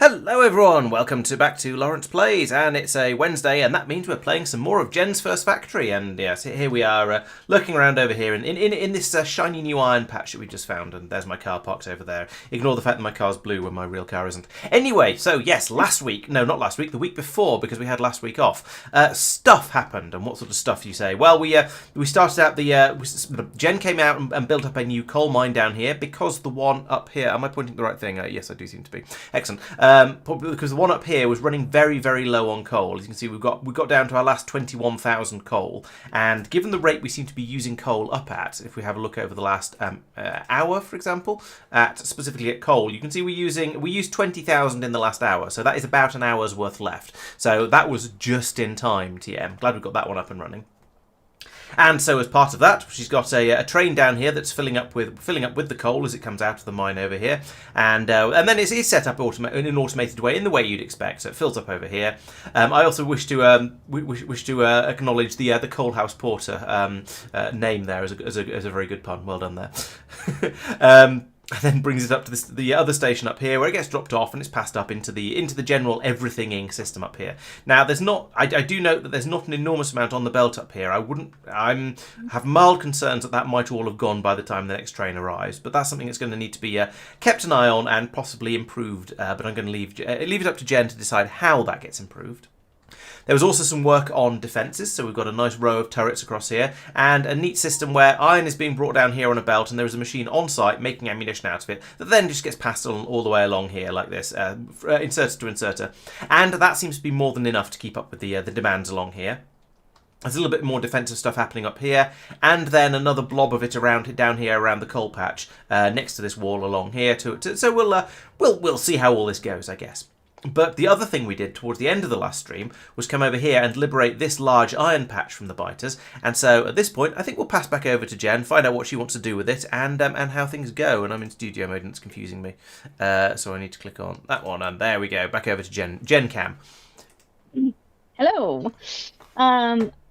Hello everyone, welcome back to Laurence Plays, and it's a Wednesday, and that means we're playing some more of Jen's First Factory, and yes, here we are lurking around over here in this shiny new iron patch that we just found, and there's my car parked over there. Ignore the fact that my car's blue when my real car isn't. Anyway, so yes, not last week, the week before, because we had last week off, stuff happened. And what sort of stuff, you say? Well, we started out Jen came out and built up a new coal mine down here, because the one up here, am I pointing the right thing? Yes, I do seem to be. Excellent. Because the one up here was running very, very low on coal. As you can see, we got down to our last 21,000 coal, and given the rate we seem to be using coal up at, if we have a look over the last hour, for example, specifically at coal, you can see we used 20,000 in the last hour, so that is about an hour's worth left. So that was just in time, TM. Glad we got that one up and running. And so as part of that, she's got a train down here that's filling up with the coal as it comes out of the mine over here, and then it's set up in an automated way, in the way you'd expect. So it fills up over here. I also wish to acknowledge the Coal House Porter name there as a very good pun. Well done there. And then brings it up to the other station up here, where it gets dropped off and it's passed up into the general everything-ing system up here. Now, I do note that there's not an enormous amount on the belt up here. I have mild concerns that might all have gone by the time the next train arrives, but that's something that's going to need to be kept an eye on and possibly improved. But I'm going to leave it up to Jen to decide how that gets improved. There was also some work on defences, so we've got a nice row of turrets across here, and a neat system where iron is being brought down here on a belt, and there is a machine on site making ammunition out of it, that then just gets passed on all the way along here like this, inserter to inserter. And that seems to be more than enough to keep up with the demands along here. There's a little bit more defensive stuff happening up here, and then another blob of it down here around the coal patch, next to this wall along here. So we'll see how all this goes, I guess. But the other thing we did towards the end of the last stream was come over here and liberate this large iron patch from the biters. And so at this point, I think we'll pass back over to Jen, find out what she wants to do with it, and how things go. And I'm in studio mode and it's confusing me. So I need to click on that one, and there we go. Back over to Jen. Jen Cam. Hello.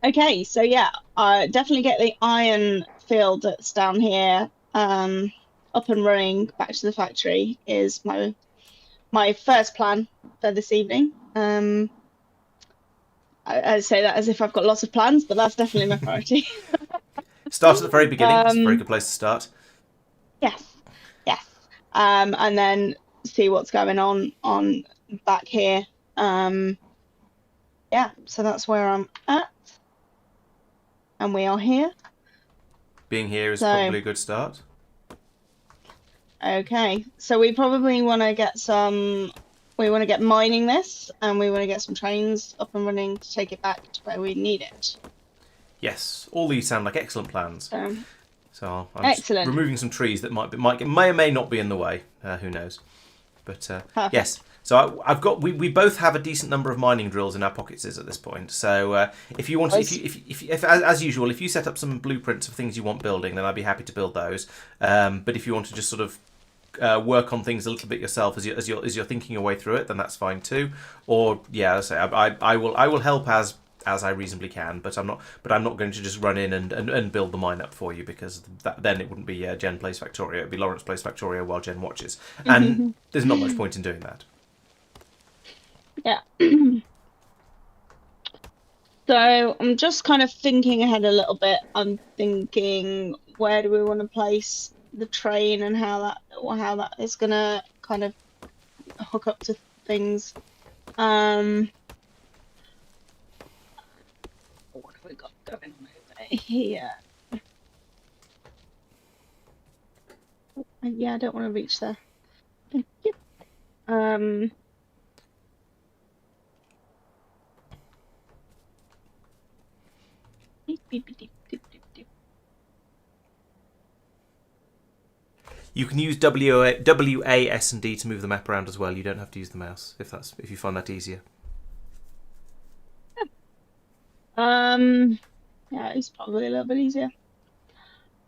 Okay, so yeah, definitely get the iron field that's down here up and running back to the factory is my first plan for this evening. I say that as if I've got lots of plans, but that's definitely my priority. Start at the very beginning. It's a very good place to start. Yes. And then see what's going on back here. Yeah, so that's where I'm at. And we are here. Being here is probably a good start. Okay, so we probably want to get mining this, and we want to get some trains up and running to take it back to where we need it. Yes, all these sound like excellent plans. So I'm excellent. Removing some trees that may or may not be in the way. Who knows? But yes. So we both have a decent number of mining drills in our pockets at this point. So if you want, if as usual, if you set up some blueprints of things you want building, then I'd be happy to build those. But if you want to just sort of work on things a little bit yourself as you're thinking your way through it, then that's fine too. Or yeah, as I say, I will help as I reasonably can, but I'm not going to just run in and build the mine up for you, because then it wouldn't be Jen Plays Factorio. It'd be Laurence Plays Factorio while Jen watches, and there's not much point in doing that. Yeah. So I'm just kind of thinking ahead a little bit. I'm thinking, where do we want to place the train, and how that is gonna kind of hook up to things. What have we got going on over here? Yeah, I don't want to reach there. Thank you. You can use W, A, S, and D to move the map around as well. You don't have to use the mouse if you find that easier. Yeah, it's probably a little bit easier.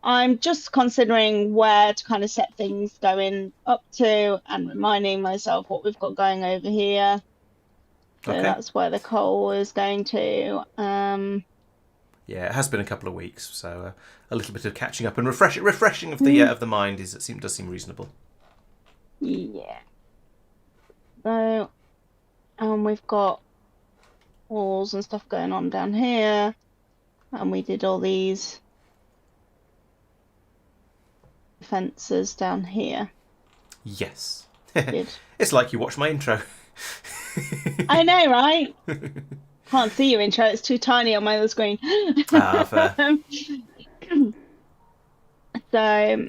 I'm just considering where to kind of set things going up to, and reminding myself what we've got going over here. So okay. That's where the coal is going to. Yeah, it has been a couple of weeks, so a little bit of catching up and refreshing of the mind does seem reasonable. Yeah. So, we've got walls and stuff going on down here, and we did all these fences down here. Yes. Did. It's like you watched my intro. I know, right? Can't see your intro, it's too tiny on my other screen. Ah, fair. So,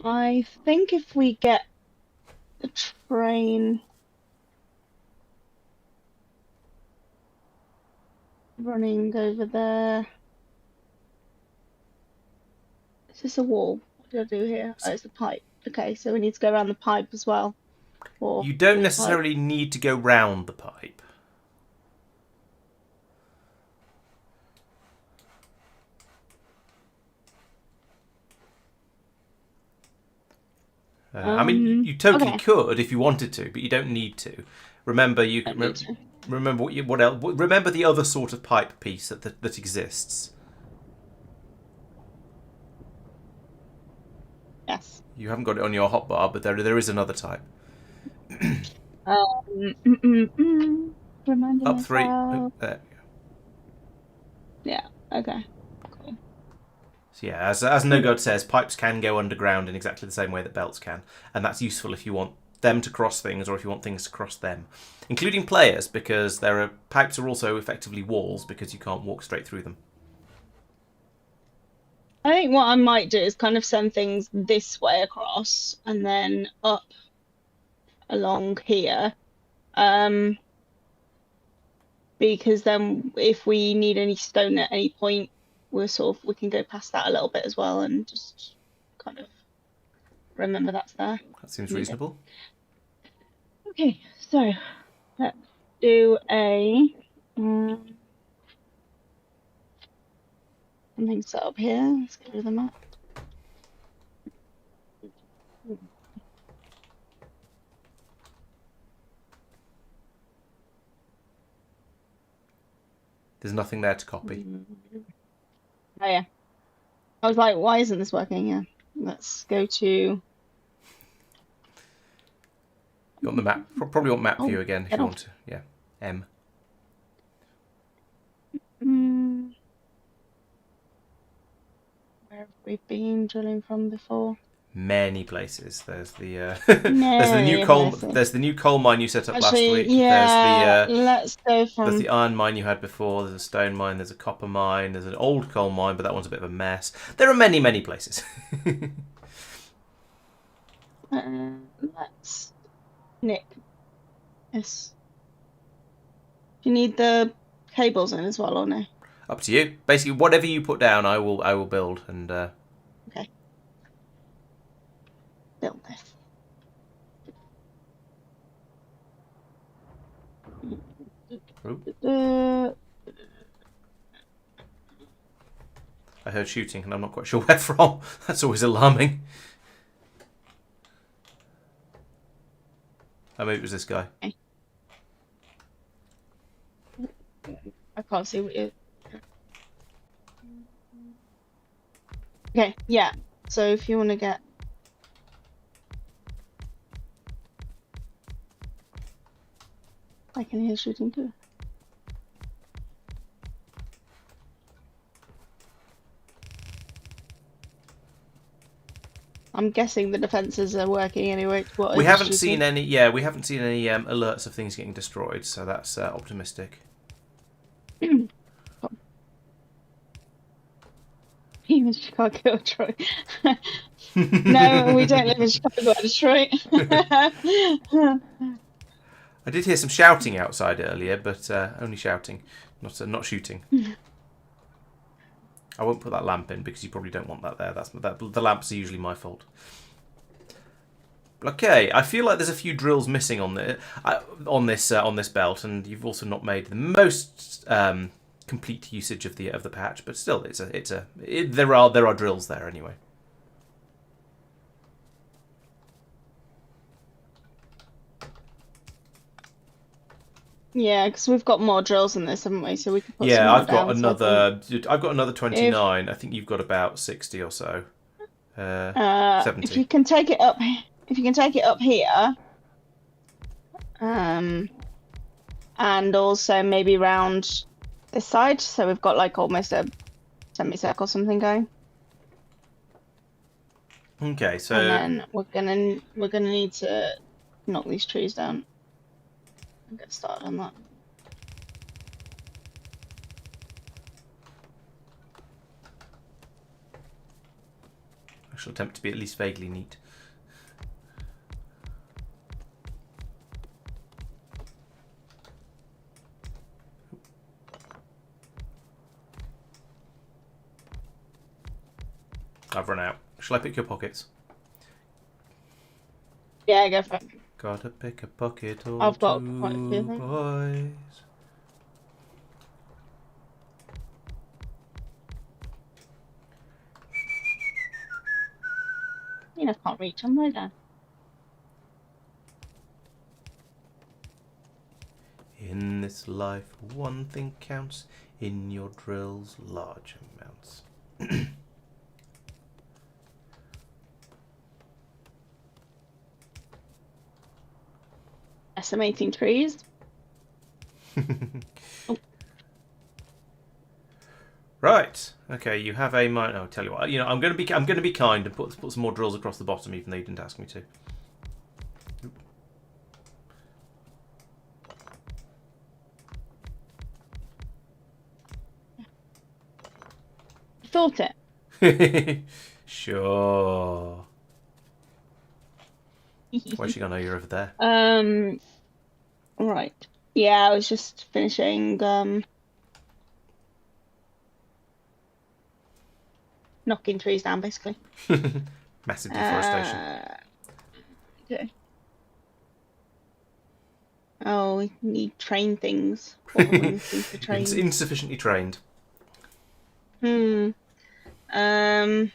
I think if we get the train running over there. Is this a wall? What did I do here? Oh, it's a pipe. Okay, so we need to go around the pipe as well. Or You don't this pipe. necessarily need to go round the pipe. I mean, you totally Okay. could if you wanted to, but you don't need to. Remember, you Don't can need to. remember what else. Remember the other sort of pipe piece that exists. Yes. You haven't got it on your hotbar, but there is another type. Reminding Up 3. Oh, myself. there. Yeah. Okay. Cool. So yeah, as No God says, pipes can go underground in exactly the same way that belts can, and that's useful if you want them to cross things or if you want things to cross them, including players, because pipes are also effectively walls because you can't walk straight through them. I think what I might do is kind of send things this way across and then up along here. Because then if we need any stone at any point, we can go past that a little bit as well and just kind of remember that's there. That seems Need it. reasonable. Okay, so let's do something set up here. Let's go to the map. There's nothing there to copy. Oh yeah. I was like, why isn't this working? Yeah. Let's go to. You want the map? Probably want map view again if you want to. Yeah. M. Where have we been drilling from before? Many places. There's the Many places. there's the new coal mine you set up last week. Yeah, let's go There's from. the iron mine you had before. There's a stone mine. There's a copper mine. There's an old coal mine, but that one's a bit of a mess. There are many places. Let's nick this. Do you need the cables in as well or no? Up to you. Basically, whatever you put down, I will build and. Okay. Build this. I heard shooting, and I'm not quite sure where from. That's always alarming. Oh, maybe it was this guy. Okay. I can't see what you. Okay, yeah. So if you want to get. I can hear shooting too. I'm guessing the defences are working anyway. We haven't seen any. Yeah, we haven't seen any alerts of things getting destroyed, so that's optimistic. Even Chicago or Detroit. No, we don't live in Chicago or Detroit. I did hear some shouting outside earlier, but only shouting, not shooting. I won't put that lamp in because you probably don't want that there. The lamps are usually my fault. Okay, I feel like there's a few drills missing on this belt, and you've also not made the most complete usage of the patch, but still, there are drills there anyway. Yeah, because we've got more drills in this, haven't we? So we could put some Yeah, more down. So I think I've got another if 29. I think you've got about 60 or so. if 70. you can take it up, if you can take it up here, um, and also maybe round this side, so we've got like almost a semicircle something going, Okay, and so then we're gonna need to knock these trees down and get started on that. I shall attempt to be at least vaguely neat. I've run out. Shall I pick your pockets? Yeah, go for it. Gotta pick a pocket or I've got quite a few two, things. boys. You know, I can't reach them, right there. In this life, one thing counts. In your drills, large amounts. Estimating trees. Oh. Right. Okay. You have a mine. Oh, tell you what. You know, I'm going to be kind and put some more drills across the bottom, even though you didn't ask me to. Thought it. Sure. Where's she gonna know you're over there? Right. Yeah, I was just finishing knocking trees down basically. Massive deforestation. Okay. Oh, we need train things. What are we missing for trains? Insufficiently trained. Hmm. Um.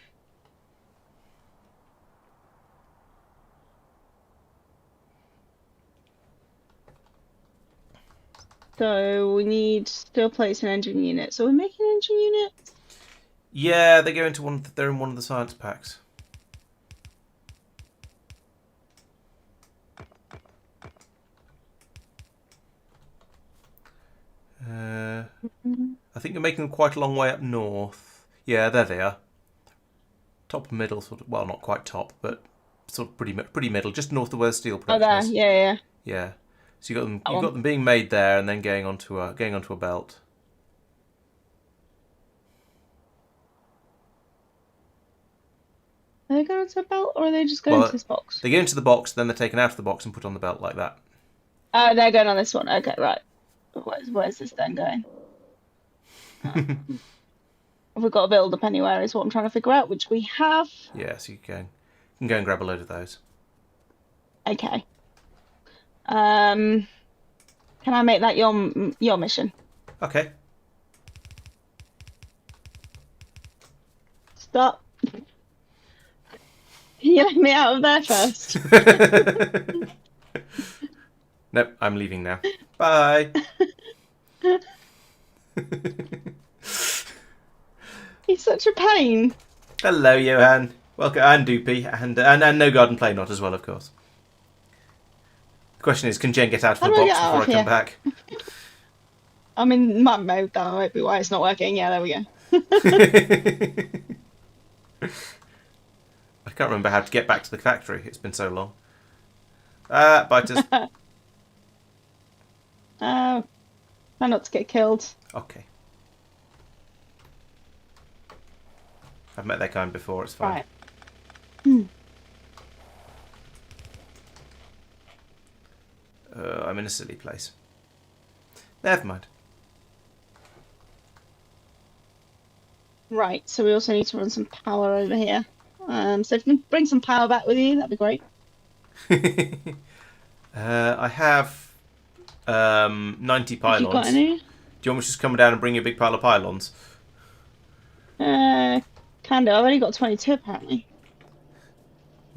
So we need steel plates and engine units. So we're making engine units. Yeah, they go into one. They're in one of the science packs. I think you're making them quite a long way up north. Yeah, there they are. Top and middle, sort of. Well, not quite top, but sort of pretty middle, just north of where steel Oh, production there. is. Yeah, yeah. Yeah. So you got them. That You've one. got them being made there, and then going onto a belt. Are they going into a belt or are they just going into Well, this box? they go into the box, then they're taken out of the box and put on the belt like that. Oh, they're going on this one. Okay, right. Where's this then going? Have we got a build up anywhere? Is what I'm trying to figure out, which we have. Yeah, so you can go and grab a load of those. Okay. Can I make that your mission? Okay. Stop. You let me out of there first. Nope, I'm leaving now. Bye. He's such a pain. Hello, Johan. Welcome, and Doopy, and no garden play not as well, of course. The question is, can Jen get out of How the do I box get out before I of come here? back? I'm in map mode. That might be why it's not working. Yeah, there we go. I can't remember how to get back to the factory. It's been so long. Biters. Oh, try not to get killed. Okay. I've met their kind before. It's fine. Right. Hmm. I'm in a silly place. Never mind. Right. So we also need to run some power over here. So if you can bring some power back with you, that'd be great. I have 90 Have you got pylons. any? Do you want me to just come down and bring you a big pile of pylons? Can do. I've only got 22 apparently.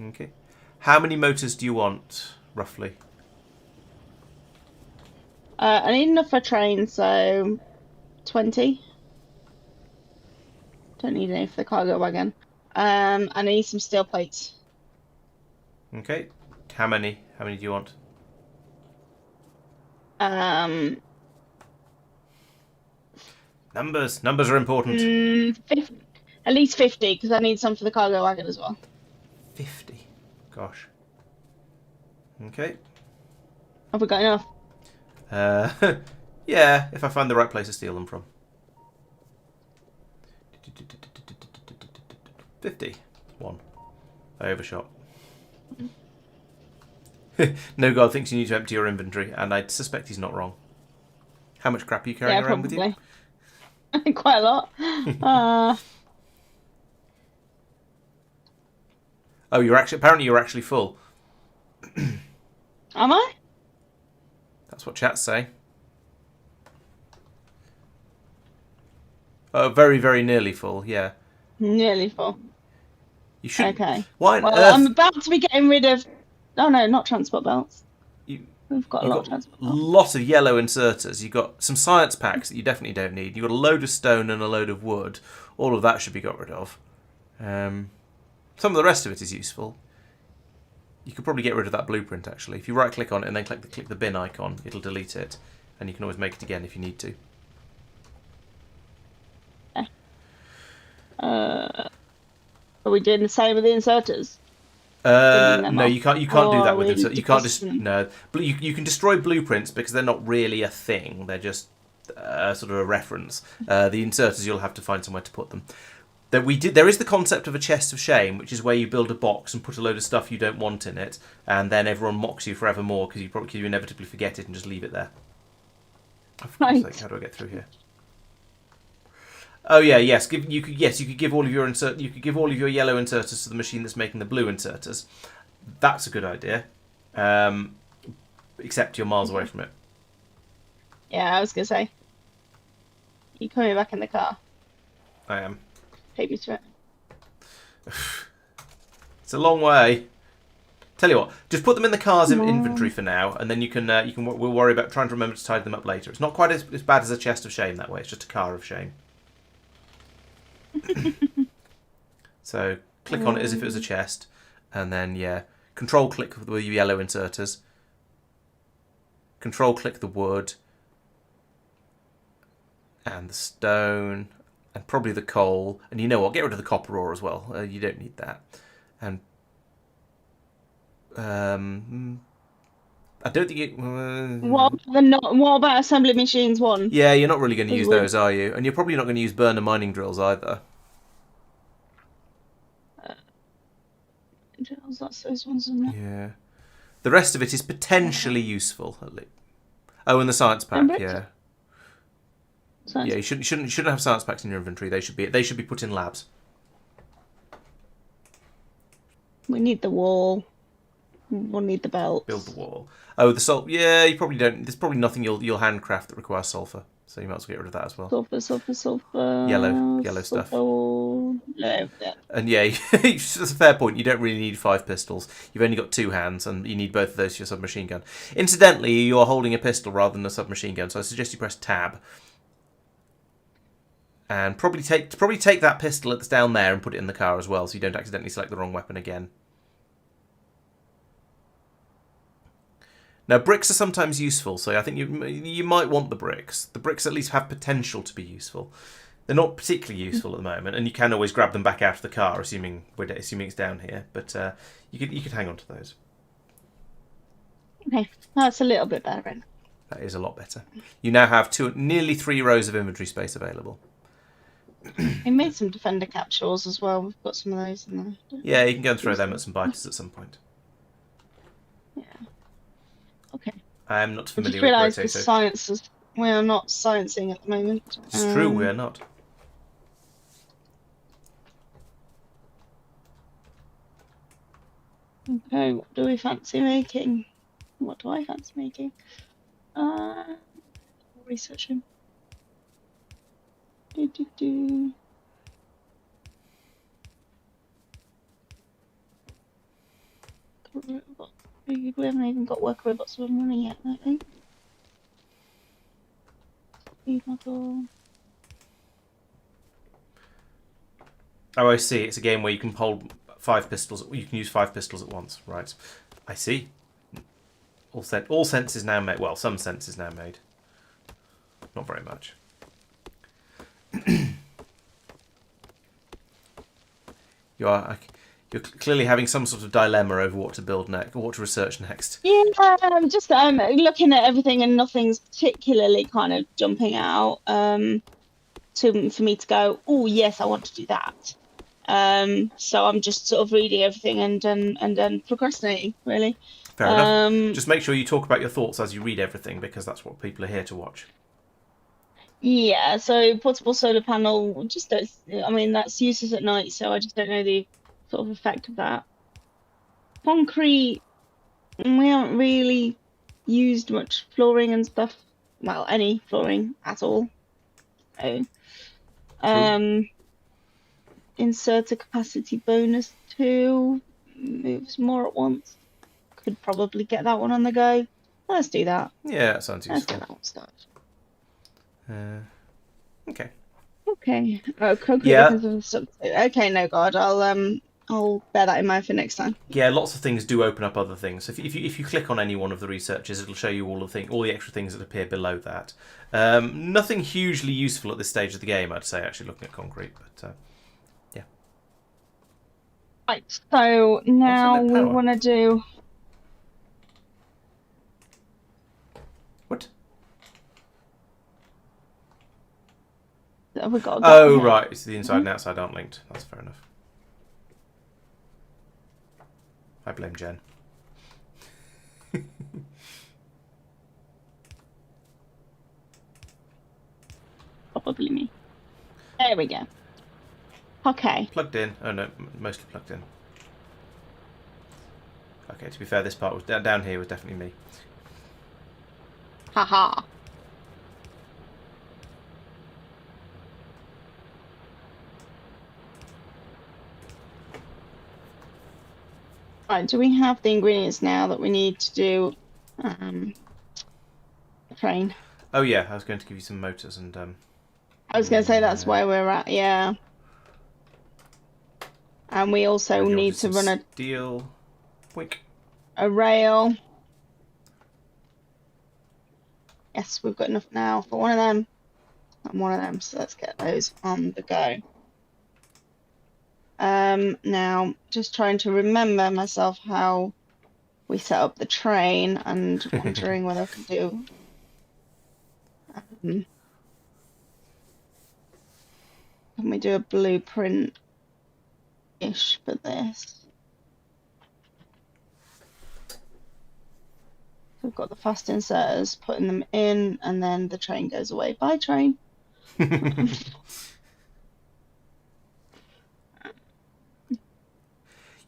Okay. How many motors do you want, roughly? I need enough for a train, so 20. Don't need any for the cargo wagon. I need some steel plates. Okay. How many? How many do you want? Um, Numbers. Numbers are important. 50, at least 50, because I need some for the cargo wagon as well. 50. Gosh. Okay. Have we got enough? Yeah, if I find the right place to steal them from. 50. One. I overshot. No god thinks you need to empty your inventory, and I suspect he's not wrong. How much crap are you carrying Yeah, around with you? probably. Quite a lot. Oh, apparently you're actually full. Am I? That's what chat's say. Oh, very, very nearly full, yeah. Nearly full. You shouldn't. Okay. Why on Well, I'm earth? about to be getting rid of. Oh no, not transport belts. You, We've got a you've lot got of a transport belts. lot of yellow inserters. You've got some science packs that you definitely don't need. You've got a load of stone and a load of wood. All of that should be got rid of. Some of the rest of it is useful. You could probably get rid of that blueprint, actually. If you right-click on it and then click the bin icon, it'll delete it. And you can always make it again if you need to. Are we doing the same with the inserters? Bringing them No, off? you can't. You can't do Or that are with we them. You can't just depositing them? no. But you can destroy blueprints because they're not really a thing. They're just sort of a reference. The inserters, you'll have to find somewhere to put them. There is the concept of a chest of shame, which is where you build a box and put a load of stuff you don't want in it, and then everyone mocks you forevermore because you inevitably forget it and just leave it there. Oh, for goodness Right. sake, how do I get through here? Oh yeah, yes. You could give all of your yellow inserters to the machine that's making the blue inserters. That's a good idea. Except you're miles away from it. Yeah, I was gonna say. You coming back in the car? I am. Take me to it. It's a long way. Tell you what, just put them in the car's Come inventory on. for now, and then we'll worry about trying to remember to tidy them up later. It's not quite as bad as a chest of shame that way. It's just a car of shame. So click on it as if it was a chest, and then yeah, control click with your yellow inserters. Control click the wood, and the stone, and probably the coal. And you know what? Get rid of the copper ore as well. You don't need that. And I don't think it. What about assembly machines one? Yeah, you're not really going to Because use we're those, are you? And you're probably not going to use burner mining drills either. that's those ones, isn't it? Yeah. The rest of it is potentially useful. Oh, and the science And pack. bricks? Yeah. Science. Yeah, you shouldn't have science packs in your inventory. They should be put in labs. We need the wall. We'll need the belts. Build the wall. Oh, the salt. Yeah, you probably don't. There's probably nothing you'll handcraft that requires sulfur, so you might as well get rid of that as well. Sulfur. Yellow stuff. No, yeah. And yeah, that's a fair point. You don't really need 5 pistols. You've only got 2 hands, and you need both of those for your submachine gun. Incidentally, you are holding a pistol rather than a submachine gun, so I suggest you press Tab. And probably take that pistol that's down there and put it in the car as well, so you don't accidentally select the wrong weapon again. Now, bricks are sometimes useful, so I think you might want the bricks. The bricks at least have potential to be useful. They're not particularly useful at the moment, and you can always grab them back out of the car, assuming it's down here. But you could hang on to those. Okay, that's a little bit better then. That is a lot better. You now have nearly 3 rows of inventory space available. We made some defender capsules as well. We've got some of those in there. Yeah, you can go and throw them at some biters at some point. Yeah. Okay. I am not I just familiar with realised rotato. we are not sciencing at the moment. It's true, we are not. Okay, what do we fancy making? What do I fancy making? Researching. Do. We haven't even got work robots running yet, I think. Speed model. Oh, I see. It's a game where you can hold 5 pistols. You can use 5 pistols at once. Right. I see. All sense is now made. Well, some sense is now made. Not very much. You're clearly having some sort of dilemma over what to build next, or what to research next. Yeah, I'm just looking at everything and nothing's particularly kind of jumping out for me to go, oh yes, I want to do that. So I'm just sort of reading everything and then procrastinating, really. Fair enough. Just make sure you talk about your thoughts as you read everything, because that's what people are here to watch. Yeah, so portable solar panel, just don't, I mean, that's useless at night, so I just don't know the sort of effect of that. Concrete, we haven't really used much flooring and stuff. Well, any flooring at all. So, True. inserter capacity bonus 2 moves more at once. Could probably get that one on the go. Let's do that. Yeah, that sounds Let's get useful. that one started. Okay. Okay. Oh, concrete Yeah. difference of okay, no God, I'll bear that in mind for next time. Yeah, lots of things do open up other things. So if you click on any one of the researches, it'll show you all the extra things that appear below that. Nothing hugely useful at this stage of the game, I'd say. Actually, looking at concrete, but yeah. Right. So now Alternate we power. want to do. What? Have we got? Oh, right. It's the inside and outside aren't linked. That's fair enough. I blame Jen. Probably me. There we go. Okay. Plugged in. Oh no, mostly plugged in. Okay, to be fair, this part was down here was definitely me. Haha. Right. Do we have the ingredients now that we need to do the train? Oh yeah, I was going to give you some motors and I was going to say that's where we're at. Yeah. And we also need to run a steel. Wink. a rail. Yes, we've got enough now for one of them and one of them, so let's get those on the go. Now, just trying to remember myself how we set up the train and wondering whether I can do. Can we do a blueprint-ish for this? We've got the fast inserters, putting them in, and then the train goes away. Bye, train.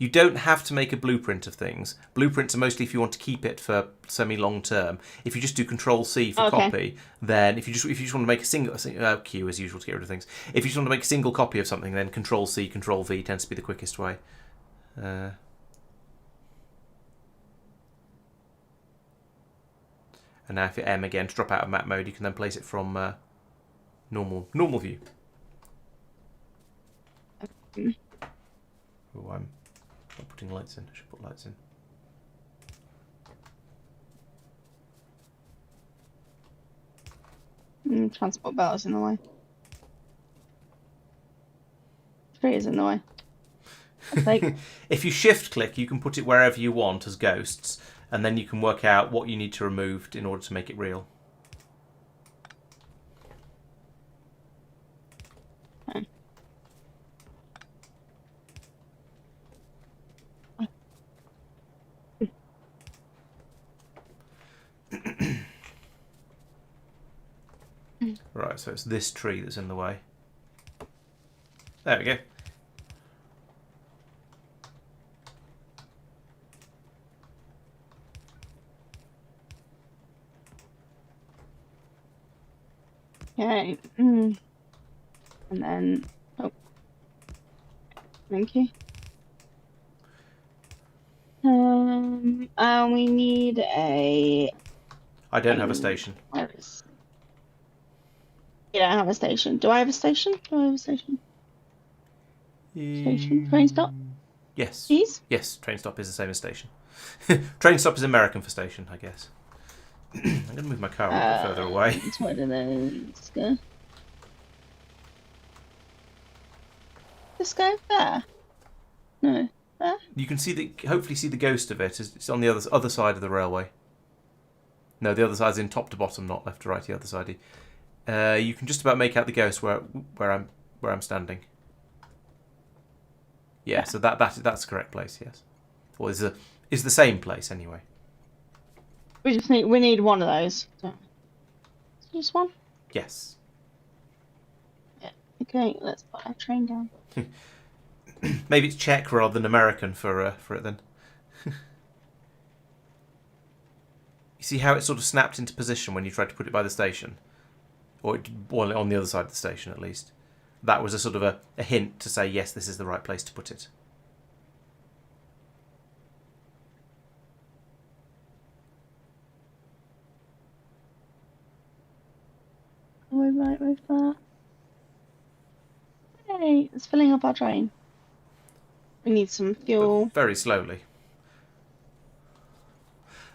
You don't have to make a blueprint of things. Blueprints are mostly if you want to keep it for semi-long term. If you just do Control C for copy, then if you just want to make a single Q as usual to get rid of things. If you just want to make a single copy of something, then Control C, Control V tends to be the quickest way. And now if you M again to drop out of map mode, you can then place it from normal view. Oh, I'm not putting lights in. I should put lights in. Transport belt is in the way. Tree is in the way. If you shift click, you can put it wherever you want as ghosts, and then you can work out what you need to remove in order to make it real. Okay. Right, so it's this tree that's in the way. There we go. Okay. And then, oh, thank you. We need a. I don't have a station. Where is? don't have a station. Do I have a station? Do I have a station? Station? Train stop? Yes. Please? Yes, train stop is the same as station. Train stop is American for station, I guess. I'm going to move my car a little bit further away. Where do those go? This go there? No. There? You can hopefully see the ghost of it. It's on the other side of the railway. No, the other side's in top to bottom, not left to right. The other side. You can just about make out the ghost where I'm standing. Yeah, so that's the correct place. Yes, or is the same place anyway. We need one of those. So. Just one? Yes. Yeah. Okay, let's put our train down. Maybe it's Czech rather than American for it then. You see how it sort of snapped into position when you tried to put it by the station, or on the other side of the station at least. That was a sort of a hint to say yes, this is the right place to put it. Are we right with that? Hey, it's filling up our train. We need some fuel. But very slowly.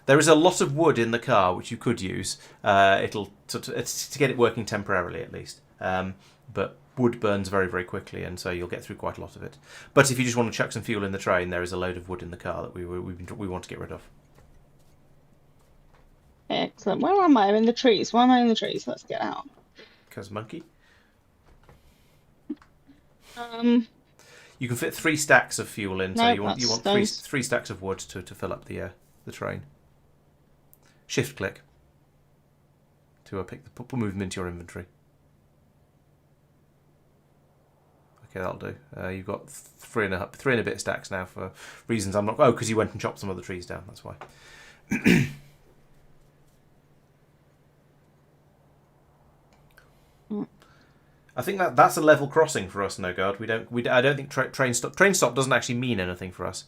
There is a lot of wood in the car which you could use. It's to get it working temporarily at least. But wood burns very, very quickly, and so you'll get through quite a lot of it. But if you just want to chuck some fuel in the train, there is a load of wood in the car that we want to get rid of. Excellent. Where am I? I'm in the trees. Why am I in the trees? Let's get out. Because monkey. You can fit 3 stacks of fuel in, so you want three stacks of wood to fill up the train. Shift click to move them into your inventory. Okay, that'll do. You've got three and a bit stacks now for reasons I'm not. Oh, because you went and chopped some other trees down. That's why. I think that's a level crossing for us, Nogard. I don't think train stop doesn't actually mean anything for us.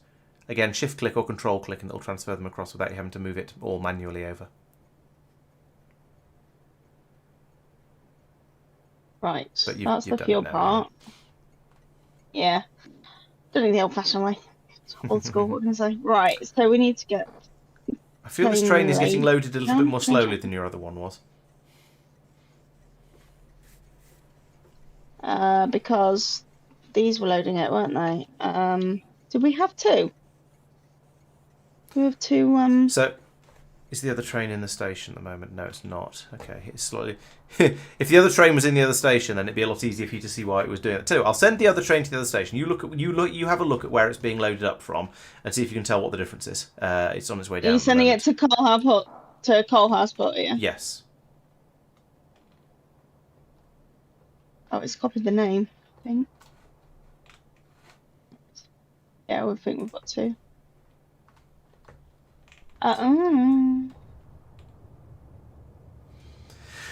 Again, shift click or control click and it'll transfer them across without you having to move it all manually over. Right, that's the fuel part. Yeah, doing the old-fashioned way. It's old school, what can I say? Right, so we need to get... I feel this train is getting loaded a little bit more slowly than your other one was. Because these were loading it, weren't they? Did we have 2? We have 2. So, is the other train in the station at the moment? No, it's not. Okay, it's slightly. If the other train was in the other station, then it'd be a lot easier for you to see why it was doing it too. I'll send the other train to the other station. You have a look at where it's being loaded up from, and see if you can tell what the difference is. It's on its way down. Are you sending it to Coalhouse Put? Yeah. Yes. Oh, it's copied the name, I think. Yeah, we think we've got 2. No,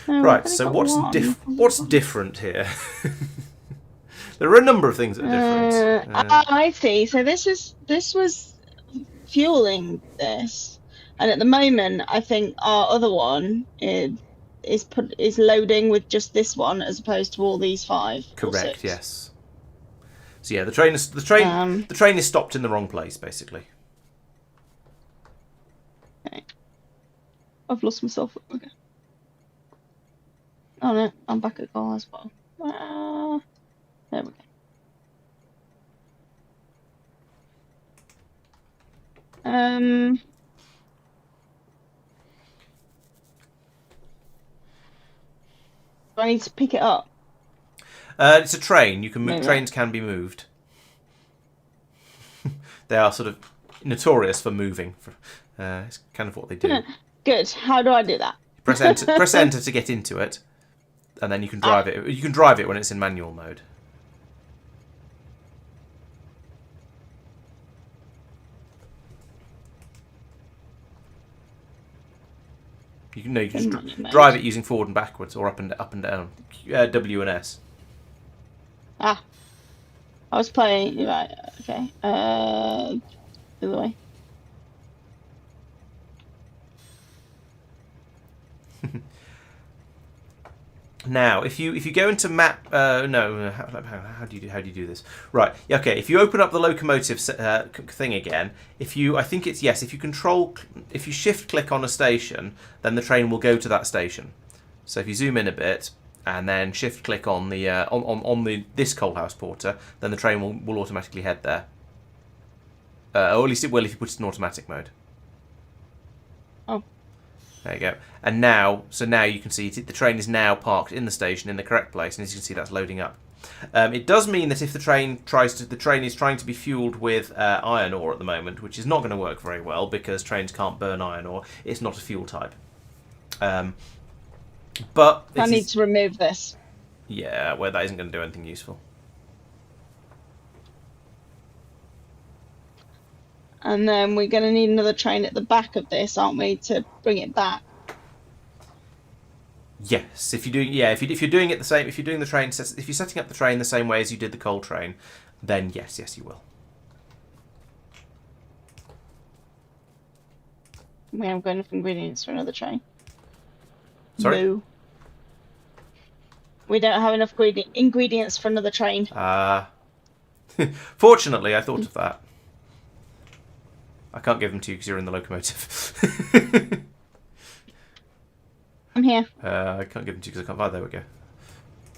right, so what's different here? There are a number of things that are different. I see. So this was fueling this, and at the moment, I think our other one is loading with just this one as opposed to all these 5. Correct. Yes. So yeah, the train is stopped in the wrong place, basically. Okay. I've lost myself. Okay. Oh no, I'm back at goal as well. There we go. Do I need to pick it up? It's a train. You can move. Trains can be moved. They are sort of notorious for moving. It's kind of what they do. Good. How do I do that? Press enter to get into it, and then you can drive it. You can drive it when it's in manual mode. You can just drive it using forward and backwards, or up and down. W and S. I was playing. Right. Okay. The other way. Now, if you go into map, no, how do you do this? Right, okay. If you open up the locomotive thing again, if you if you shift click on a station, then the train will go to that station. So if you zoom in a bit and then shift click on the this coal house porter, then the train will automatically head there. Or at least it will if you put it in automatic mode. Oh. There you go. And now you can see the train is now parked in the station in the correct place, and as you can see, that's loading up. It does mean that if the train is trying to be fueled with iron ore at the moment, which is not going to work very well because trains can't burn iron ore. It's not a fuel type. But I need to remove this. Yeah, well, that isn't going to do anything useful. And then we're going to need another train at the back of this, aren't we, to bring it back? Yes, if you're doing it the same, if you're setting up the train the same way as you did the coal train, then yes, you will. We haven't got enough ingredients for another train. Sorry? No. We don't have enough ingredients for another train. Fortunately, I thought of that. I can't give them to you because you're in the locomotive. I'm here. I can't give them to you because I can't. Oh, there we go.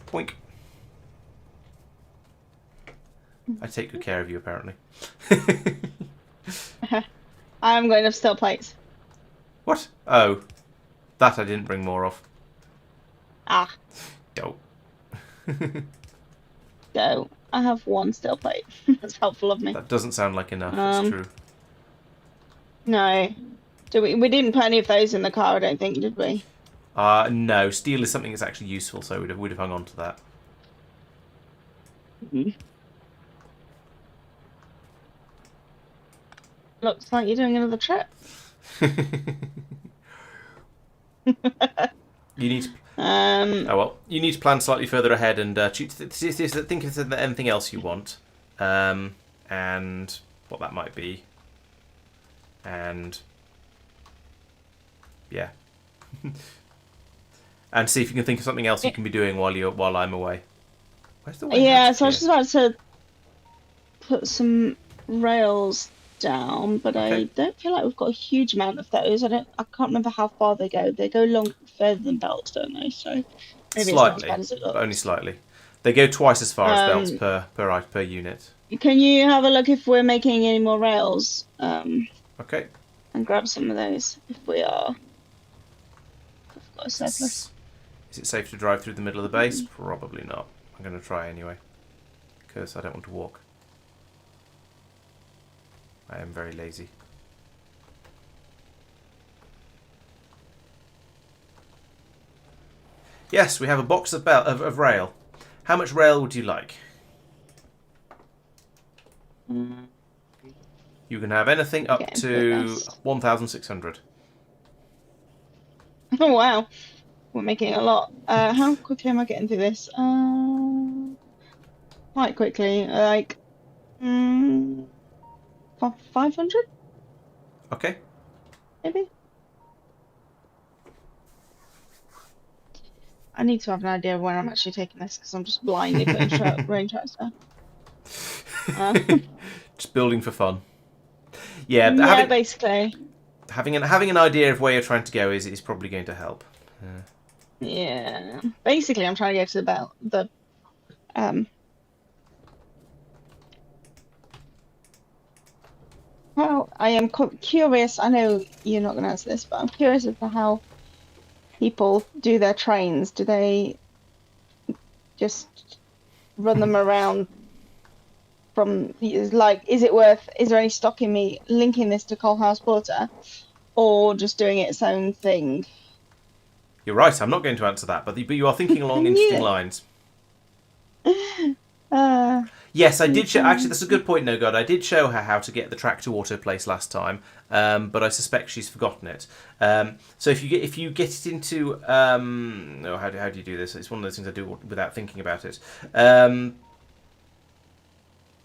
Poink. I take good care of you, apparently. I haven't got enough steel plates. What? Oh. That I didn't bring more of. Ah. Go. So, I have one steel plate. That's helpful of me. That doesn't sound like enough, it's true. No. We didn't put any of those in the car, I don't think, did we? No. Steel is something that's actually useful, so we'd have hung on to that. Mm-hmm. Looks like you're doing another trip. You need to... you need to plan slightly further ahead and think of anything else you want, and what that might be, and yeah, and see if you can think of something else you can be doing while I'm away. Where's the way? Yeah, so I was just about to put some rails down, but okay. I don't feel like we've got a huge amount of those. I can't remember how far they go. They go long further than belts, don't they? So maybe slightly, it's not as bad as it looks. But only slightly. They go twice as far as belts per unit. Can you have a look if we're making any more rails? Okay. And grab some of those if we are. We've got a surplus. Is it safe to drive through the middle of the base? Probably not. I'm going to try anyway, because I don't want to walk. I am very lazy. Yes, we have a box of rail. How much rail would you like? You can have anything up to 1,600. Oh wow, we're making a lot. How quickly am I getting through this? Quite quickly, like 500? Okay. Maybe. I need to have an idea of when I'm actually taking this because I'm just blindly putting rain tracks down. Just building for fun. Yeah, basically. Having an idea of where you're trying to go is probably going to help. Yeah. Basically, I'm trying to go to the Well, I am curious. I know you're not going to answer this, but I'm curious as to how people do their trains. Do they just run them around is there any stock in me linking this to Coal House Porter, or just doing its own thing? You're right. I'm not going to answer that, but you are thinking along interesting lines. Yes, I did show... Actually, that's a good point, No God. I did show her how to get the track to autoplace last time, but I suspect she's forgotten it. So if you get it into... how do you do this? It's one of those things I do without thinking about it.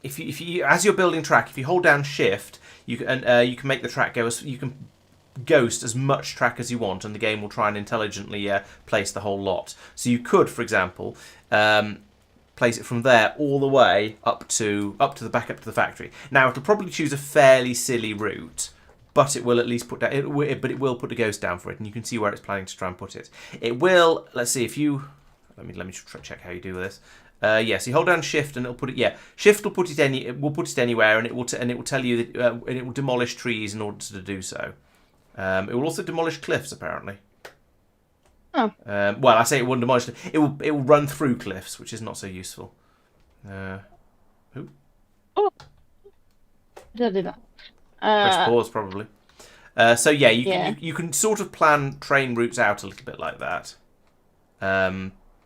If you as you're building track, if you hold down Shift, you can make the track go... You can ghost as much track as you want, and the game will try and intelligently place the whole lot. So you could, for example, place it from there all the way up to the back up to the factory. Now it'll probably choose a fairly silly route, but it will at least put down. It will put a ghost down for it, and you can see where it's planning to try and put it. It will. Let's see if you. Let me check how you do this. Yes, you hold down Shift and it'll put it. Yeah, Shift will put it It will put it anywhere, and it will tell you that, and it will demolish trees in order to do so. It will also demolish cliffs, apparently. Oh. Well, I say it won't demolish. It will run through cliffs, which is not so useful. Who? Oh. Did I do that? Press pause, probably. So yeah, Yeah. you can sort of plan train routes out a little bit like that.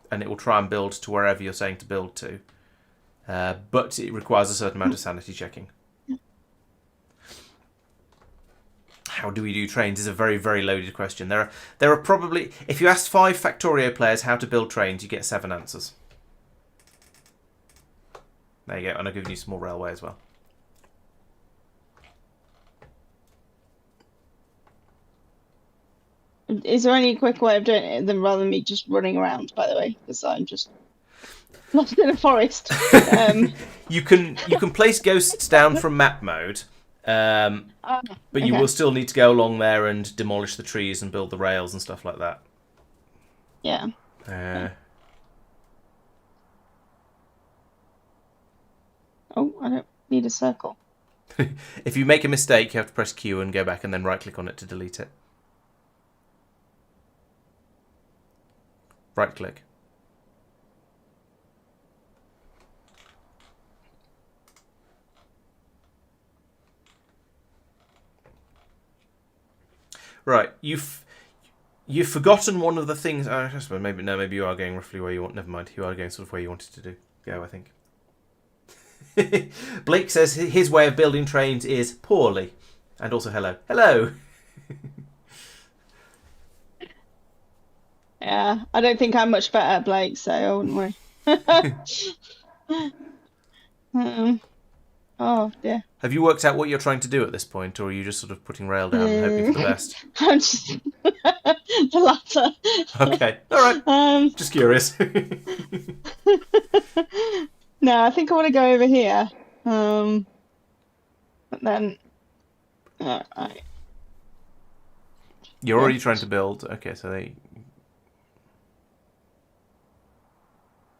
And it will try and build to wherever you're saying to build to. But it requires a certain amount of sanity checking. How do we do trains is a very, very loaded question. There are probably, if you asked 5 Factorio players how to build trains, you get 7 answers. There you go, and I've given you some more railway as well. Is there any quick way of doing it than rather than me just running around, by the way? Because I'm just lost in a forest. You can place ghosts down from map mode, but you will still need to go along there and demolish the trees and build the rails and stuff like that. Yeah. Oh, I don't need a circle. If you make a mistake, you have to press Q and go back and then right-click on it to delete it. Right-click. Right, you've forgotten one of the things. Maybe you are going roughly where you want. Never mind, you are going sort of where you wanted to go. I think. Blake says his way of building trains is poorly, and also hello. Yeah, I don't think I'm much better, Blake. So I wouldn't worry. Oh dear. Have you worked out what you're trying to do at this point, or are you just sort of putting rail down and hoping for the best? I'm just the latter. Okay, all right. Just curious. No, I think I want to go over here. But then, right. You're already trying to build. Okay, so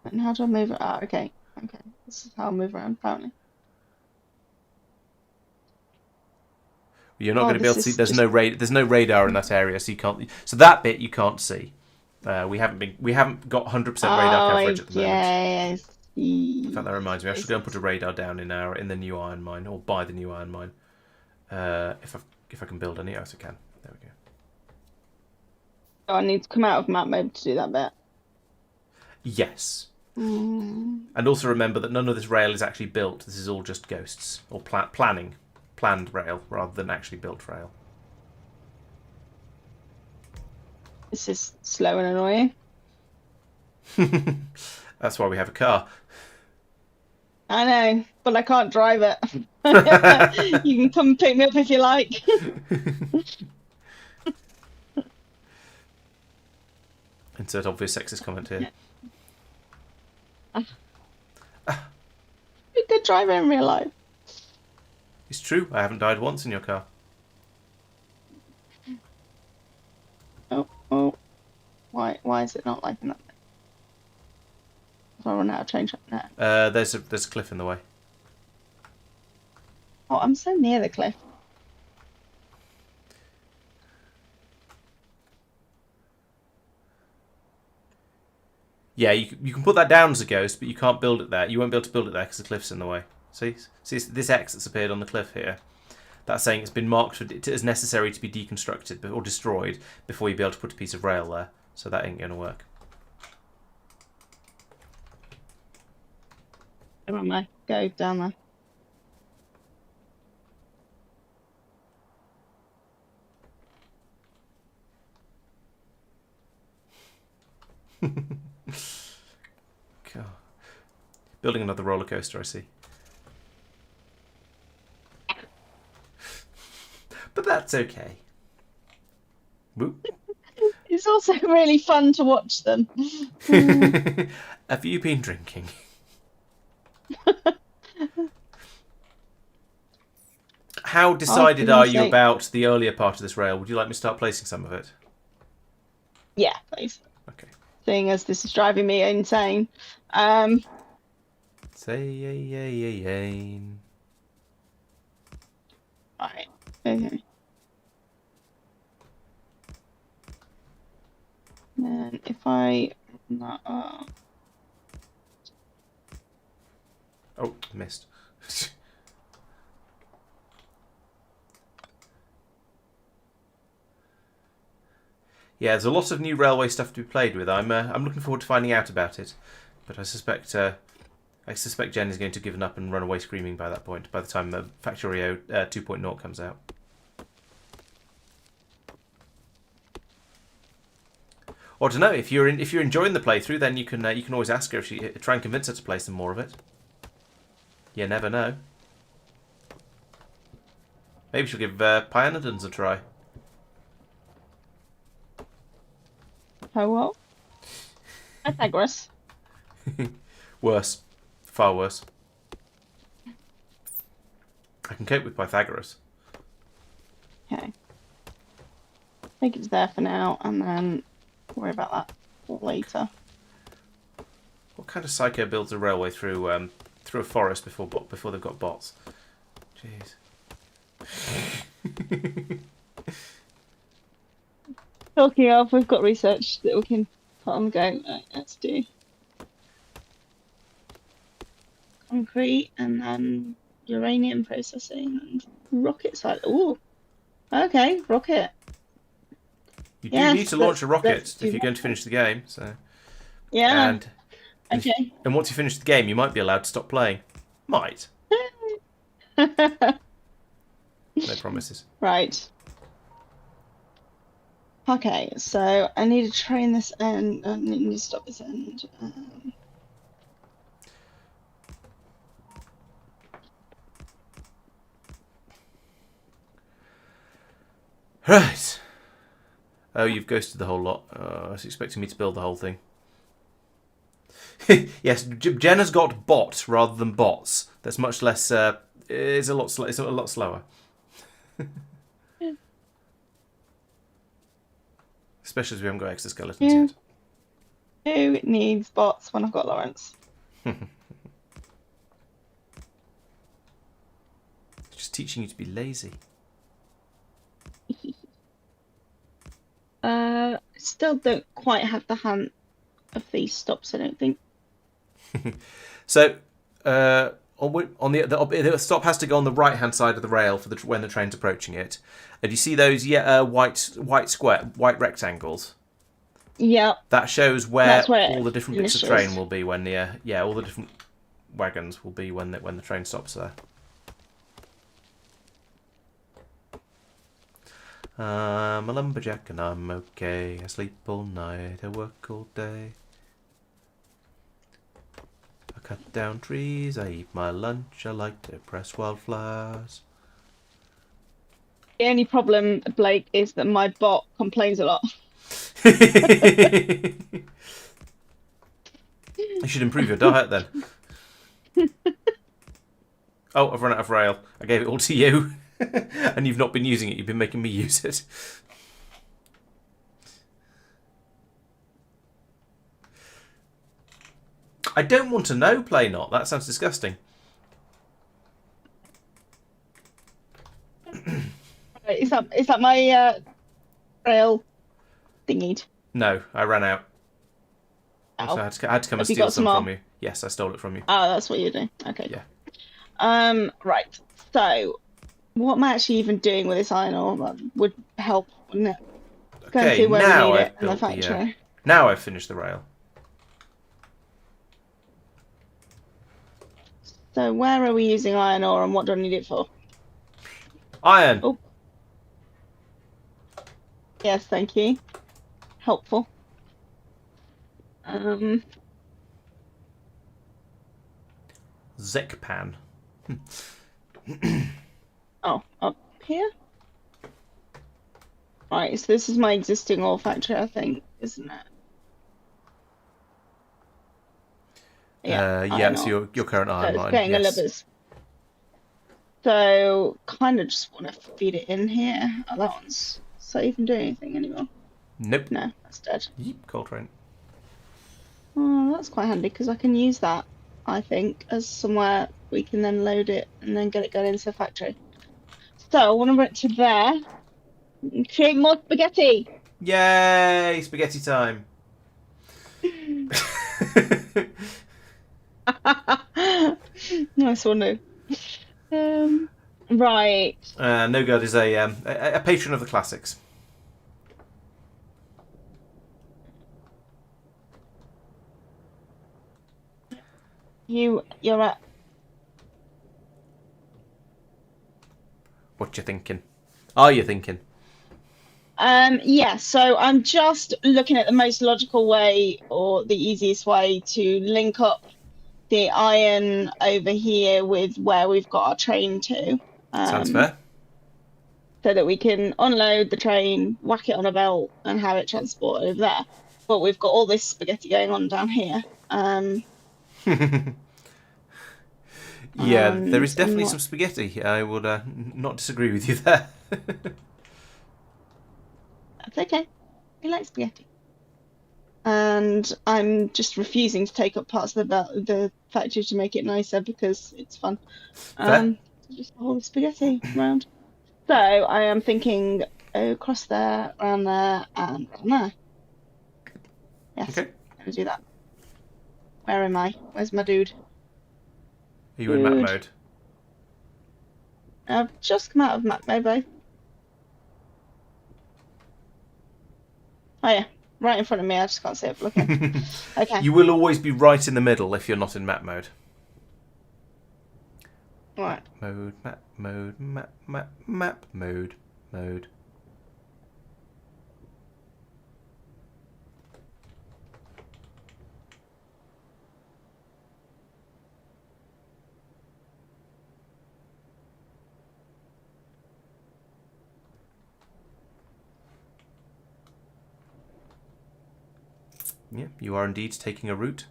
And how do I move it? Ah, okay. This is how I move around, apparently. You're not going to be able to see. There's no radar in that area, so you can't. So that bit you can't see. We haven't got 100% radar coverage at the moment. Yeah. In fact, that reminds me. I should go and put a radar down in the new iron mine, or buy the new iron mine. If I can build any, yes, I can. There we go. Oh, I need to come out of map mode to do that bit. Yes. And also remember that none of this rail is actually built. This is all just ghosts or planned rail rather than actually built rail. This is slow and annoying. That's why we have a car. I know, but I can't drive it. You can come pick me up if you like. Insert obvious sexist comment here. You're a good driver in real life. It's true. I haven't died once in your car. Oh. Why is it not liking that? If I run out of change up now. There's a cliff in the way. Oh, I'm so near the cliff. Yeah, you can put that down as a ghost, but you can't build it there. You won't be able to build it there because the cliff's in the way. See this X that's appeared on the cliff here? That's saying it's been marked as necessary to be deconstructed or destroyed before you be able to put a piece of rail there. So that ain't going to work. Where am I? Go down there. God. Building another roller coaster, I see. But that's okay. Whoop. It's also really fun to watch them. Mm. Have you been drinking? How Oh, decided are goodness you sake. about the earlier part of this rail? Would you like me to start placing some of it? Yeah, please. Okay. Seeing as this is driving me insane. Um, Say yay yay yay yay. right. Okay. Then if I run that up, Oh, missed. Yeah, there's a lot of new railway stuff to be played with. I'm looking forward to finding out about it, but I suspect Jen is going to have given up and run away screaming by that point. By the time Factorio 2.0 comes out. Or to know if you're enjoying the playthrough, then you can always ask her if she try and convince her to play some more of it. You never know. Maybe she'll give Pyanodons a try. oh well. Pythagoras. Worse, far worse. I can cope with Pythagoras. Okay. I think it's there for now, and then worry about that later. What kind of psycho builds a railway through a forest before they've got bots? Jeez. Talking of, we've got research that we can put on the go. Right, let's do concrete and then uranium processing and rocket side. Ooh, okay, rocket. You do need Yes, to launch a let's rocket do if you're that. going to finish the game. So Yeah, and okay. and once you finish the game, you might be allowed to stop playing. Might. No promises. Right. Okay, so I need to train this end. I need to stop this end. Right. Oh, you've ghosted the whole lot. I was expecting me to build the whole thing. Yes, Jen has got bot rather than bots. That's much less. It's a lot. It's a lot slower. Especially as we haven't got exoskeletons Who yet. who needs bots when I've got Laurence? Just teaching you to be lazy. Still don't quite have the hang of these stops, I don't think. So, on the stop has to go on the right hand side of the rail for when the train's approaching it. And you see those white rectangles. Yeah, That shows where that's where all it the different bits of train finishes. will be when all the different wagons will be when the train stops there. I'm a lumberjack and I'm okay. I sleep all night, I work all day. I cut down trees, I eat my lunch, I like to press wildflowers. The only problem, Blake, is that my bot complains a lot. You should improve your diet then. Oh, I've run out of rail. I gave it all to you. And you've not been using it, you've been making me use it. I don't want to know, play not. That sounds disgusting. Is that my rail thingied? No, I ran out. So Oh, I had to come and have you steal got some some more? from you. Yes, I stole it from you. Oh, that's what you're doing. Okay, Yeah. cool. Right. So, what am I actually even doing with this iron ore? That would help, wouldn't it? Go and Okay, see where we now need it I've in the built the. factory. Now I've finished the rail. So, where are we using iron ore and what do I need it for? Iron. Oh, yes, thank you. Helpful. Um, Zekpan. oh, up here? Right, so this is my existing ore factory, I think, isn't it? Yeah, Yeah, iron so ore. your current So iron it's mine, getting a little yes. bit. So kind of just want to feed it in here. Oh, that one's so even doing anything anymore. Nope. No, that's dead. Yeep, coal train. Oh, that's quite handy because I can use that, I think, as somewhere we can then load it and then get it going into the factory. So I want to run it to there and create more spaghetti. Yay! Spaghetti time. Nice one, no. Um, right. No God is a patron of the classics. You're at. What you thinking? Are you thinking? Yeah, so I'm just looking at the most logical way or the easiest way to link up the iron over here with where we've got our train to. Sounds Um, fair. so that we can unload the train, whack it on a belt, and have it transported over there. But we've got all this spaghetti going on down here. Yeah, there And is I'm definitely not. some spaghetti. I would not disagree with you there. That's okay. We like spaghetti. And I'm just refusing to take up parts of the factory to make it nicer because it's fun. Fair. Just the whole spaghetti around. So I am thinking across there, around there, and around there. Yes, Okay. I'm gonna do that. Where am I? Where's my dude? Are you in map Dude. mode? I've just come out of map mode. Oh yeah, right in front of me. I just can't see it looking. Okay, You will always be right in the middle if you're not in map mode. right. Map mode. Yeah, you are indeed taking a route.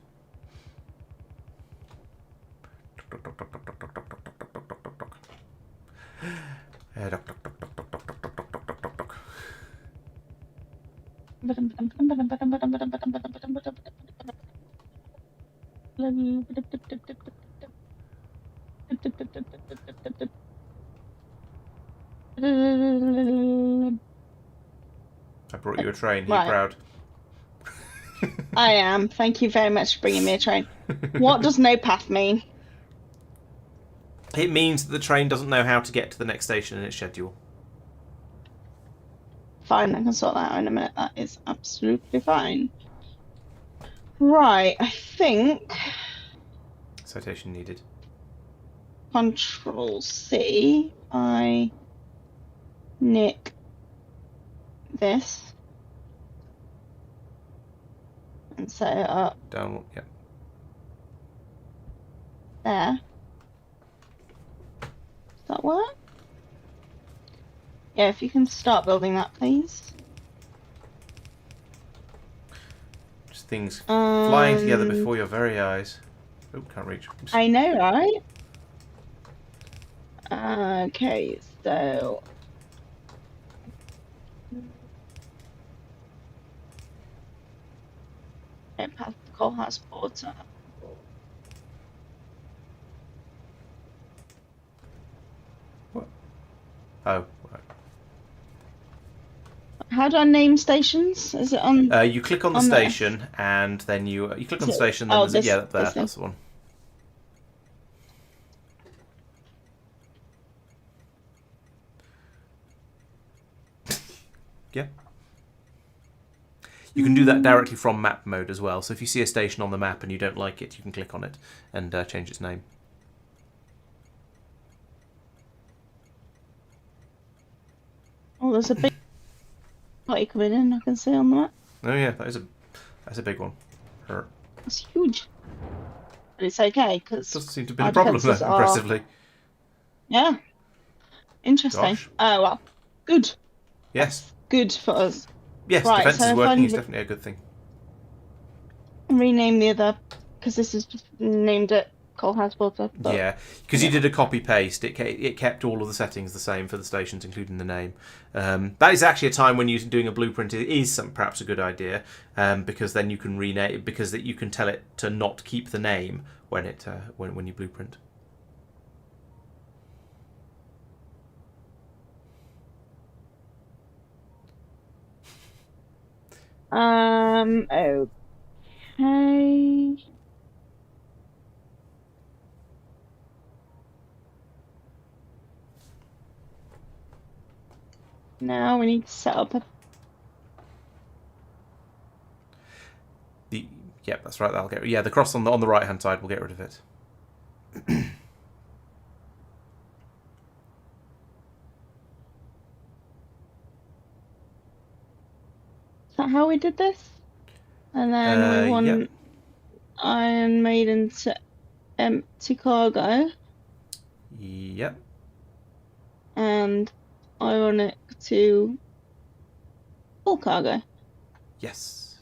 I brought you a train. Are you Right, proud? I am. Thank you very much for bringing me a train. What does no path mean? It means that the train doesn't know how to get to the next station in its schedule. Fine, I can sort that out in a minute. That is absolutely fine. Right, I think Citation needed. Control C. I nick this and set it up Down. Yep. there. Does that work? Yeah, if you can start building that, please. Just things flying together Um, before your very eyes. Oh, can't reach. I know, right? Okay, so path the coal house porter. What? Oh, right. How do I name stations? Is it on You click on the this? station, and then you click on Is the it, station. Then oh, there's a, yeah, there. this thing. That's the one. Yeah. You can do that directly from map mode as well. So if you see a station on the map and you don't like it, you can click on it and change its name. Oh, there's a big party coming in. I can see on the map. Oh yeah, that's a big one. It's huge. But it's okay because Doesn't seem to have been our a problem defences though, are. impressively. Yeah, interesting. Gosh. Oh well, good. Yes. That's good for us. Yes, Right, defence so is if working I is definitely a good thing. rename the other, because this is named it coal house water, but Yeah, because you did a copy paste, it kept all of the settings the same for the stations, including the name. That is actually a time when you're doing a blueprint is perhaps a good idea, because then you can rename, because that you can tell it to not keep the name when it when you blueprint. okay. Now we need to set up a. Yep, that's right. That'll get the cross on the right hand side. We'll get rid of it. Is that how we did this? And then we Yep. want Iron Maiden to empty cargo Yep. and Ironic to full cargo. Yes.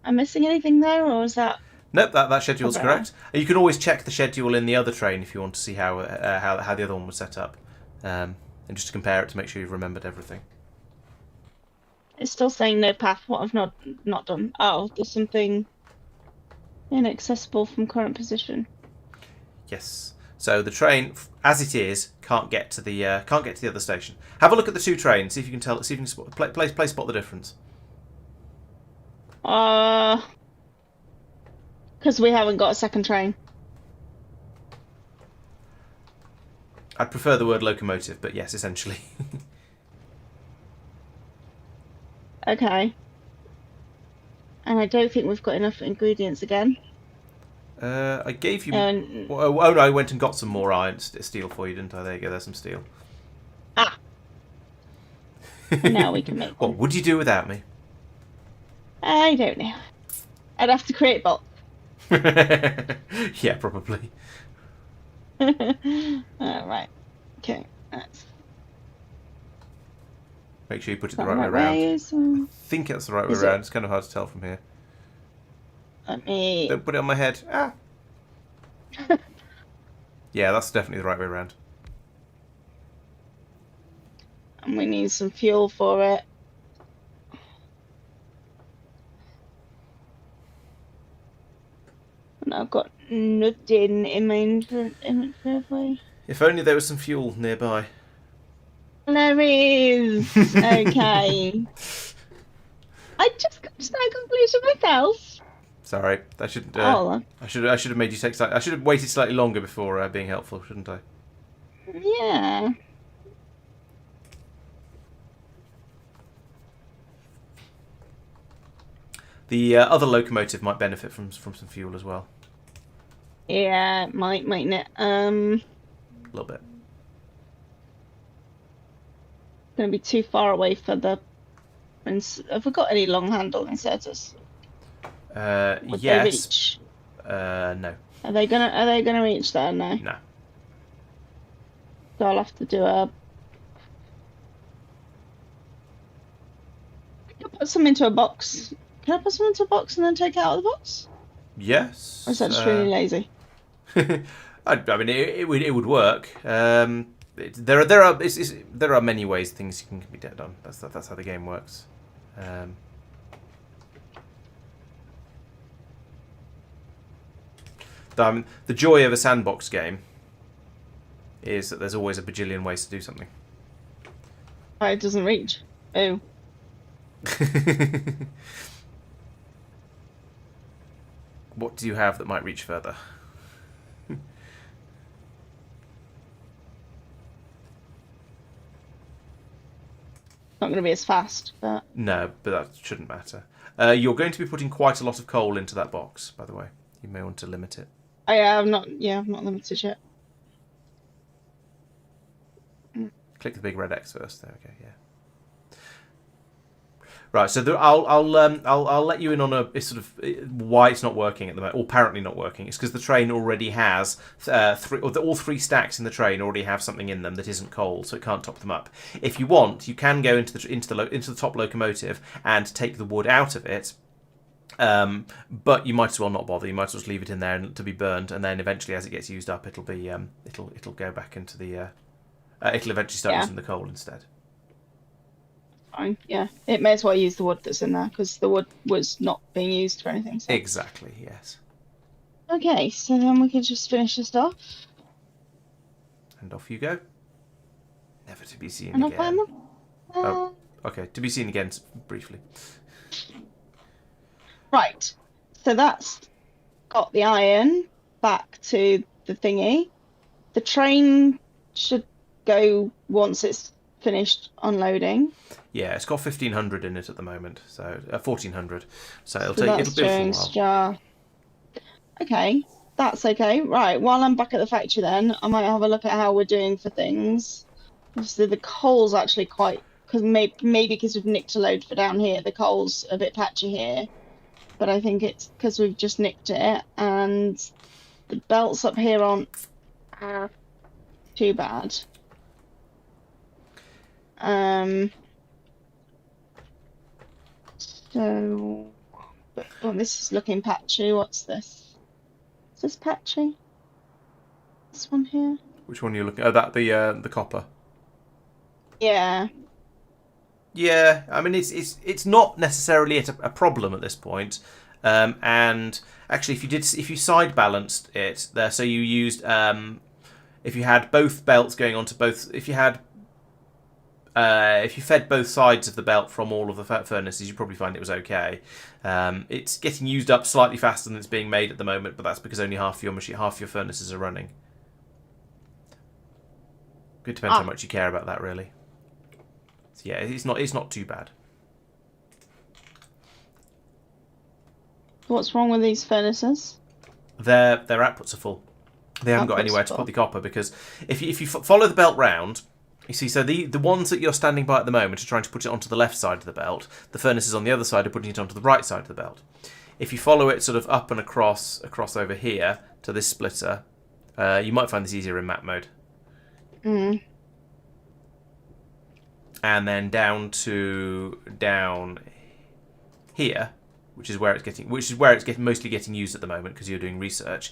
Am I missing anything there, or is that? Nope, that schedule's Cover it correct. You can always check the schedule in the other train if you want to see how the other one was set up, and just to compare it to make sure you've remembered everything. It's still saying no path. What I've not done. Oh, there's something inaccessible from current position. Yes. So the train, as it is, can't get to the other station. Have a look at the two trains. See if you can tell. See if you can play spot the difference. Because we haven't got a second train. I'd prefer the word locomotive, but yes, essentially. Okay. And I don't think we've got enough ingredients again. I gave you. And Oh no, I went and got some more iron steel for you, didn't I? There you go. There's some steel. now we can make What one. would you do without me? I don't know. I'd have to create bots. Yeah, probably. Right. Okay. That's Make sure you put it the that right way way. around. So I think it's the right way Is it? around. It's kind of hard to tell from here. let me. Don't put it on my head. Ah. Yeah, that's definitely the right way around. And we need some fuel for it. And I've got nothing in my inventory. If only there was some fuel nearby. There is. Okay. I just got to that conclusion myself. Sorry, I should. Oh, I should have made you take. I should have waited slightly longer before being helpful, shouldn't I? yeah. The other locomotive might benefit from some fuel as well. Yeah, mightn't it? A little bit. Gonna be too far away for the. Have we got any long handle inserters? Would they Yes. reach? No. Are they gonna reach there? No. No. So I'll have to do a. Can I put some into a box? Can I put some into a box and then take it out of the box? Yes. Or is that just really lazy? I mean, it would work. There are many ways things can be done. That's how the game works. The joy of a sandbox game is that there's always a bajillion ways to do something. Oh, it doesn't reach. Oh. What do you have that might reach further? Not going to be as fast, but No, but that shouldn't matter. You're going to be putting quite a lot of coal into that box, by the way. You may want to limit it. I'm not. Yeah, I'm not limited yet. Click the big red X first. There we go, yeah. Right, so I'll let you in on a sort of why it's not working at the moment, or apparently not working. It's because the train already has all three stacks in the train already have something in them that isn't coal, so it can't top them up. If you want, you can go into the top locomotive and take the wood out of it. But you might as well not bother. You might as well just leave it in there and to be burned, and then eventually, as it gets used up, it'll be it'll go back into the it'll eventually start using the coal instead. Fine. Yeah, it may as well use the wood that's in there because the wood was not being used for anything. So. Exactly. Yes. Okay, so then we can just finish this off. And off you go. Never to be seen And again. I'll Okay. To be seen again briefly. Right. So that's got the iron back to the thingy. The train should go once it's finished unloading. Yeah, it's got 1,500 in it at the moment, so 1,400. So it'll So take that's it'll be a full Jones' while. jar. Okay, that's okay. Right, while I'm back at the factory then, I might have a look at how we're doing for things. Obviously the coal's actually quite, because maybe because we've nicked a load for down here, the coal's a bit patchy here. But I think it's because we've just nicked it, and the belts up here aren't too bad. So, but this is looking patchy. What's this? Is this patchy? This one here? Which one are you looking at? Oh, that the copper. Yeah. Yeah, I mean it's not necessarily a problem at this point. And actually, if you side balanced it there, so you used if you had both belts going onto both, if you fed both sides of the belt from all of the furnaces, you'd probably find it was okay. It's getting used up slightly faster than it's being made at the moment, but that's because only half your furnaces are running. It depends how much you care about that, really. So yeah, it's not too bad. What's wrong with these furnaces? Their outputs are full. They haven't got anywhere to put the copper, because if you follow the belt round, you see, so the ones that you're standing by at the moment are trying to put it onto the left side of the belt. The furnaces on the other side are putting it onto the right side of the belt. If you follow it sort of up and across over here to this splitter, you might find this easier in map mode. And then down here, which is where it's mostly getting used at the moment because you're doing research.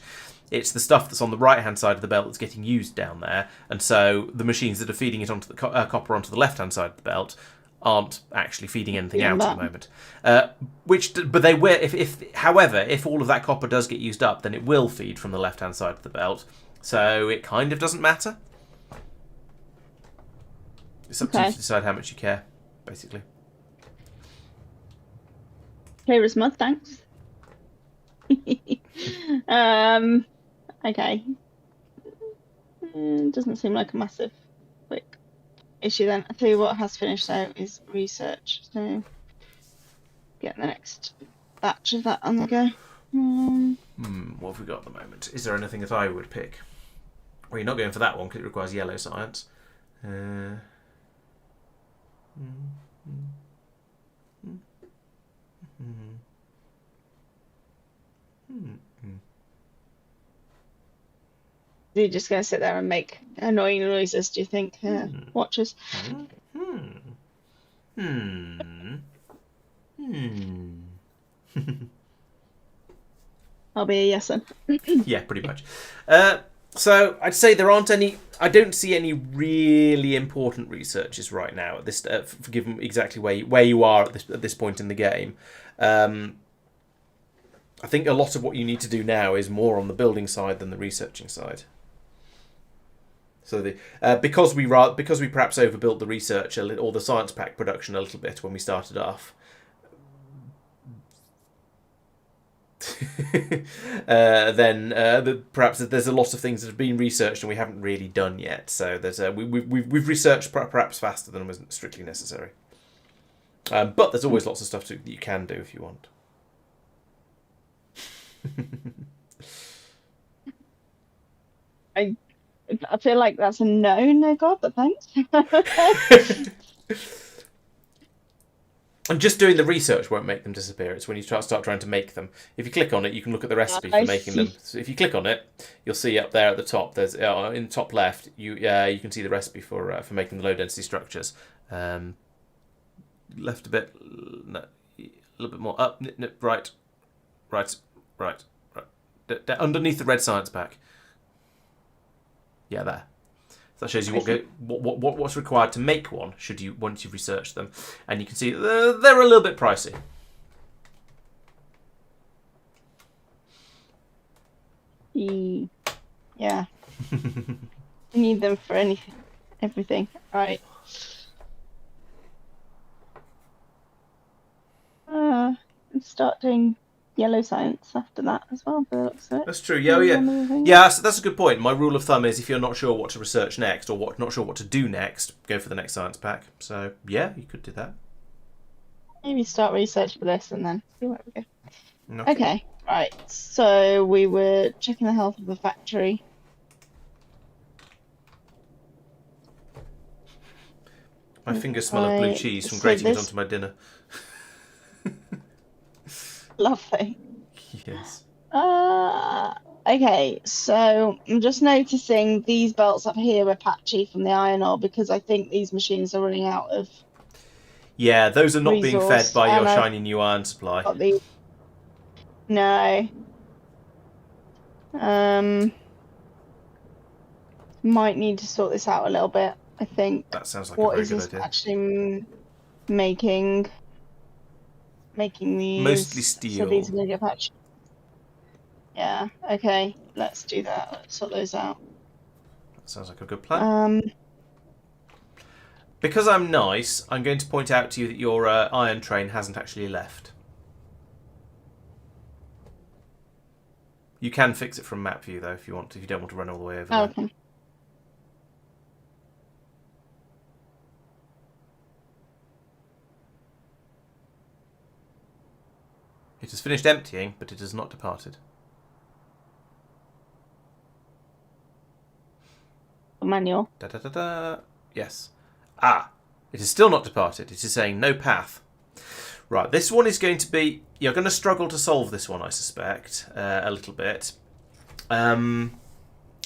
It's the stuff that's on the right-hand side of the belt that's getting used down there, and so the machines that are feeding it onto the copper onto the left-hand side of the belt aren't actually feeding anything out at the moment. But they will. However, if all of that copper does get used up, then it will feed from the left-hand side of the belt. So it kind of doesn't matter. It's up to you to decide how much you care, basically. Clear as mud, thanks. Okay. Doesn't seem like a massive quick issue then. I'll tell you what has finished out is research. So get the next batch of that on the go. What have we got at the moment? Is there anything that I would pick? Well, you're not going for that one because it requires yellow science. You're just going to sit there and make annoying noises, do you think, watchers? I'll be a yes then. Yeah, pretty much. So I'd say there aren't any. I don't see any really important researches right now at this, given exactly where you are at this point in the game. I think a lot of what you need to do now is more on the building side than the researching side. So because we perhaps overbuilt the research or the science pack production a little bit when we started off. Then perhaps there's a lot of things that have been researched and we haven't really done yet. So we've researched perhaps faster than was strictly necessary. But there's always lots of stuff that you can do if you want. I feel like that's a no, God, but thanks. And just doing the research won't make them disappear. It's when you start trying to make them. If you click on it, you can look at the recipe for I making see. them. So if you click on it, you'll see up there at the top. There's in the top left. You can see the recipe for making the low density structures. Left a bit, no, a little bit more up. Right, right, right, right. Underneath the red science pack. Yeah, there. That shows you what's required to make one. Should you once you've researched them, and you can see they're a little bit pricey. Yeah. You need them for everything. Right. Start doing yellow science after that as well, by the looks of it. That's true. Yeah, yeah. That's a good point. My rule of thumb is if you're not sure what to research next or not sure what to do next, go for the next science pack. So yeah, you could do that. Maybe start research for this and then see where we go. Okay, right. So we were checking the health of the factory. My fingers smell of blue cheese from grating it onto my dinner. Lovely. Yes. Okay, so I'm just noticing these belts up here are patchy from the iron ore because I think these machines are running out of. Yeah, those are not being fed by your and shiny new iron supply. got these. No. Might need to sort this out a little bit, I think. That sounds like a very good idea. What is this actually making these? Mostly steel. So these are going to get patched. Yeah, okay, let's do that. Let's sort those out. That sounds like a good plan. Because I'm nice, I'm going to point out to you that your iron train hasn't actually left. You can fix it from map view though if you want to, if you don't want to run all the way over there. Okay. It has finished emptying, but it has not departed. Manual. Da da da da. Yes. Ah, it is still not departed. It is saying no path. Right, this one is going to be... You're going to struggle to solve this one, I suspect, a little bit. I'm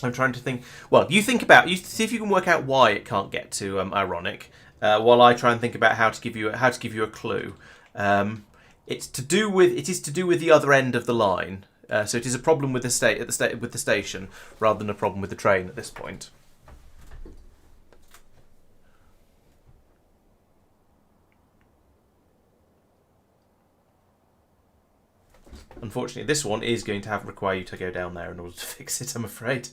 trying to think... Well, you think about... You see if you can work out why it can't get to Ironic, while I try and think about how to give you a clue. It is to do with the other end of the line. So it is a problem with the station rather than a problem with the train at this point. Unfortunately, this one is going to require you to go down there in order to fix it, I'm afraid.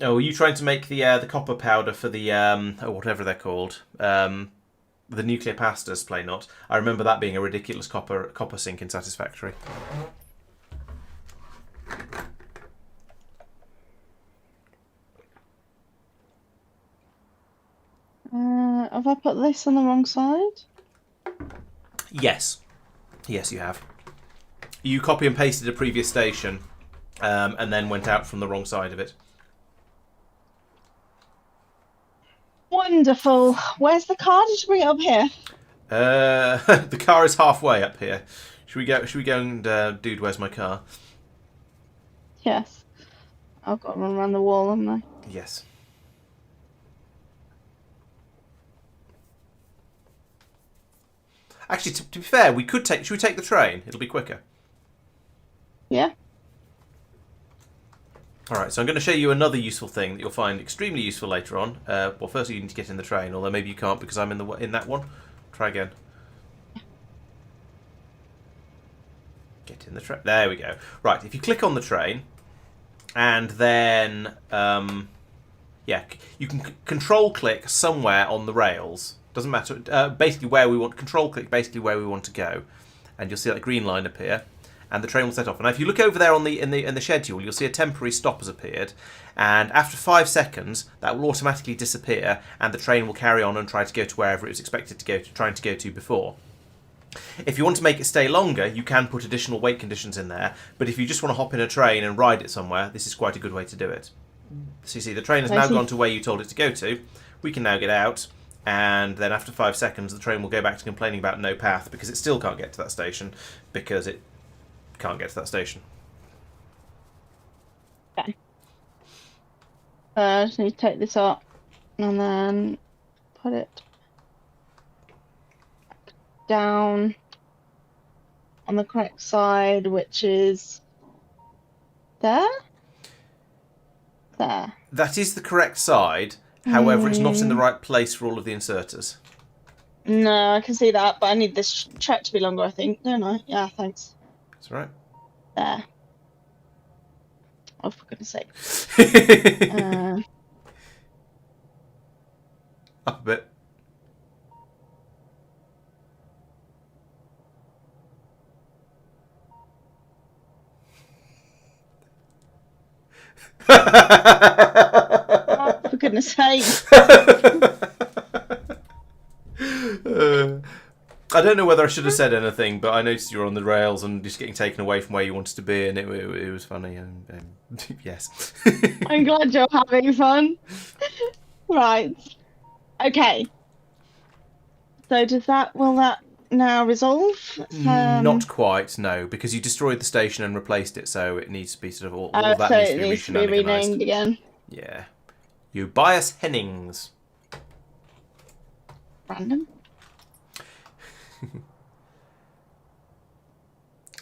Oh, are you trying to make the copper powder for the whatever they're called? The nuclear pastas, play not. I remember that being a ridiculous copper sink in Satisfactory. Have I put this on the wrong side? Yes. Yes, you have. You copy and pasted a previous station and then went out from the wrong side of it. Wonderful. Where's the car? Did you bring it up here? The car is halfway up here. Should we go and dude, where's my car? Yes. I've got to run around the wall, haven't I? Yes. Actually, to be fair, should we take the train? It'll be quicker. Yeah. Alright, so I'm going to show you another useful thing that you'll find extremely useful later on. Well, firstly you need to get in the train, although maybe you can't because I'm in that one. Try again. Get in the train. There we go. Right, if you click on the train, and then, yeah, you can control click somewhere on the rails. Doesn't matter. Basically where we want, control click basically where we want to go. And you'll see that green line appear. And the train will set off. And if you look over there on in the schedule, you'll see a temporary stop has appeared. And after 5 seconds, that will automatically disappear, and the train will carry on and try to go to wherever it was expected to go to, trying to go to before. If you want to make it stay longer, you can put additional wait conditions in there. But if you just want to hop in a train and ride it somewhere, this is quite a good way to do it. So you see, the train has now gone to where you told it to go to. We can now get out, and then after 5 seconds the train will go back to complaining about no path because it still can't get to that station because it can't get to that station. Okay. I just need to take this up and then put it down on the correct side, which is there. There. That is the correct side. However, it's not in the right place for all of the inserters. No, I can see that, but I need this track to be longer, I think, don't I? Yeah, thanks. That's right. There. Oh, for goodness sake. Up a bit. Oh, for goodness sake. I don't know whether I should have said anything, but I noticed you were on the rails and just getting taken away from where you wanted to be, and it was funny. Yes. I'm glad you're having fun. Right. Okay. So will that now resolve? Not quite, no, because you destroyed the station and replaced it, so it needs to be sort of all of that so needs it to be needs to be renamed again. Yeah. You bias Hennings. Random.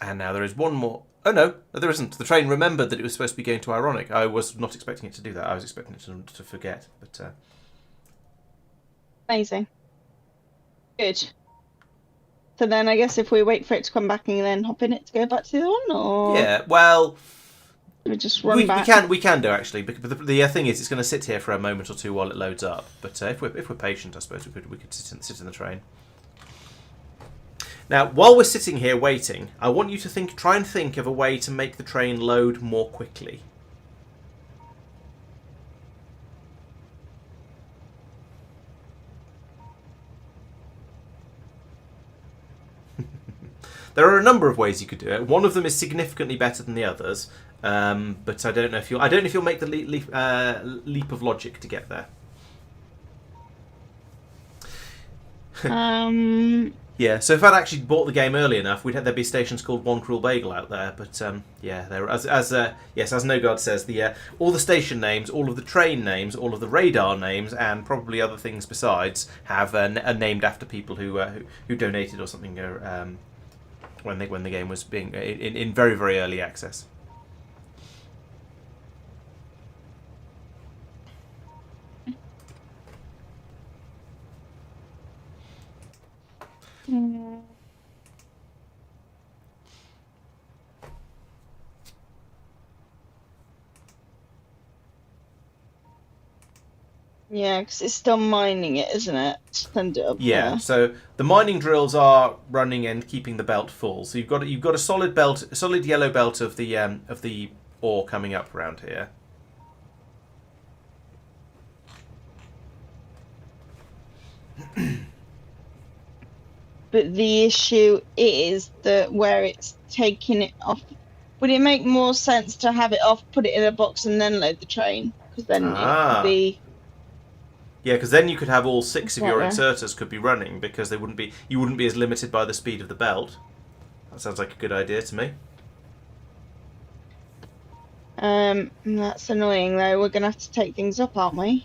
And now there is one more. Oh no, there isn't. The train remembered that it was supposed to be going to Ironic. I was not expecting it to do that. I was expecting it to forget. But amazing. Good. So then I guess if we wait for it to come back and then hop in it to go back to the other one, or yeah, well, we just run back. We can do actually. But the thing is, it's going to sit here for a moment or two while it loads up. But if we're patient, I suppose we could sit in the train. Now, while we're sitting here waiting, I want you to try and think of a way to make the train load more quickly. There are a number of ways you could do it. One of them is significantly better than the others, but I don't know if you'll make the leap of logic to get there. Yeah, so if I'd actually bought the game early enough, there'd be stations called One Cruel Bagel out there. But yeah, there as No God says, all the station names, all of the train names, all of the radar names, and probably other things besides are named after people who donated or something when the game was being in very, very early access. Yeah, because it's still mining it, isn't it? Send it up Yeah, there. so the mining drills are running and keeping the belt full. So you've got a solid yellow belt of the ore coming up around here. But the issue is that where it's taking it off. Would it make more sense to have it off, put it in a box, and then load the train? Because then it could be. Yeah, because then you could have all 6 of your inserters could be running because you wouldn't be as limited by the speed of the belt. That sounds like a good idea to me. That's annoying though. We're gonna have to take things up, aren't we?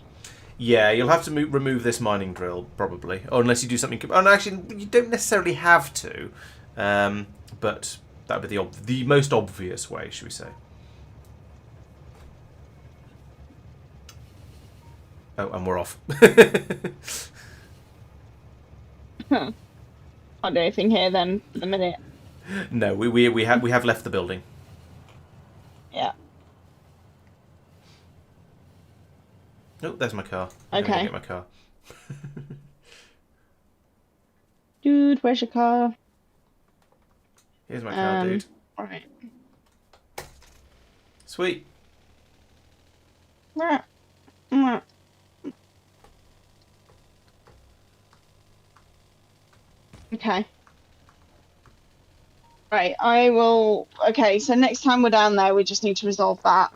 Yeah, you'll have to remove this mining drill probably, or unless you do something. Oh, no, actually, you don't necessarily have to, but that would be the most obvious way, should we say? Oh, and we're off. Can't do anything here then for the minute. No, we have left the building. Yeah. Oh, there's my car. Okay. Get my car. Dude, where's your car? Here's my car, dude. Alright. Sweet. Okay. Right, I will. Okay, so next time we're down there, we just need to resolve that.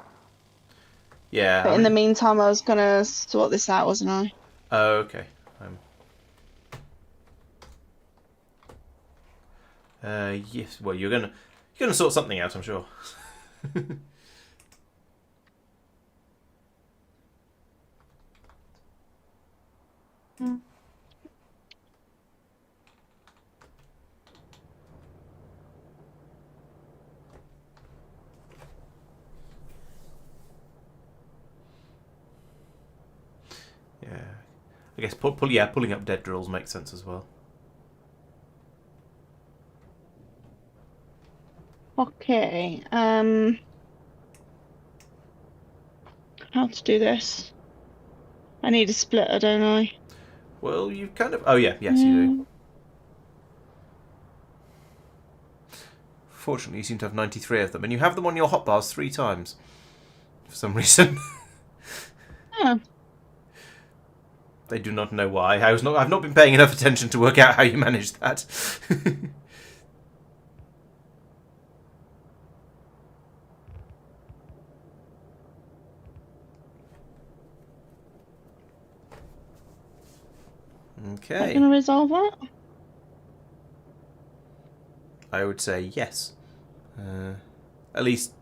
Yeah. But in the meantime, I was gonna sort this out, wasn't I? Oh, okay. Yes. Well, you're gonna sort something out, I'm sure. Mm. Yeah. I guess pulling up dead drills makes sense as well. Okay. How to do this? I need a splitter, don't I? Well, you kind of. Oh yeah, yes, you do. Yeah. Fortunately, you seem to have 93 of them, and you have them on your hotbars 3 times for some reason. Oh, They do not know why. I've not been paying enough attention to work out how you managed that. is that Okay. gonna resolve that? I would say yes. At least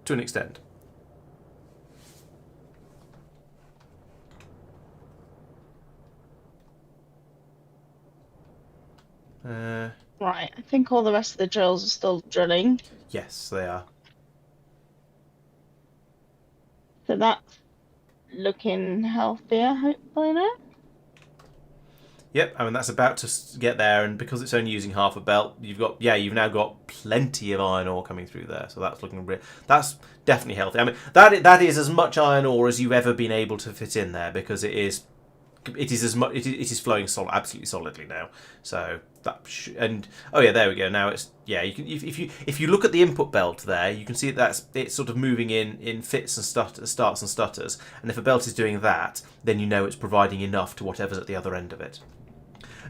to an extent. Right. I think all the rest of the drills are still drilling. Yes, they are. So that's looking healthier, hopefully now. Yep, I mean that's about to get there, and because it's only using half a belt, you've now got plenty of iron ore coming through there, so that's that's definitely healthy. I mean that is as much iron ore as you've ever been able to fit in there because it is as much it is flowing absolutely solidly now. So and oh yeah, there we go. Now it's you can if you look at the input belt there, you can see it's sort of moving in fits and starts and stutters, and if a belt is doing that, then you know it's providing enough to whatever's at the other end of it.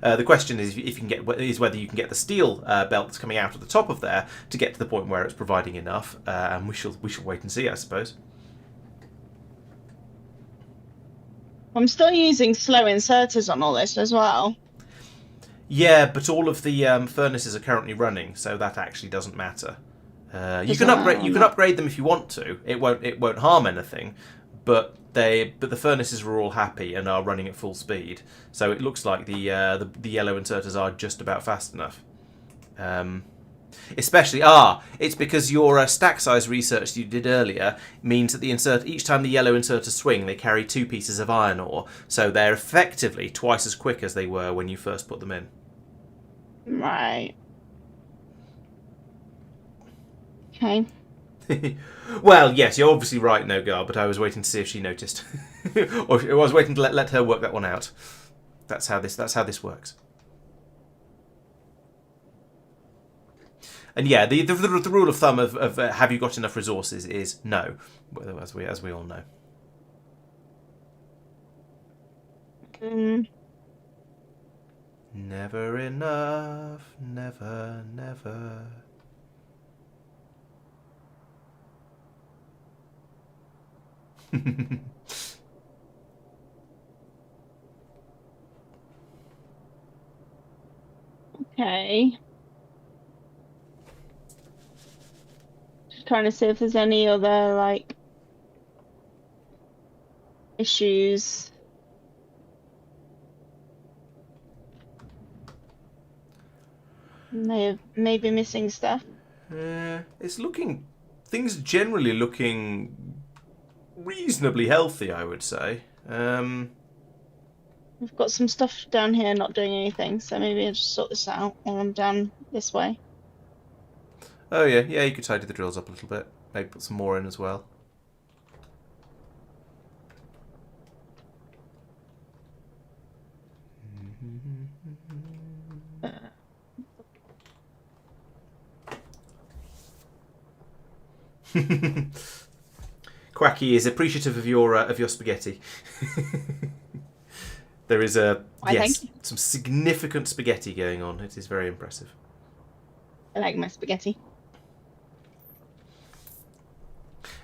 The question is if you can whether you can get the steel belt that's coming out at the top of there to get to the point where it's providing enough, and we shall wait and see, I suppose. I'm still using slow inserters on all this as well. Yeah, but all of the furnaces are currently running, so that actually doesn't matter. You can Doesn't matter You on can that. upgrade them if you want to. It won't harm anything, but the furnaces are all happy and are running at full speed. So it looks like the yellow inserters are just about fast enough. Especially it's because your stack size research you did earlier means that each time the yellow inserters swing, they carry 2 pieces of iron ore, so they're effectively twice as quick as they were when you first put them in. Right. Okay. Well, yes, you're obviously right, Nogar, but I was waiting to see if she noticed, or I was waiting to let her work that one out. That's how this works. And yeah, the rule of thumb of have you got enough resources is no, as we all know. Mm, Never enough, never, never. okay. Just trying to see if there's any other like issues. Maybe missing stuff. It's looking. Things are generally looking reasonably healthy, I would say. We've got some stuff down here not doing anything, so maybe I'll just sort this out while I'm down this way. Oh yeah, you could tidy the drills up a little bit. Maybe put some more in as well. Uh, Quacky is appreciative of your spaghetti. There is Why, thank you. some significant spaghetti going on. It is very impressive. I like my spaghetti.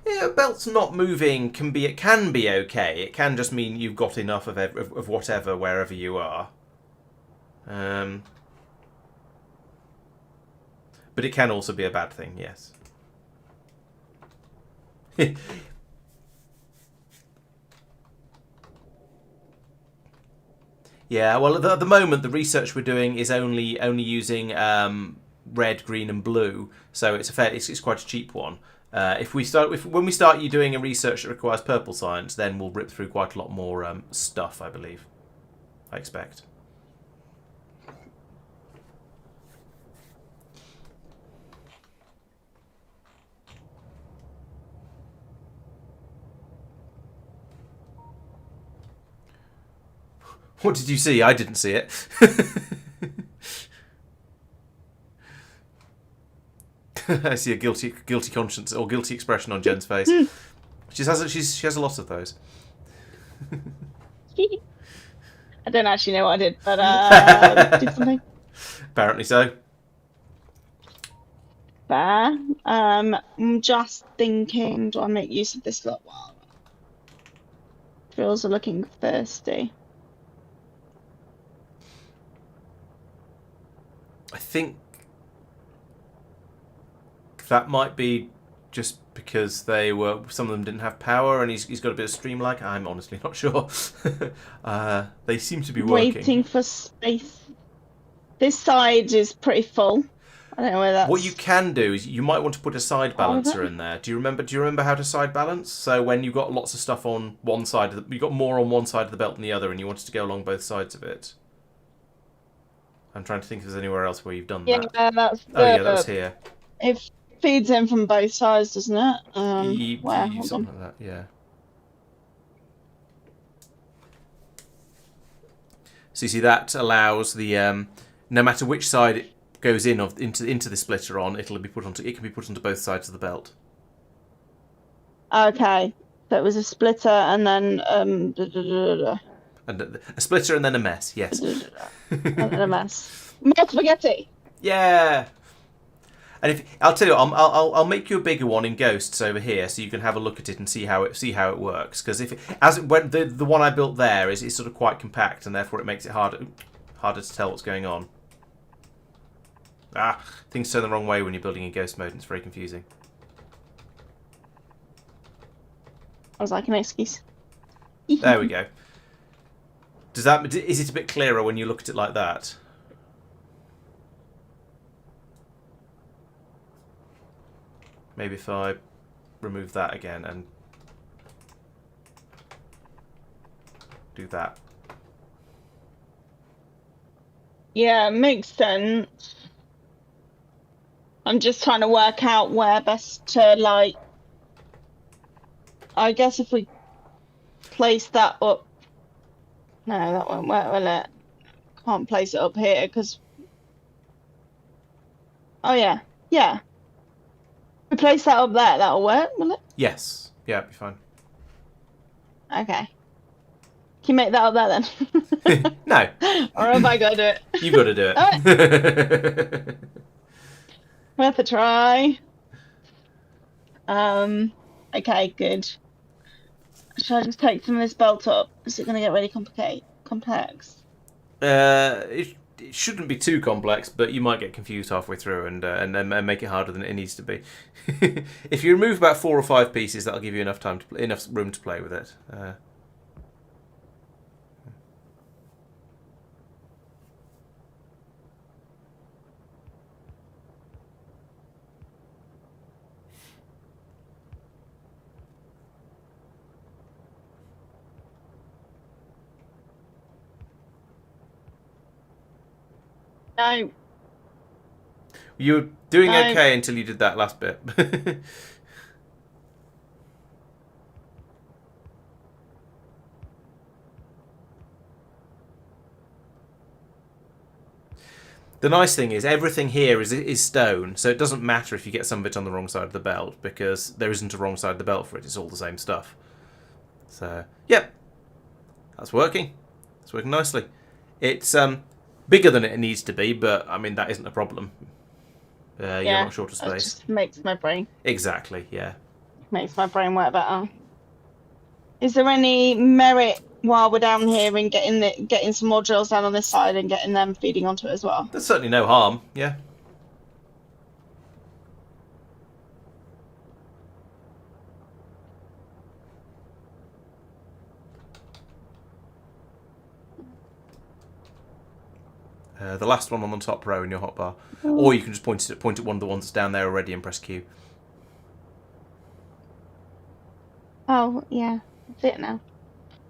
Yeah, belts not moving it can be okay. It can just mean you've got enough of whatever wherever you are. But it can also be a bad thing, yes. Yeah, well, at the moment, the research we're doing is only using red, green, and blue, so it's quite a cheap one. When we start you doing a research that requires purple science, then we'll rip through quite a lot more stuff, I believe. I expect. What did you see? I didn't see it. I see a guilty conscience or guilty expression on Jen's face. She has a lot of those. I don't actually know what I did, but did something. Apparently so. Fair. I'm just thinking, do I make use of this lot while drills are looking thirsty? I think that might be just because some of them didn't have power, and he's got a bit of stream lag. I'm honestly not sure. They seem to be working. Waiting for space. This side is pretty full. I don't know where that's... What you can do is you might want to put a side balancer in there. Do you remember how to side balance? So when you've got lots of stuff on one side, you've got more on one side of the belt than the other, and you wanted to go along both sides of it. I'm trying to think if there's anywhere else where you've done that. Yeah, that's that was here. It feeds in from both sides, doesn't it? Something like that, yeah. So you see that allows the no matter which side it goes into the splitter on, it can be put onto both sides of the belt. Okay, so it was a splitter and then And a splitter and then a mess, yes. and then a mess. More spaghetti. Yeah. And I'll tell you, I'll make you a bigger one in Ghosts over here, so you can have a look at it and see how it works. Because the one I built there is sort of quite compact, and therefore it makes it harder to tell what's going on. Things turn the wrong way when you're building in Ghost mode, and it's very confusing. I was like an excuse. There we go. Is it a bit clearer when you look at it like that? Maybe if I remove that again and do that. Yeah, it makes sense. I'm just trying to work out where best to, like... I guess if we place that up... No, that won't work, will it? Can't place it up here, because... Oh, yeah. Yeah. If we place that up there, that'll work, will it? Yes. Yeah, it'll be fine. Okay. Can you make that up there, then? No. Or have I got to do it? You've got to do it. Worth a try. Okay, good. Should I just take some of this belt up? Is it going to get really complex? It shouldn't be too complex, but you might get confused halfway through and make it harder than it needs to be. If you remove about 4 or 5 pieces, that'll give you enough room to play with it. No. You were doing okay until you did that last bit. The nice thing is everything here is stone, so it doesn't matter if you get some of it on the wrong side of the belt, because there isn't a wrong side of the belt for it. It's all the same stuff. So, yep. That's working. It's working nicely. It's bigger than it needs to be, but, I mean, that isn't a problem. You're not short of space. It just makes my brain... Exactly, yeah. Makes my brain work better. Is there any merit while we're down here in getting some more drills down on this side and getting them feeding onto it as well? There's certainly no harm, yeah. The last one on the top row in your hotbar. Oh. Or you can just point at one of the ones that's down there already and press Q. Oh, yeah. I see it now.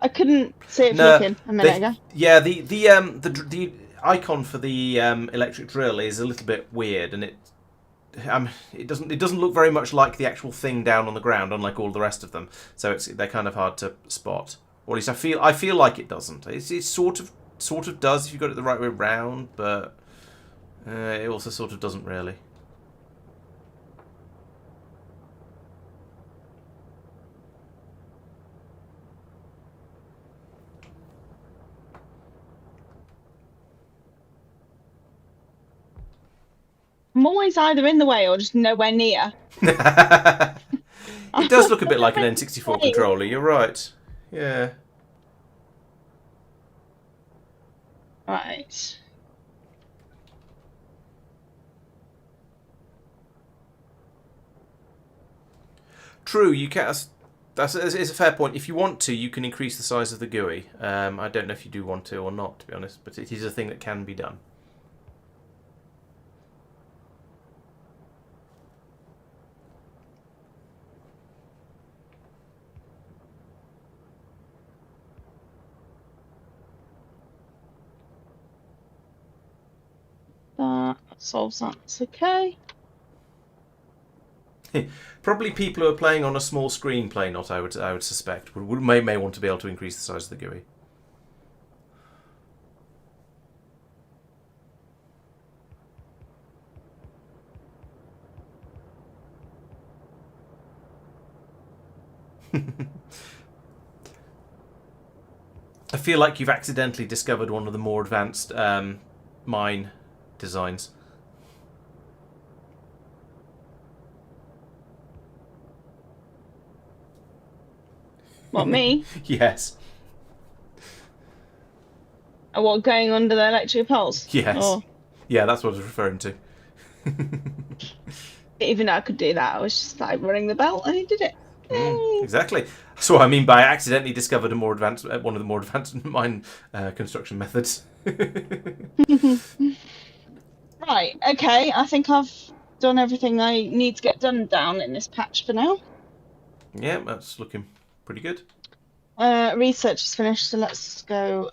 I couldn't see it No, flicking a minute ago. yeah, the icon for the electric drill is a little bit weird, and it doesn't look very much like the actual thing down on the ground, unlike all the rest of them. So they're kind of hard to spot. Or at least I feel like it doesn't. It sort of does if you got it the right way round, but it also sort of doesn't really. I'm always either in the way or just nowhere near. It does look a bit like an N64 Hey. controller. You're right. Yeah. Right. True, you can. That's it's a fair point. If you want to, you can increase the size of the GUI. I don't know if you do want to or not, to be honest, but it is a thing that can be done. That solves that. It's okay. Probably people who are playing on a small screen play not. I would suspect may want to be able to increase the size of the GUI. I feel like you've accidentally discovered one of the more advanced mine designs. What, me? Yes. Or what, going under the electric poles? Yes. Or Yeah, that's what I was referring to. even though I could do that, I was just like running the belt and he did it. Yay. Exactly. That's what I mean by I accidentally discovered one of the more advanced mine construction methods. Right, okay. I think I've done everything I need to get done down in this patch for now. Yeah, that's looking pretty good. Research is finished, so let's go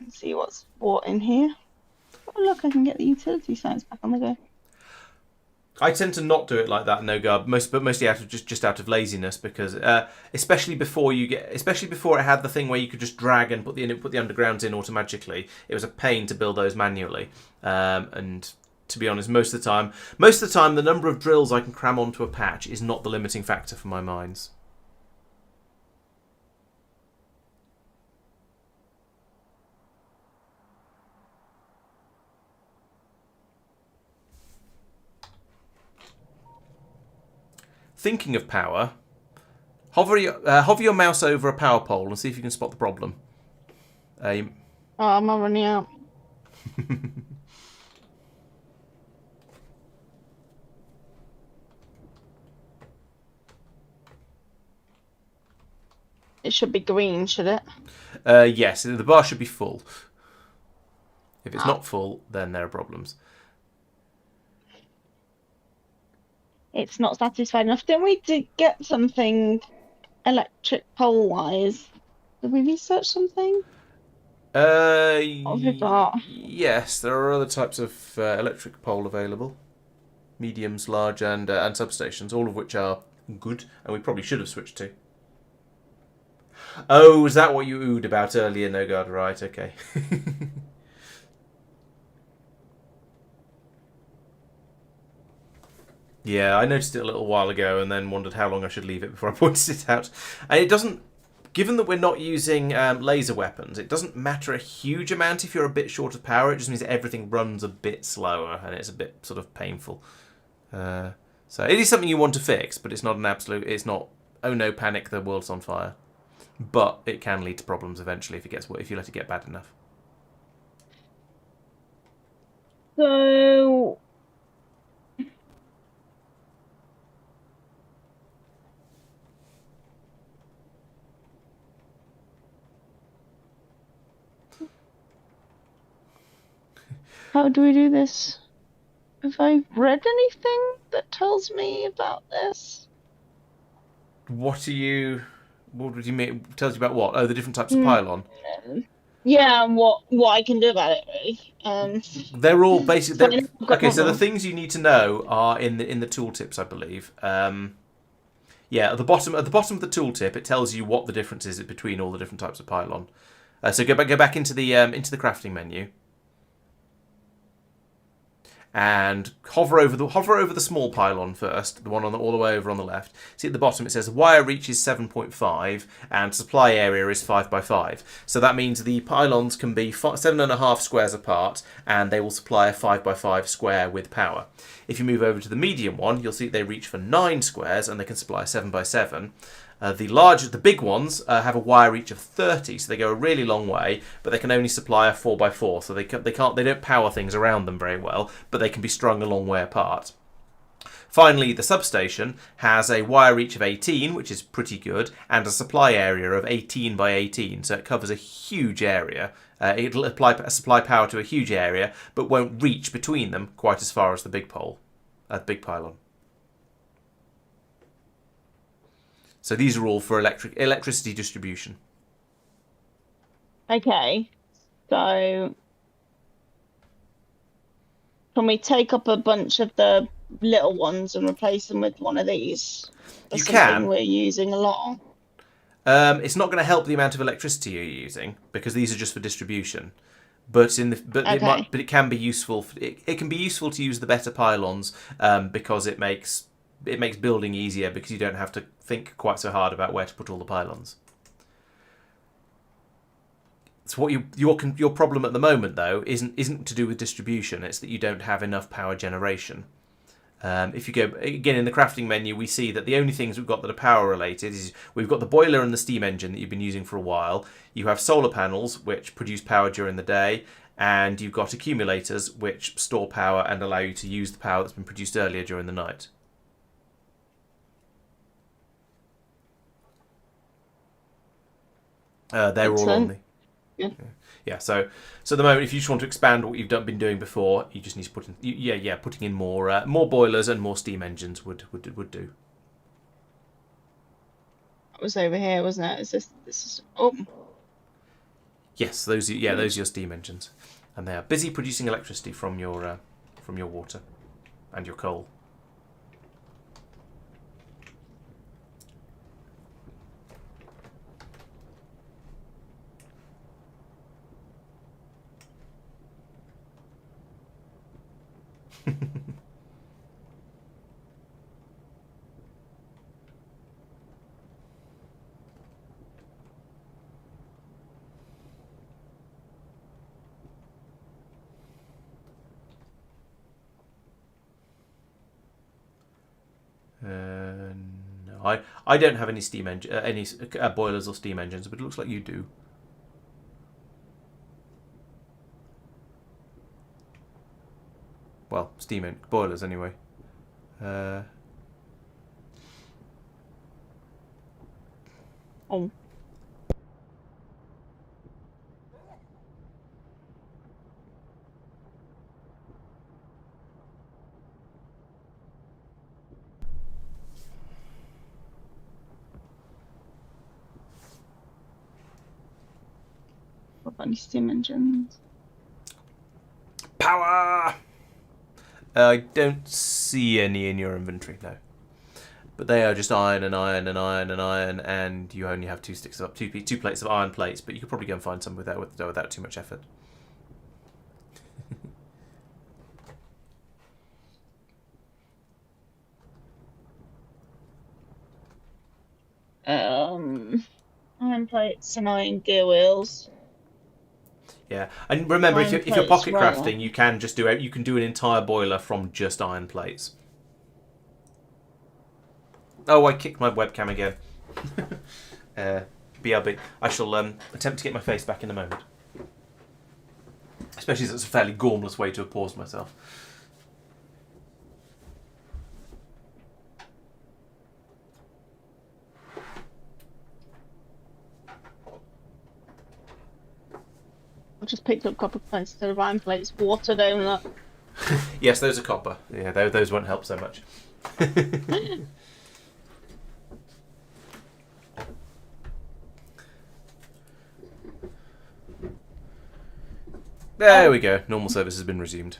see what's bought in here. Oh, look, I can get the utility signs back on the go. I tend to not do it like that, no guard, mostly out of just out of laziness, because especially before it had the thing where you could just drag and put the undergrounds in automatically. It was a pain to build those manually, and to be honest, most of the time, the number of drills I can cram onto a patch is not the limiting factor for my mines. Thinking of power, hover your mouse over a power pole and see if you can spot the problem. Oh, I'm running out. It should be green, should it? Yes, the bar should be full. If it's not full, then there are problems. It's not satisfied enough. Didn't we get something electric pole wise? Did we research something? What have we got? Yes, there are other types of electric pole available. Mediums, large, and substations, all of which are good, and we probably should have switched to. Oh, is that what you oohed about earlier, No Guard? Right, okay. Yeah, I noticed it a little while ago and then wondered how long I should leave it before I pointed it out. And it doesn't, given that we're not using laser weapons, it doesn't matter a huge amount if you're a bit short of power. It just means that everything runs a bit slower and it's a bit sort of painful. So it is something you want to fix, but it's not an absolute, it's not, oh no, panic, the world's on fire. But it can lead to problems eventually if you let it get bad enough. So How do we do this? Have I read anything that tells me about this? What are you? What would you mean? Tells you about what? Oh, the different types of Hmm. pylon. Yeah, and what I can do about it, really. They're all basically. So I know I've got Okay, so the another. things you need to know are in the tooltips, I believe. Yeah, at the bottom of the tooltip, it tells you what the difference is between all the different types of pylon. So go back into the crafting menu, and hover over the small pylon first, the one all the way over on the left. See at the bottom it says wire reach is 7.5 and supply area is 5 by 5. So that means the pylons can be 7.5 squares apart, and they will supply a 5 by 5 square with power. If you move over to the medium one, you'll see they reach for 9 squares and they can supply 7 by 7. The big ones have a wire reach of 30, so they go a really long way, but they can only supply a 4 by 4, so they don't power things around them very well, but they can be strung a long way apart. Finally, the substation has a wire reach of 18, which is pretty good, and a supply area of 18 by 18, so it covers a huge area. It'll supply power to a huge area, but won't reach between them quite as far as the big big pylon. So these are all for electricity distribution. Okay, so can we take up a bunch of the little ones and replace them with one of these? You That's something can. we're using a lot. It's not going to help the amount of electricity you're using because these are just for distribution. But Okay, it can be useful. It can be useful to use the better pylons because it makes building easier because you don't have to think quite so hard about where to put all the pylons. So what your problem at the moment though isn't to do with distribution. It's that you don't have enough power generation. If you go again in the crafting menu, we see that the only things we've got that are power related is we've got the boiler and the steam engine that you've been using for a while. You have solar panels which produce power during the day, and you've got accumulators which store power and allow you to use the power that's been produced earlier during the night. They're all on excellent. the Yeah. yeah. So at the moment, if you just want to expand what you've been doing before, you just need to put in putting in more boilers and more steam engines would do. That was over here, wasn't it? Is this is oh Yes, those are your steam engines, and they are busy producing electricity from your water and your coal. No, I don't have any steam engine, any boilers or steam engines, but it looks like you do. Well, boilers anyway. Uh, oh. What funny steam engines? Power! I don't see any in your inventory, no. But they are just iron and iron and iron and iron, and you only have two plates of iron plates. But you could probably go and find some without too much effort. Iron plates and iron gear wheels. Yeah, and remember, Iron if you're plates, pocket right? crafting, you can do an entire boiler from just iron plates. Oh, I kicked my webcam again. BRB. I shall attempt to get my face back in a moment. Especially as it's a fairly gormless way to have paused myself. I just picked up copper plates instead of iron plates. Water donut. Yes, those are copper. Yeah, those won't help so much. There we go. Normal service has been resumed.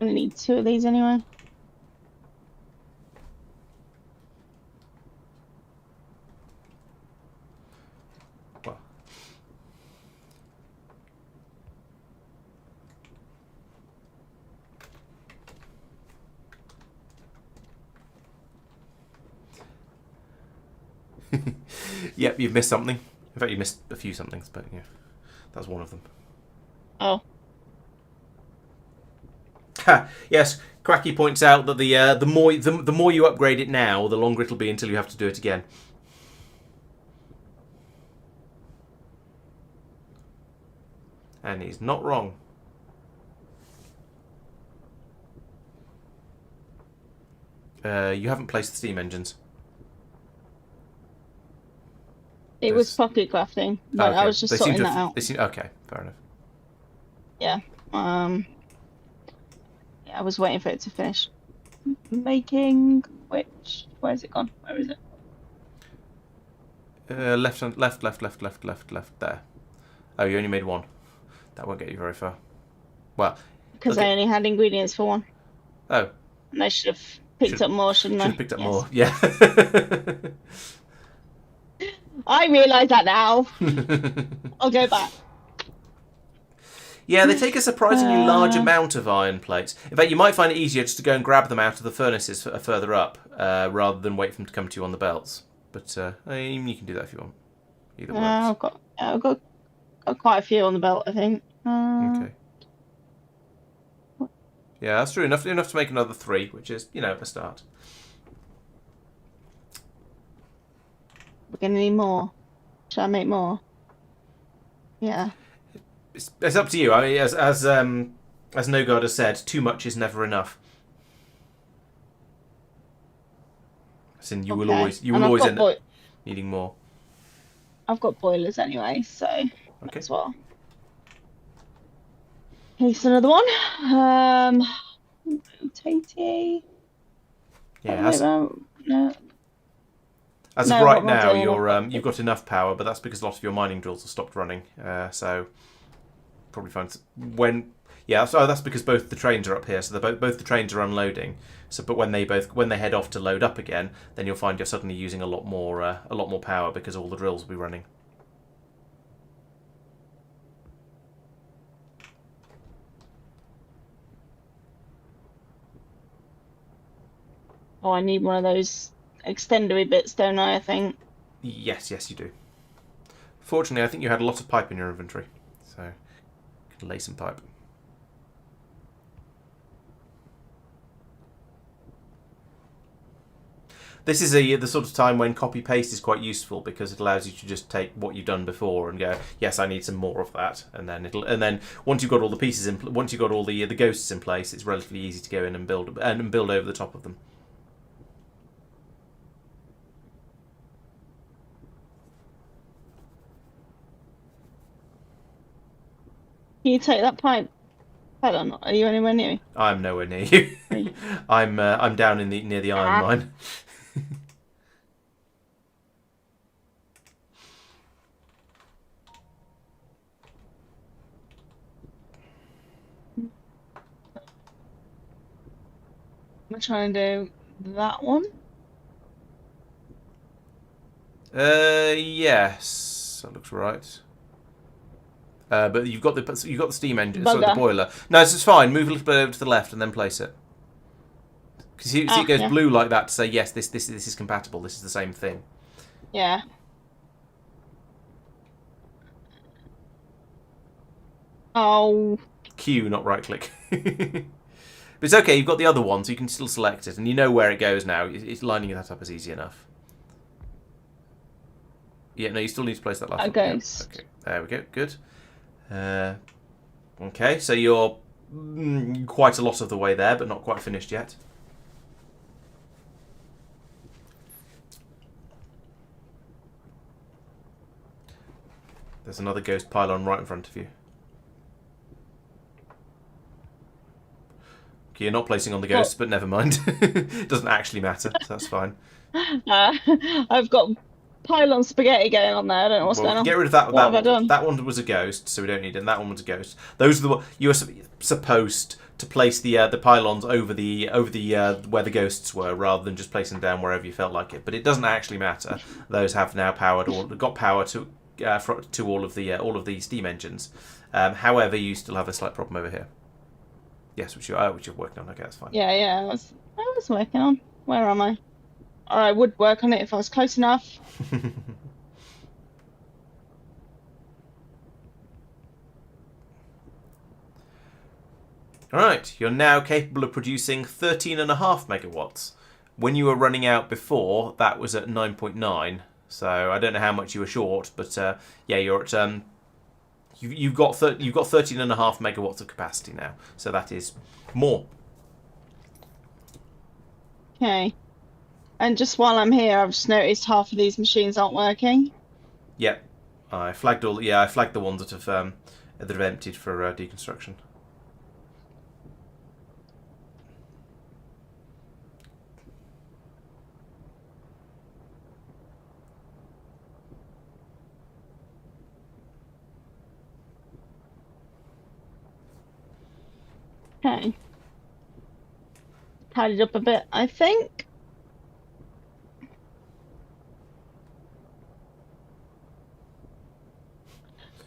I need 2 of these anyway. Well. Yep, you've missed something. In fact, you missed a few somethings, but yeah, that's one of them. Oh. Ha, yes, Cracky points out that the more you upgrade it now, the longer it'll be until you have to do it again. And he's not wrong. You haven't placed the steam engines. It was pocket crafting, but Okay. I was just sorting that out. Okay, fair enough. Yeah. Yeah, I was waiting for it to finish making. Where is it gone? Where is it? Left, there. Oh, you only made one. That won't get you very far. Well, because I only had ingredients for one. Oh. And I should have picked up more, shouldn't I? Should have picked up more. Yeah. I realise that now. I'll go back. Yeah, they take a surprisingly large amount of iron plates. In fact, you might find it easier just to go and grab them out of the furnaces further up, rather than wait for them to come to you on the belts. But you can do that if you want. Either works. I've got quite a few on the belt, I think. Okay. Yeah, that's true. Enough to make another 3, which is, a start. We're going to need more. Should I make more? Yeah. It's up to you. I mean, as Nogard has said, too much is never enough. As in, you will always end up needing more. I've got boilers anyway, so as well. Here's another one. Rotating. Yeah. No. As of right now, you've got enough power, but that's because a lot of your mining drills have stopped running. So probably find when. Yeah, so that's because both the trains are up here, so both the trains are unloading. So, but when they head off to load up again, then you'll find you're suddenly using a lot more power because all the drills will be running. Oh, I need one of those extendery bits, don't I think? Yes, you do. Fortunately, I think you had a lot of pipe in your inventory, so you can lay some pipe. This is the sort of time when copy paste is quite useful because it allows you to just take what you've done before and go, yes, I need some more of that, and then once you've got all the pieces once you've got all the ghosts in place, it's relatively easy to go in and build over the top of them. Can you take that pipe? I don't know. Are you anywhere near me? I'm nowhere near you. I'm down near the iron mine. I'm trying to do that one. Yes, that looks right. But you've got the steam engine, so the boiler. No, this is fine. Move a little bit over to the left and then place it. Because see, it goes blue like that to say yes, this is compatible. This is the same thing. Yeah. Oh. Q, not right click. But it's okay. You've got the other one, so you can still select it, and you know where it goes now. It's lining that up is easy enough. Yeah, no, you still need to place that last one. Okay. Yeah. Okay, there we go. Good. Okay, so you're quite a lot of the way there, but not quite finished yet. There's another ghost pylon right in front of you. Okay, you're not placing on the ghosts, but never mind. It doesn't actually matter, so that's fine. I've got pylon spaghetti going on there. I don't know what's Well, we going can on. get rid of that. What have I done? That one was a ghost, so we don't need it. And that one was a ghost. Those are the you were supposed to place the pylons over the where the ghosts were, rather than just placing them down wherever you felt like it. But it doesn't actually matter. Those have now got power to all of the steam engines. However, you still have a slight problem over here. Yes, which you're working on. Okay, that's fine. Yeah, I was working on. Where am I? I would work on it if I was close enough. Alright, you're now capable of producing 13.5 megawatts. When you were running out before, that was at 9.9. So I don't know how much you were short, but yeah, you're at you've got 13.5 megawatts of capacity now. So that is more. Okay. And just while I'm here, I've just noticed half of these machines aren't working. Yep, I flagged all. Yeah, I flagged the ones that have emptied for deconstruction. Okay. Tidied up a bit, I think.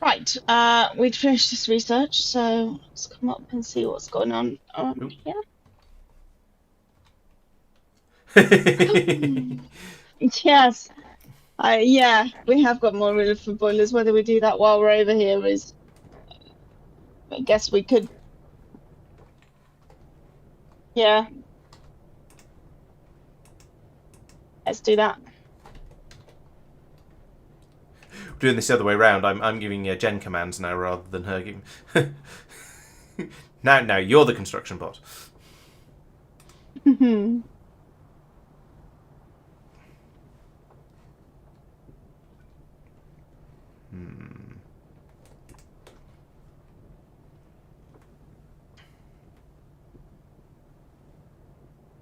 Right, we'd finished this research, so let's come up and see what's going on here. Yes, yeah, we have got more room for boilers. Whether we do that while we're over here is, I guess we could. Yeah, let's do that. Doing this the other way around, I'm giving Jen commands now rather than her giving. Now you're the construction bot.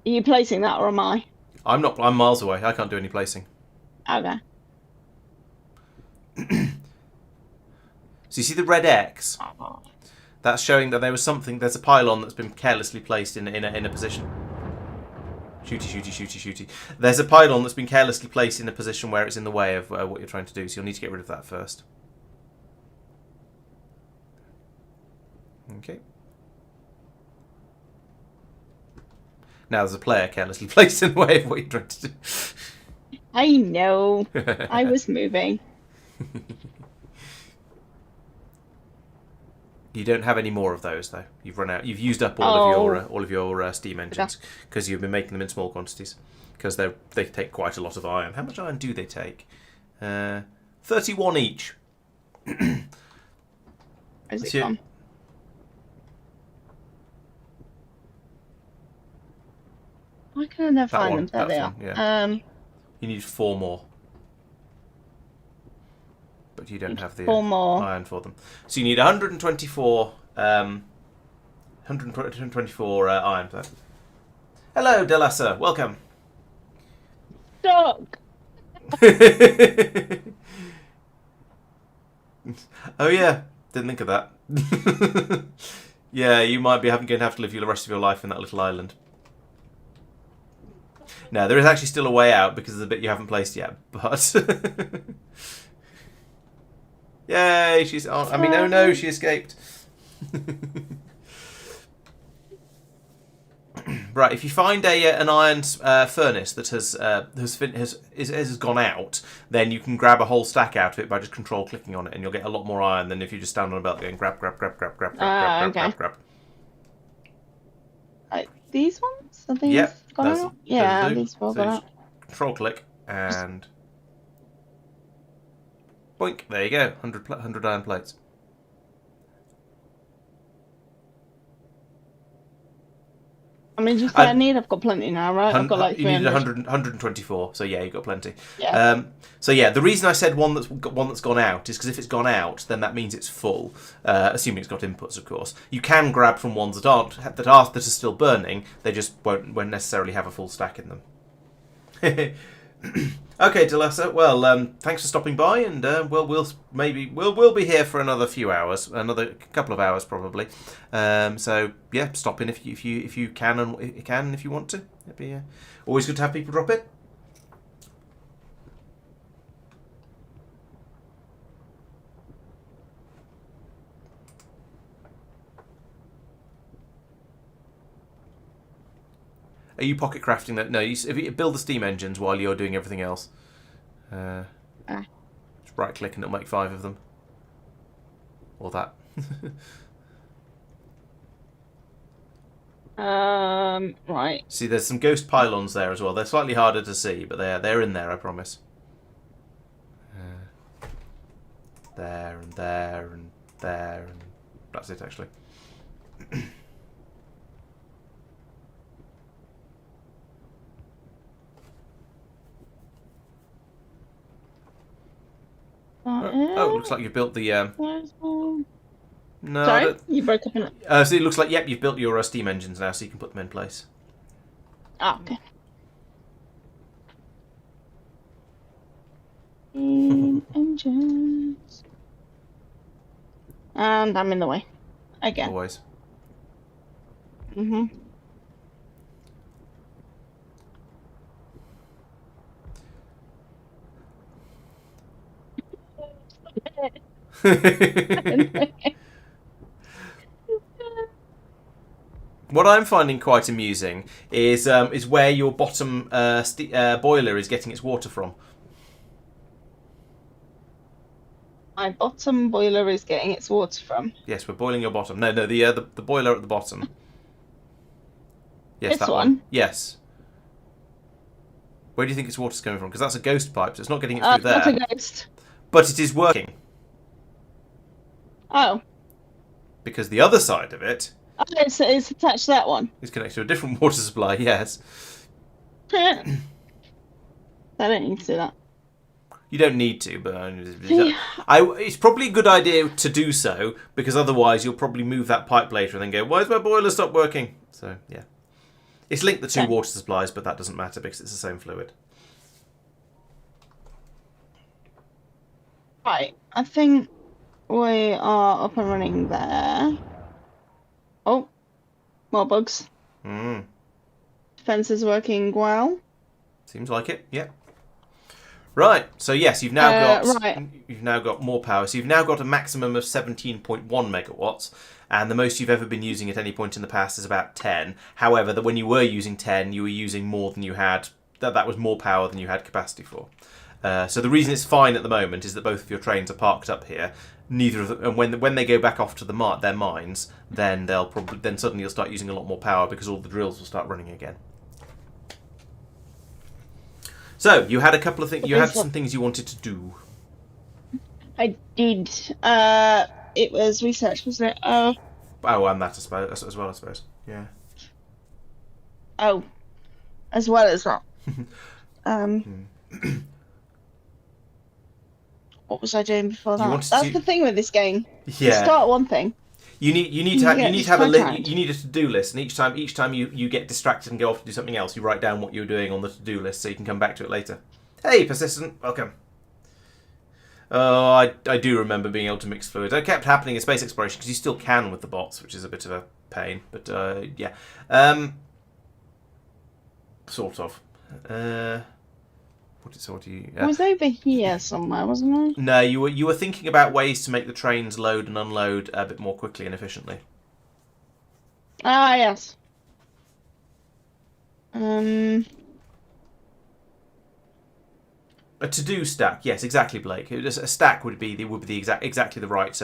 Are you placing that, or am I? I'm not. I'm miles away. I can't do any placing. Okay. So you see the red X? That's showing that there was something. There's a pylon that's been carelessly placed in a position. Shooty. There's a pylon that's been carelessly placed in a position where it's in the way of what you're trying to do. So you'll need to get rid of that first. Okay. Now there's a player carelessly placed in the way of what you're trying to do. I know. I was moving. You don't have any more of those, though. You've run out. You've used up all of your steam engines because you've been making them in small quantities. Because they take quite a lot of iron. How much iron do they take? 31 each. Where's it gone? Why can I never find them? There they are. Yeah. You need 4 more. But you don't have the iron for them. So you need 124 iron. Hello, Delassa. Welcome. Dog. Oh yeah, didn't think of that. Yeah, you might be going to have to live the rest of your life in that little island. No, there is actually still a way out because of the bit you haven't placed yet. But yay, she's on. I mean, oh no, she escaped. Right, if you find an iron furnace that has gone out, then you can grab a whole stack out of it by just control clicking on it, and you'll get a lot more iron than if you just stand on a belt going grab. These ones? Are these Yep. gone out? Yeah, these will go out. Control click and boink. There you go. 100 iron plates. I mean, do you say I need? I've got plenty now, right? I've got like You needed 300. 124, so yeah, you've got plenty. Yeah. So yeah, the reason I said one that's gone out is because if it's gone out, then that means it's full, assuming it's got inputs, of course. You can grab from ones that are still burning. They just won't necessarily have a full stack in them. Okay, Delessa. Well, thanks for stopping by, and we'll be here for another few hours, another couple of hours probably. So yeah, stop in if you can and if you want to. It'd be always good to have people drop in. Are you pocket crafting that? No, if you build the steam engines while you're doing everything else. Just right click and it'll make 5 of them. Or that. Right. See, there's some ghost pylons there as well. They're slightly harder to see, but they're in there, I promise. There and there and there and that's it actually. Oh, looks like you've built the. No, sorry, you broke up in it. So it looks like you've built your steam engines now, so you can put them in place. Oh, okay. Steam engines. And I'm in the way again. Always. Mhm. What I'm finding quite amusing is where your bottom boiler is getting its water from. My bottom boiler is getting its water from. Yes, we're boiling your bottom. No, the boiler at the bottom. Yes, This that one? Yes. Where do you think its water's coming from? Because that's a ghost pipe, so it's not getting it through there. Not a ghost. But it is working. Oh. Because the other side of it... Oh, it's attached to that one. Is connected to a different water supply, yes. I don't need to do that. You don't need to, but it's probably a good idea to do so, because otherwise you'll probably move that pipe later and then go, why has my boiler stopped working? So, yeah. It's linked the two water supplies, but that doesn't matter because it's the same fluid. Right, I think we are up and running there. Oh, more bugs. Fence is working well. Seems like it, yeah. Right, so yes, you've now got more power. So you've now got a maximum of 17.1 megawatts, and the most you've ever been using at any point in the past is about 10. However, that when you were using 10, you were using more than you had. That was more power than you had capacity for. So the reason it's fine at the moment is that both of your trains are parked up here. Neither of them, and when they go back off to their mines, then suddenly you'll start using a lot more power because all the drills will start running again. So you had a couple of things. You had some things you wanted to do. I did. It was research, wasn't it? Oh, and that as well, I suppose. Yeah. Oh, as well as that. What was I doing before that? That's the thing with this game. Yeah. You start one thing. You need to have a list. You need a to-do list, and each time you get distracted and go off to do something else, you write down what you're doing on the to-do list so you can come back to it later. Hey, persistent, welcome. Oh, I do remember being able to mix fluids. It kept happening in space exploration because you still can with the bots, which is a bit of a pain. But yeah, sort of. I was over here somewhere, wasn't I? No, you were thinking about ways to make the trains load and unload a bit more quickly and efficiently. Ah, yes. A to-do stack, yes, exactly, Blake. A stack would be exactly the right,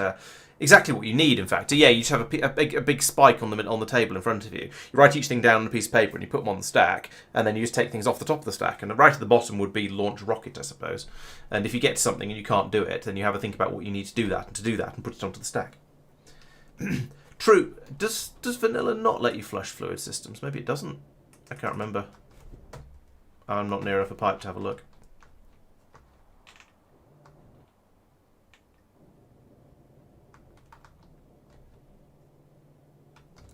exactly what you need. In fact, yeah, you just have a big spike on the table in front of you. You write each thing down on a piece of paper and you put them on the stack, and then you just take things off the top of the stack. And right at the bottom would be launch a rocket, I suppose. And if you get to something and you can't do it, then you have a think about what you need to do that and put it onto the stack. True. Does vanilla not let you flush fluid systems? Maybe it doesn't. I can't remember. I'm not near enough a pipe to have a look.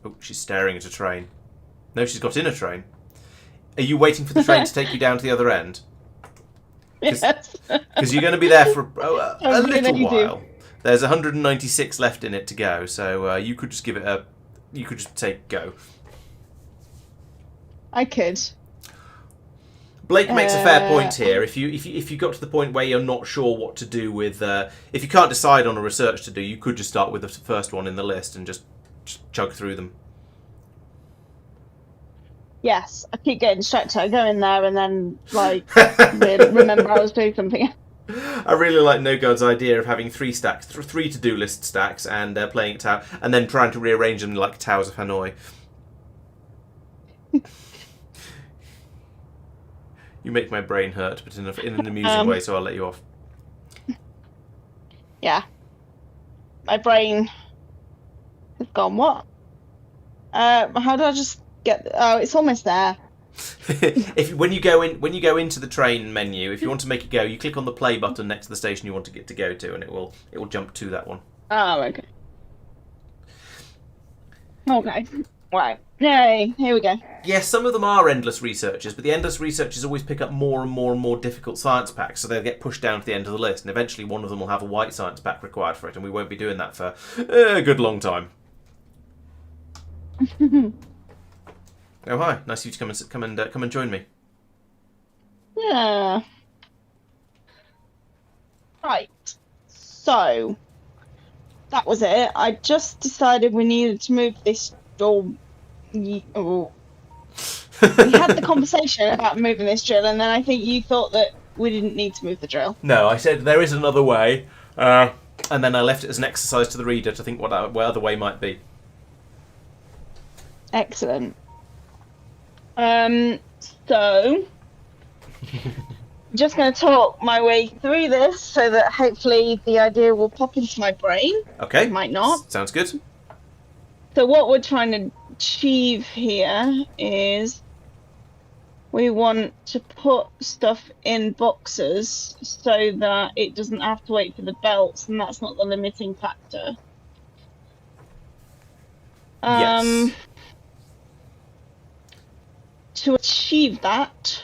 Oh, she's staring at a train. No, she's got in a train. Are you waiting for the train to take you down to the other end? Yes. Because you're going to be there for a little you while. do. There's 196 left in it to go, so you could just give it a... You could just take go. I could. Blake makes a fair point here. If you got to the point where you're not sure what to do with... if you can't decide on a research to do, you could just start with the first one in the list and just chug through them. Yes, I keep getting distracted. I go in there and then, like, remember I was doing something. I really like No God's idea of having three to-do list stacks and playing it out, and then trying to rearrange them like Towers of Hanoi. You make my brain hurt, but in an amusing way, so I'll let you off. Yeah. My brain has gone, what? How do I just get... Oh, it's almost there. When you go into the train menu, if you want to make it go, you click on the play button next to the station you want to go to, and it will jump to that one. Oh, okay. Okay. Right. Yay, here we go. Yes, some of them are endless researchers, but the endless researchers always pick up more and more and more difficult science packs, so they'll get pushed down to the end of the list, and eventually one of them will have a white science pack required for it, and we won't be doing that for a good long time. Oh hi, nice of you to come and join me. Yeah. Right. So that was it. I just decided we needed to move this door. Oh. We had the conversation about moving this drill, and then I think you thought that we didn't need to move the drill. No, I said there is another way, and then I left it as an exercise to the reader to think what other way might be. Excellent. So just going to talk my way through this so that hopefully the idea will pop into my brain. Okay. It might not. Sounds good. So what we're trying to achieve here is we want to put stuff in boxes so that it doesn't have to wait for the belts, and that's not the limiting factor. Yes. To achieve that,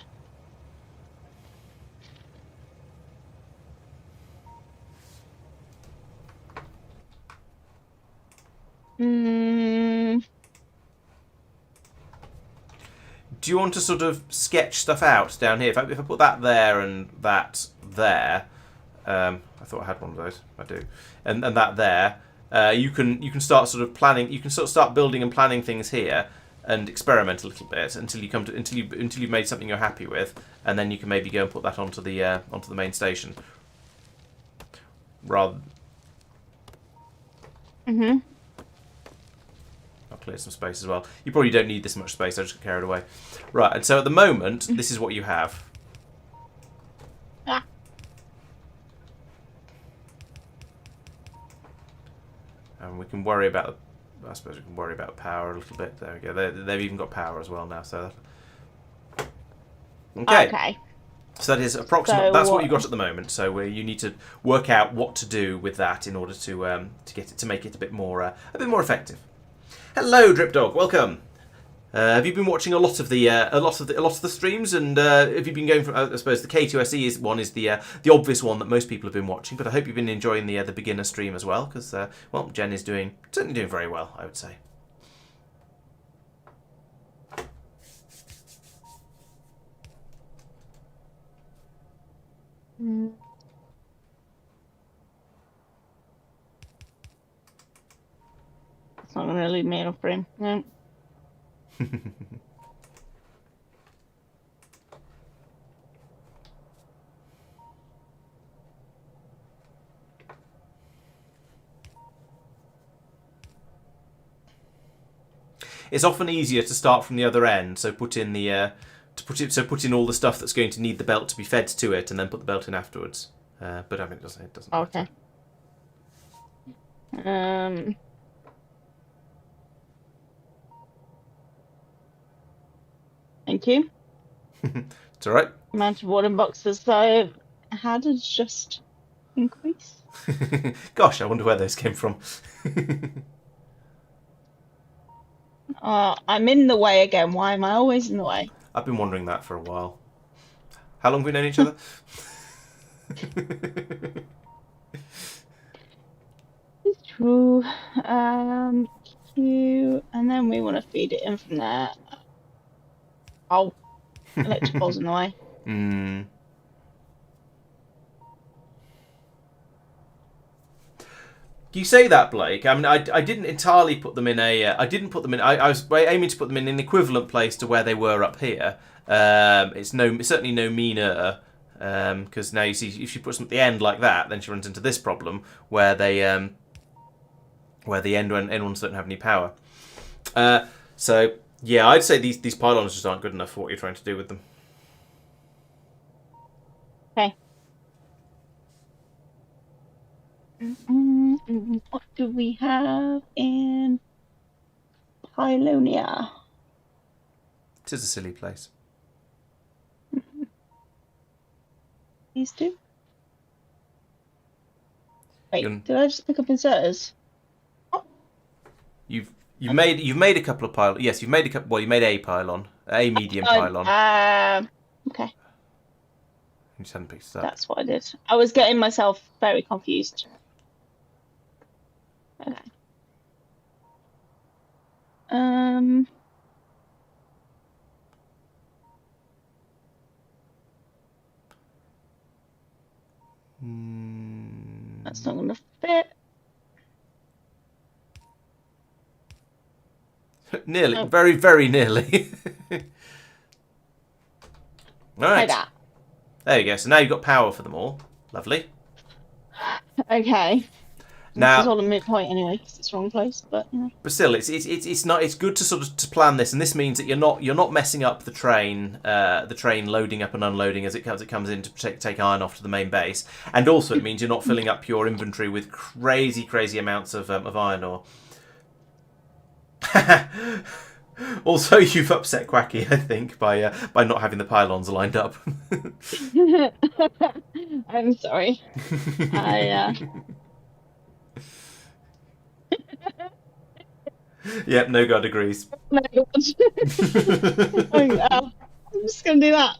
do you want to sort of sketch stuff out down here? If I put that there and that there, I thought I had one of those. I do, and that there, you can start sort of planning. You can sort of start building and planning things here, and experiment a little bit until you've made something you're happy with, and then you can maybe go and put that onto the main station. Rather. Mhm. I'll clear some space as well. You probably don't need this much space. I just got carried away. Right, and so at the moment, this is what you have. Ah. And we can worry about. I suppose we can worry about power a little bit. There we go. They've even got power as well now. So. Okay. Okay. So that is approximate. So That's what you got at the moment. So you need to work out what to do with that in order to get it to make it a bit more effective. Hello, Drip Dog. Welcome. Have you been watching a lot of the streams? And have you been going from? I suppose the K2SE one is the obvious one that most people have been watching. But I hope you've been enjoying the beginner stream as well, because well, Jen is certainly doing very well, I would say. It's not going to leave me in a frame. No. It's often easier to start from the other end, so put in put in all the stuff that's going to need the belt to be fed to it, and then put the belt in afterwards. But I mean, it doesn't. Okay. Matter. Thank you. It's all right. Amount of wooden boxes that I've had has just increased. Gosh, I wonder where those came from. I'm in the way again. Why am I always in the way? I've been wondering that for a while. How long have we known each other? It's true. Q, and then we want to feed it in from there. Oh, electrical's in the way. Hmm. You say that, Blake. I mean, I didn't entirely put them in a. I didn't put them in. I was aiming to put them in an equivalent place to where they were up here. It's certainly no meaner. Because now you see, if she puts them at the end like that, then she runs into this problem where they where the end ones don't have any power. So yeah, I'd say these pylons just aren't good enough for what you're trying to do with them. Okay. What do we have in Pylonia? It is a silly place. These two. Wait, did I just pick up inserters? Oh. You've made a couple of pylons. Yes, you've made a couple. Well, you made a pylon, a medium pylon. Okay. You just hadn't picked it up. That's what I did. I was getting myself very confused. Okay. That's not going to fit. Nearly. Oh. Very, very nearly. All right. Like that. There you go. So now you've got power for them all. Lovely. Okay. Now, this is all a moot point anyway, because it's the wrong place. But you know. But still, it's not. It's good to sort of to plan this, and this means that you're not messing up the train loading up and unloading as it comes in to take iron off to the main base, and also it means you're not filling up your inventory with crazy amounts of iron ore. Also, you've upset Quacky, I think, by not having the pylons lined up. I'm sorry. Yep, no god agrees. No god. I'm just gonna do that.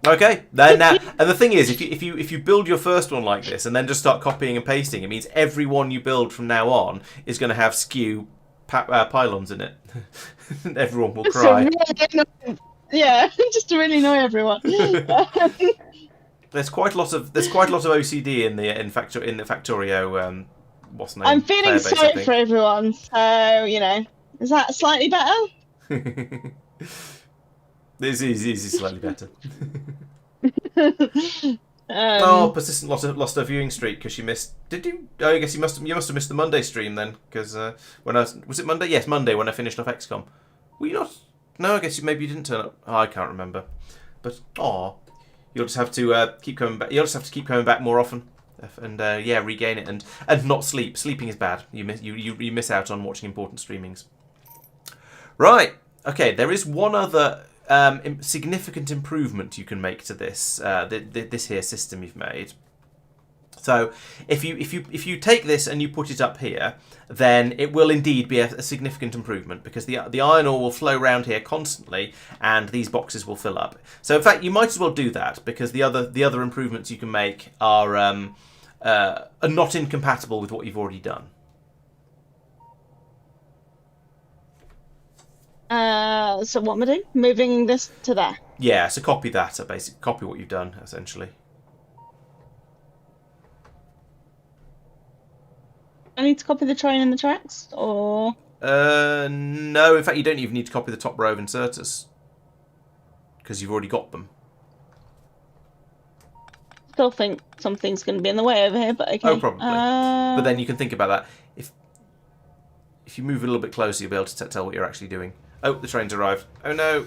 Okay, then now, and the thing is, if you build your first one like this and then just start copying and pasting, it means every one you build from now on is going to have skew pylons in it. Everyone will cry. Yeah, just to really annoy everyone. There's quite a lot of OCD in the Factorio. What's the name? I'm feeling sorry for everyone, so you know, is that slightly better? This is slightly better. Persistent lost her viewing streak because she missed. Did you? Oh, I guess you must have missed the Monday stream then, because when was it Monday? Yes, Monday when I finished off XCOM. Were you not? No, I guess maybe you didn't turn up. Oh, I can't remember. But you'll just have to keep coming back. You'll just have to keep coming back more often, and regain it and not sleep. Sleeping is bad. You miss out on watching important streamings. Right. Okay. There is one other significant improvement you can make to this this here system you've made. So if you take this and you put it up here, then it will indeed be a significant improvement, because the iron ore will flow around here constantly and these boxes will fill up. So in fact, you might as well do that, because the other improvements you can make are not incompatible with what you've already done. So what am I doing? Moving this to there? Yeah, so copy that, basically copy what you've done, essentially. I need to copy the train and the tracks, or? No, in fact you don't even need to copy the top row of inserters, because you've already got them. Still think something's going to be in the way over here, but okay. Oh, probably. But then you can think about that. If you move a little bit closer, you'll be able to tell what you're actually doing. Oh, the train's arrived. Oh no.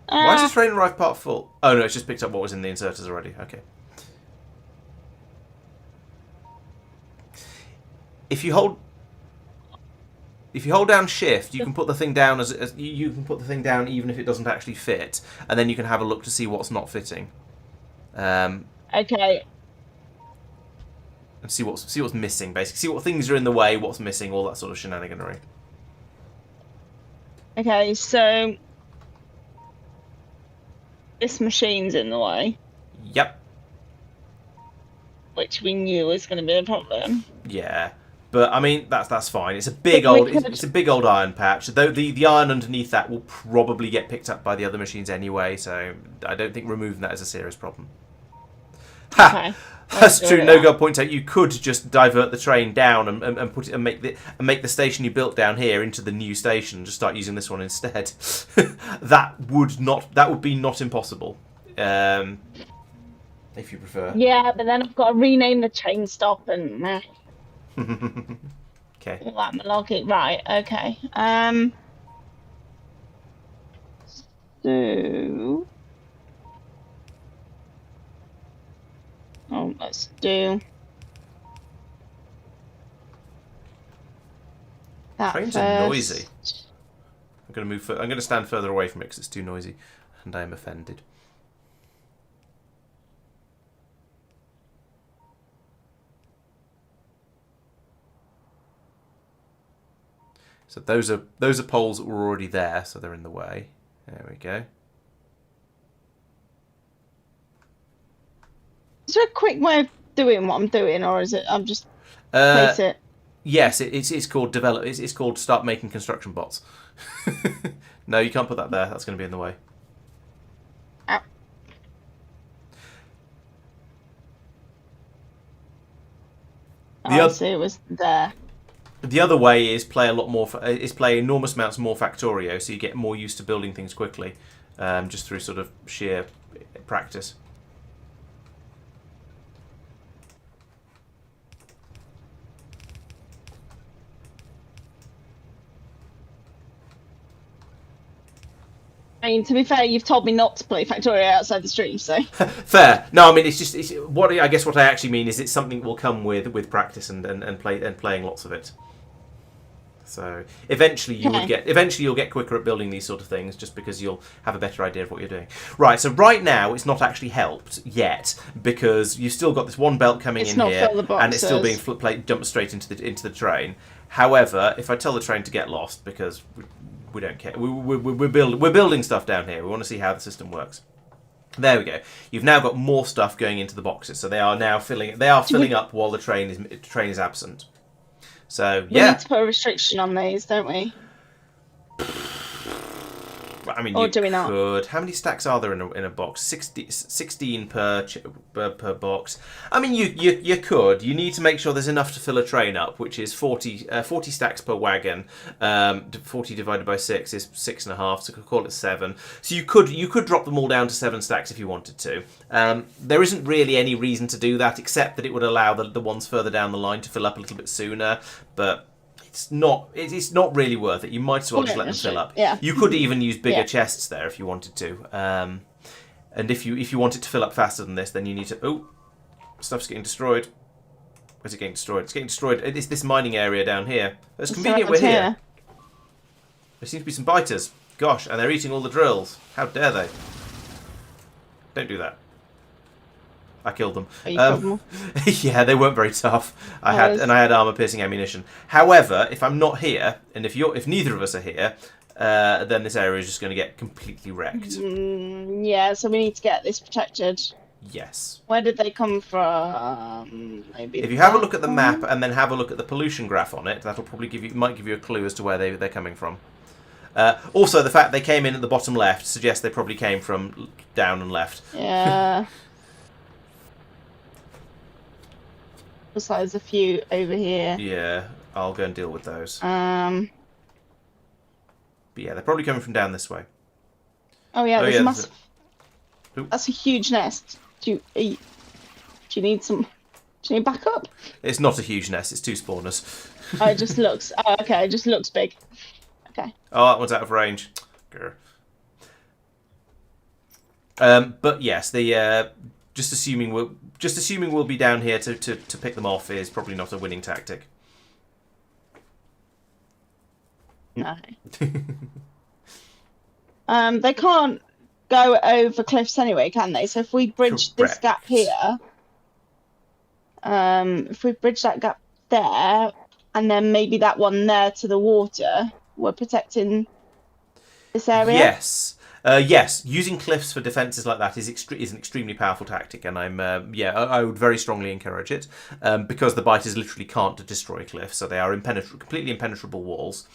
Why is the train arrived part full? Oh no, it's just picked up what was in the inserters already. Okay. If you hold... If you hold down Shift, you can put the thing down as you can put the thing down even if it doesn't actually fit, and then you can have a look to see what's not fitting. Okay. And see what's missing, basically. See what things are in the way, what's missing, all that sort of shenaniganry. Okay, so this machine's in the way, Yep. which we knew was going to be a problem. Yeah. But I mean that's fine. It's a big old iron patch. Though the iron underneath that will probably get picked up by the other machines anyway, so I don't think removing that is a serious problem. Ha! Okay. That's true. No God points out you could just divert the train down and put it and make the station you built down here into the new station. Just start using this one instead. that would be not impossible. If you prefer. Yeah, but then I've got to rename the train stop and Okay. all that malarkey. Right. Okay. So. Oh, let's do that Trains first. are noisy. I'm going to move. I'm going to stand further away from it because it's too noisy, and I am offended. So those are poles that were already there, so they're in the way. There we go. Is there a quick way of doing what I'm doing, or is it I'm just place it? Yes, it's called develop. It's called start making construction bots. No, you can't put that there. That's going to be in the way. Ow. I see it was there. The other way is play enormous amounts more Factorio, so you get more used to building things quickly, just through sort of sheer practice. I mean, to be fair, you've told me not to play Factorio outside the stream, so. Fair. No, I mean what I guess what I actually mean is it's something that will come with practice and playing lots of it. So eventually you'll get quicker at building these sort of things just because you'll have a better idea of what you're doing. Right, so right now it's not actually helped yet because you've still got this one belt coming in here and it's still being dumped straight into the train. However, if I tell the train to get lost because we don't care, we're building stuff down here. We want to see how the system works. There we go. You've now got more stuff going into the boxes, so they are now filling up while the train is absent. So We need to put a restriction on these, don't we? I mean, or you do we not? could. How many stacks are there in a box? 16 per box. I mean, you could. You need to make sure there's enough to fill a train up, which is 40 stacks per wagon. 40 divided by 6 is 6.5, so you could call it 7. So you could drop them all down to 7 stacks if you wanted to. There isn't really any reason to do that, except that it would allow the ones further down the line to fill up a little bit sooner, but it's not really worth it. You might as well just let them fill up. Yeah. You could even use bigger chests there if you wanted to. And if you want it to fill up faster than this, then you need to... Oh, stuff's getting destroyed. Where's it getting destroyed? It's getting destroyed. It's this mining area down here. It's convenient we're here. There seems to be some biters. Gosh, and they're eating all the drills. How dare they? Don't do that. I killed them. Yeah, they weren't very tough. I had armor-piercing ammunition. However, if I'm not here, and if neither of us are here, then this area is just going to get completely wrecked. Yeah, so we need to get this protected. Yes. Where did they come from? Maybe. If you have a look at the map and then have a look at the pollution graph on it, that'll probably might give you a clue as to where they're coming from. Also, the fact they came in at the bottom left suggests they probably came from down and left. Yeah. Looks like there's a few over here. Yeah, I'll go and deal with those. But yeah, they're probably coming from down this way. Oh yeah, there's a massive... That's a huge nest. Do you need some... Do you need backup? It's not a huge nest, it's 2 spawners. Oh, it just looks... Oh, okay, it just looks big. Okay. Oh, that one's out of range. Grr. But yes, the just assuming we'll be down here to pick them off is probably not a winning tactic. No. They can't go over cliffs anyway, can they? So if we bridge this gap Correct. here, if we bridge that gap there, and then maybe that one there to the water, we're protecting this area. Yes. Yes, using cliffs for defences like that is an extremely powerful tactic, and I would very strongly encourage it because the biters literally can't destroy cliffs, so they are completely impenetrable walls.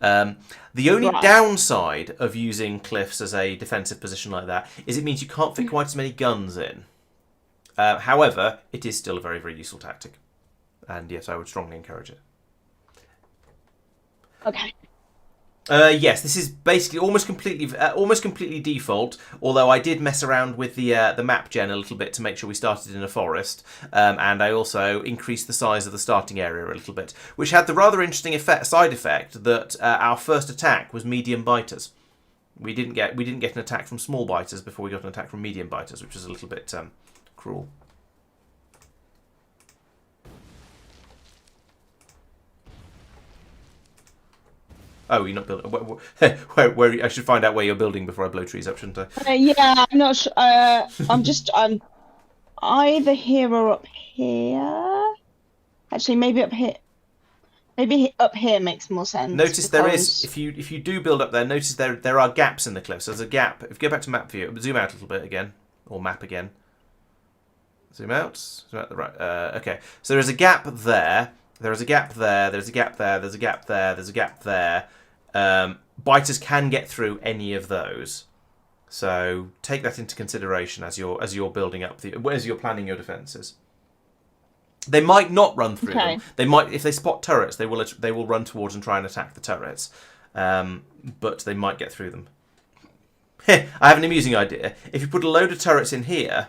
The only Right. downside of using cliffs as a defensive position like that is it means you can't fit quite as many guns in. However, it is still a very, very useful tactic, and yes, I would strongly encourage it. Okay. Yes, this is basically almost completely default. Although I did mess around with the map gen a little bit to make sure we started in a forest, and I also increased the size of the starting area a little bit, which had the rather interesting side effect that our first attack was medium biters. We didn't get an attack from small biters before we got an attack from medium biters, which was a little bit cruel. Oh, you're not building. Where I should find out where you're building before I blow trees up, shouldn't I? Yeah, I'm not sure. I'm either here or up here. Actually, maybe up here. Maybe up here makes more sense Notice there is, because if you do build up there, notice there are gaps in the cliffs. There's a gap. If you go back to map view, zoom out a little bit again, or map again. Zoom out. Zoom out the right. Okay. So there is a gap there. There is a gap there. There's a gap there. There's a gap there. There's a gap there. Biters can get through any of those. So take that into consideration as you're building up as you're planning your defences. They might not run through them. okay. They might, if they spot turrets, they will run towards and try and attack the turrets. But they might get through them. I have an amusing idea. If you put a load of turrets in here,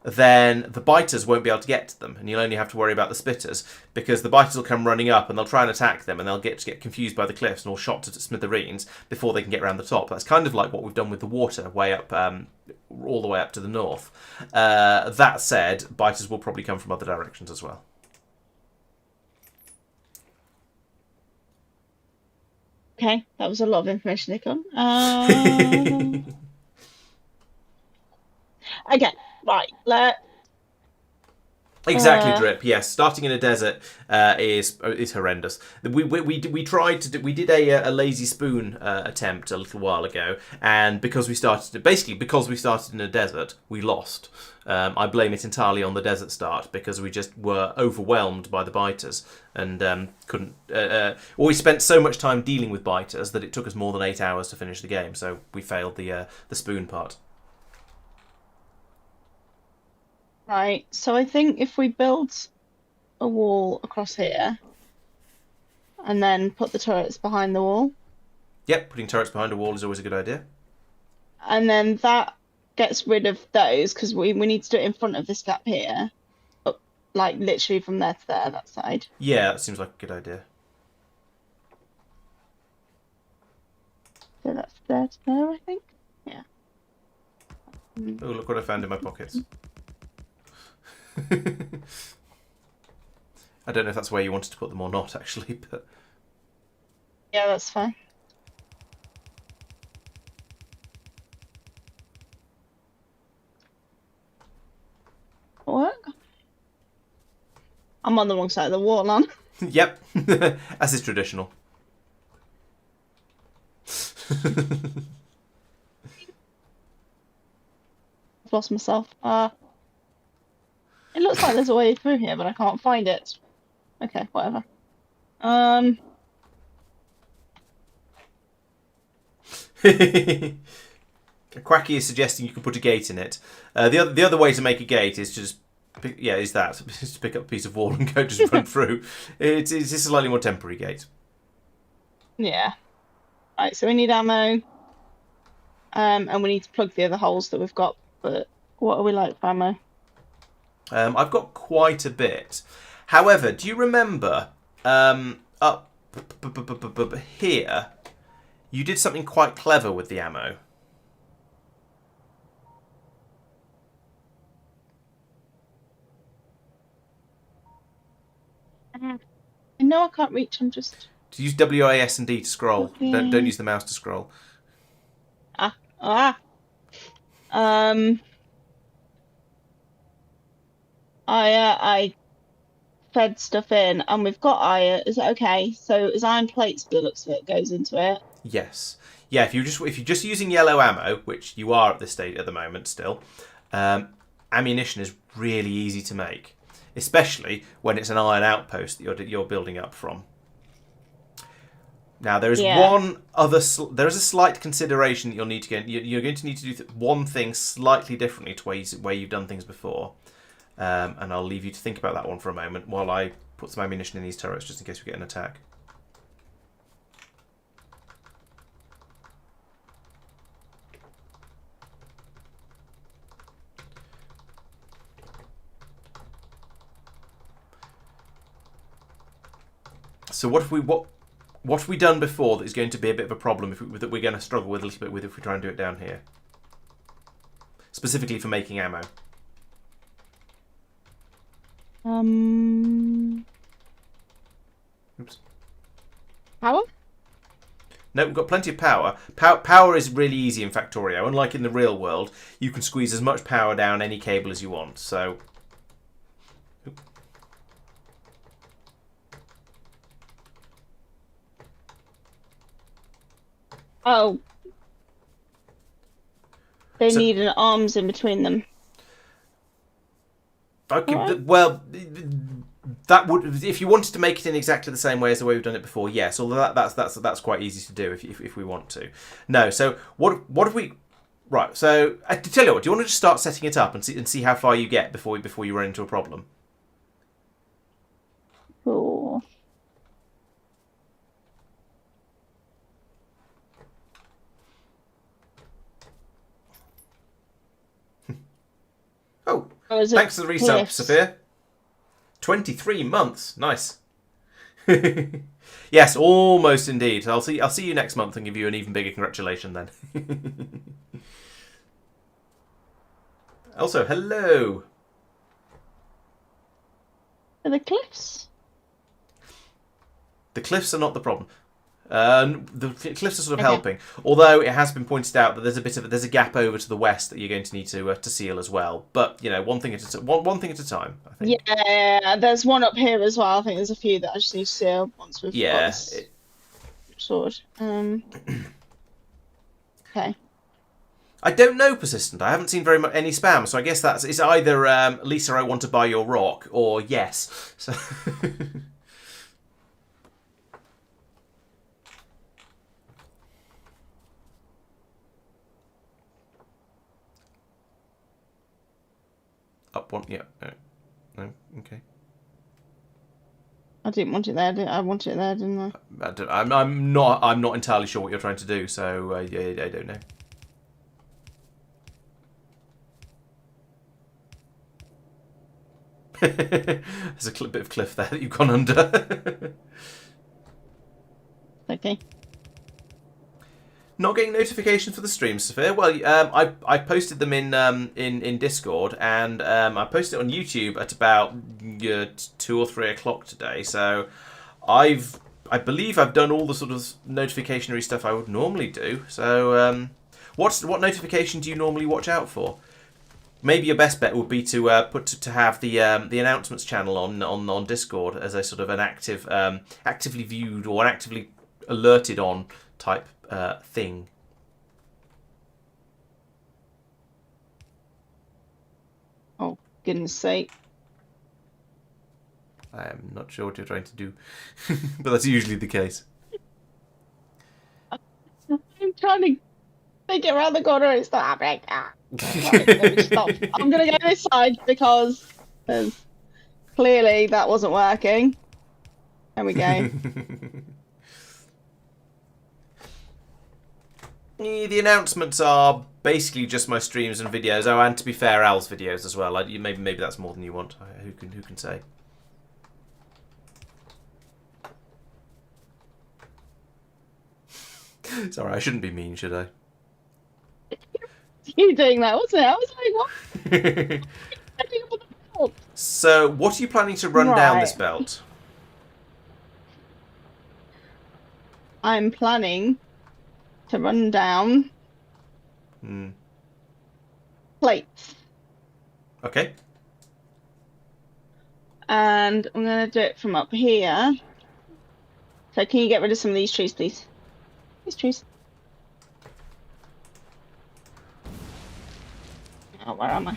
then the biters won't be able to get to them, and you'll only have to worry about the spitters, because the biters will come running up and they'll try and attack them, and they'll get confused by the cliffs and all shot to smithereens before they can get around the top. That's kind of like what we've done with the water way up, all the way up to the north. That said, biters will probably come from other directions as well. Okay, that was a lot of information, Nikon. Okay, right. Exactly, Uh, Drip. Yes, starting in a desert is horrendous. We tried to do, we did a lazy spoon attempt a little while ago, and because we started in a desert, we lost. I blame it entirely on the desert start because we just were overwhelmed by the biters and couldn't. Or we spent so much time dealing with biters that it took us more than 8 hours to finish the game. So we failed the spoon part. right. So I think if we build a wall across here and then put the turrets behind the wall, Yep, putting turrets behind a wall is always a good idea. and then that gets rid of those because we need to do it in front of this gap here, like literally from there to there, that side. Yeah, that seems like a good idea. So that's there to there, I think. Yeah. Oh, look what I found in my pockets. I don't know if that's where you wanted to put them or not, actually, but Yeah, that's fine. Work. I'm on the wrong side of the wall, on. yep, as is traditional. I've lost myself. It looks like there's a way through here, but I can't find it. Okay, whatever. Quacky is suggesting you can put a gate in it. The other way to make a gate is to just just pick up a piece of wall and go just run through. It's just a slightly more temporary gate. Yeah. Right, so we need ammo. And we need to plug the other holes that we've got. But what are we like for ammo? I've got quite a bit. However, do you remember up here? You did something quite clever with the ammo. No, I can't reach. I'm just. Use WAS and D to scroll. Okay. Don't use the mouse to scroll. Ah. I fed stuff in, and we've got iron. Is it okay? So is iron plates? By the looks of it, goes into it. Yes. Yeah. If you're just using yellow ammo, which you are at this stage at the moment still, ammunition is really easy to make, especially when it's an iron outpost that you're building up from. Now there is there is a slight consideration that you'll need to get. You're going to need to do one thing slightly differently to where you've done things before, and I'll leave you to think about that one for a moment while I put some ammunition in these turrets just in case we get an attack. So what have we done before that is going to be a bit of a problem that we're going to struggle with a little bit with if we try and do it down here? Specifically for making ammo. Oops. Power? No, we've got plenty of power. Power is really easy in Factorio. Unlike in the real world, you can squeeze as much power down any cable as you want. So... Oh. They need an arms in between them. Okay, Right. well, that would, if you wanted to make it in exactly the same way as the way we've done it before, yes. Although that's quite easy to do if we want to. No, so what have we? Right. So to tell you what, do you want to just start setting it up and see how far you get before you run into a problem? Cool. Oh, thanks for the resub, Sophia. 23 months, nice. Yes, almost indeed. I'll see you next month and give you an even bigger congratulation then. Also, hello. Are the cliffs? The cliffs are not the problem. The cliffs are sort of helping, although it has been pointed out that there's a gap over to the west that you're going to need to seal as well. But you know, one thing at a time. I think. Yeah, there's one up here as well. I think there's a few that I just need to seal once we've got this sorted. Okay. I don't know, Persistent. I haven't seen any spam, so I guess it's either Lisa, I want to buy your rock, or yes. So. Up one, yeah. No, okay. I didn't want it there. I wanted it there, didn't I? I'm not entirely sure what you're trying to do, so I don't know. There's a bit of cliff there that you've gone under. Okay. Not getting notifications for the stream, Sophia. Well, I posted them in Discord, and I posted it on YouTube at about 2 or 3 o'clock today. So I believe I've done all the sort of notificationary stuff I would normally do. So what notification do you normally watch out for? Maybe your best bet would be to have the announcements channel on Discord as a sort of an actively viewed or actively alerted on type thing. Oh, goodness sake. I am not sure what you're trying to do, but that's usually the case. I'm trying to make it around the corner and it's not happening. Right, let me stop. I'm going to go this side because clearly that wasn't working. There we go. The announcements are basically just my streams and videos. Oh, and to be fair, Al's videos as well. Maybe that's more than you want. Who can say? Sorry, I shouldn't be mean, should I? You doing that, wasn't it? I was like, what? So, what are you planning to run down this belt? I'm planning to run down plates. Okay. And I'm going to do it from up here. So can you get rid of some of these trees, please? These trees. Oh, where am I?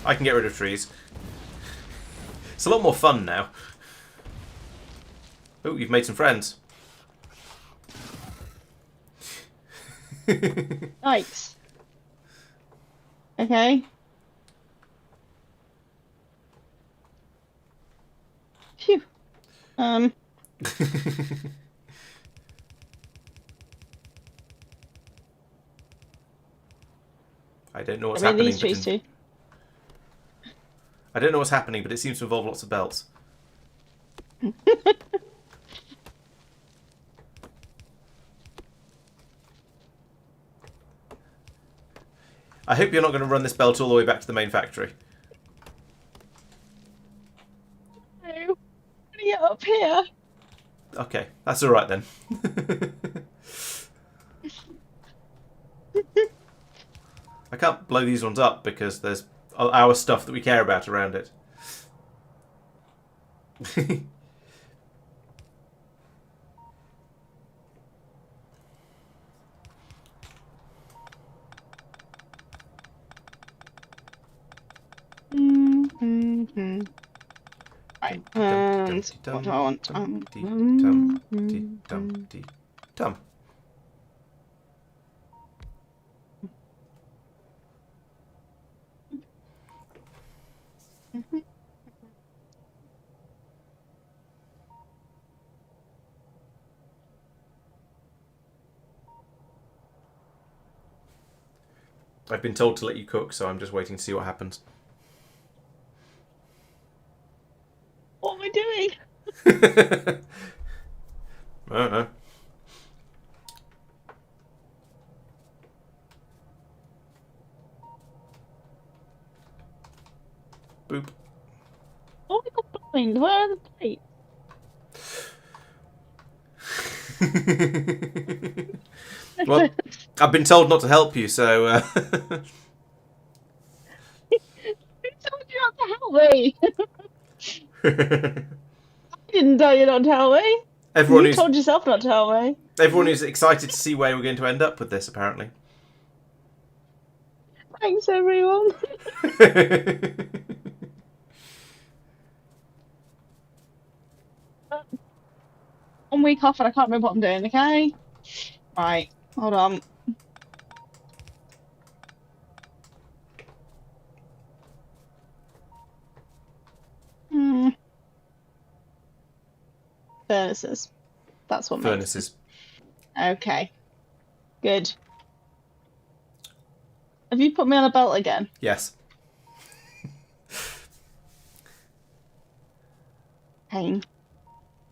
I can get rid of trees. It's a lot more fun now. Oh, you've made some friends. Yikes. Okay. Phew. I don't know what's I mean, happening, these trees too. I don't know what's happening, but it seems to involve lots of belts. I hope you're not going to run this belt all the way back to the main factory. No. Get up here. Okay, that's all right then. I can't blow these ones up because there's our stuff that we care about around it. Right. And what do I want? Tum. I've been told to let you cook, so I'm just waiting to see what happens. What am I doing? I don't know. Boop. Oh, I got blind. Where are the plates? Well, I've been told not to help you, so... Who told you not to help me? I didn't tell you not to help me. everyone You told yourself not to help me. who's excited to see where we're going to end up with this, apparently. Thanks, everyone. One week off and I can't remember what I'm doing, okay? Right, hold on. Furnaces. That's what Furnaces. Okay. Good. Have you put me on a belt again? Yes. Pain.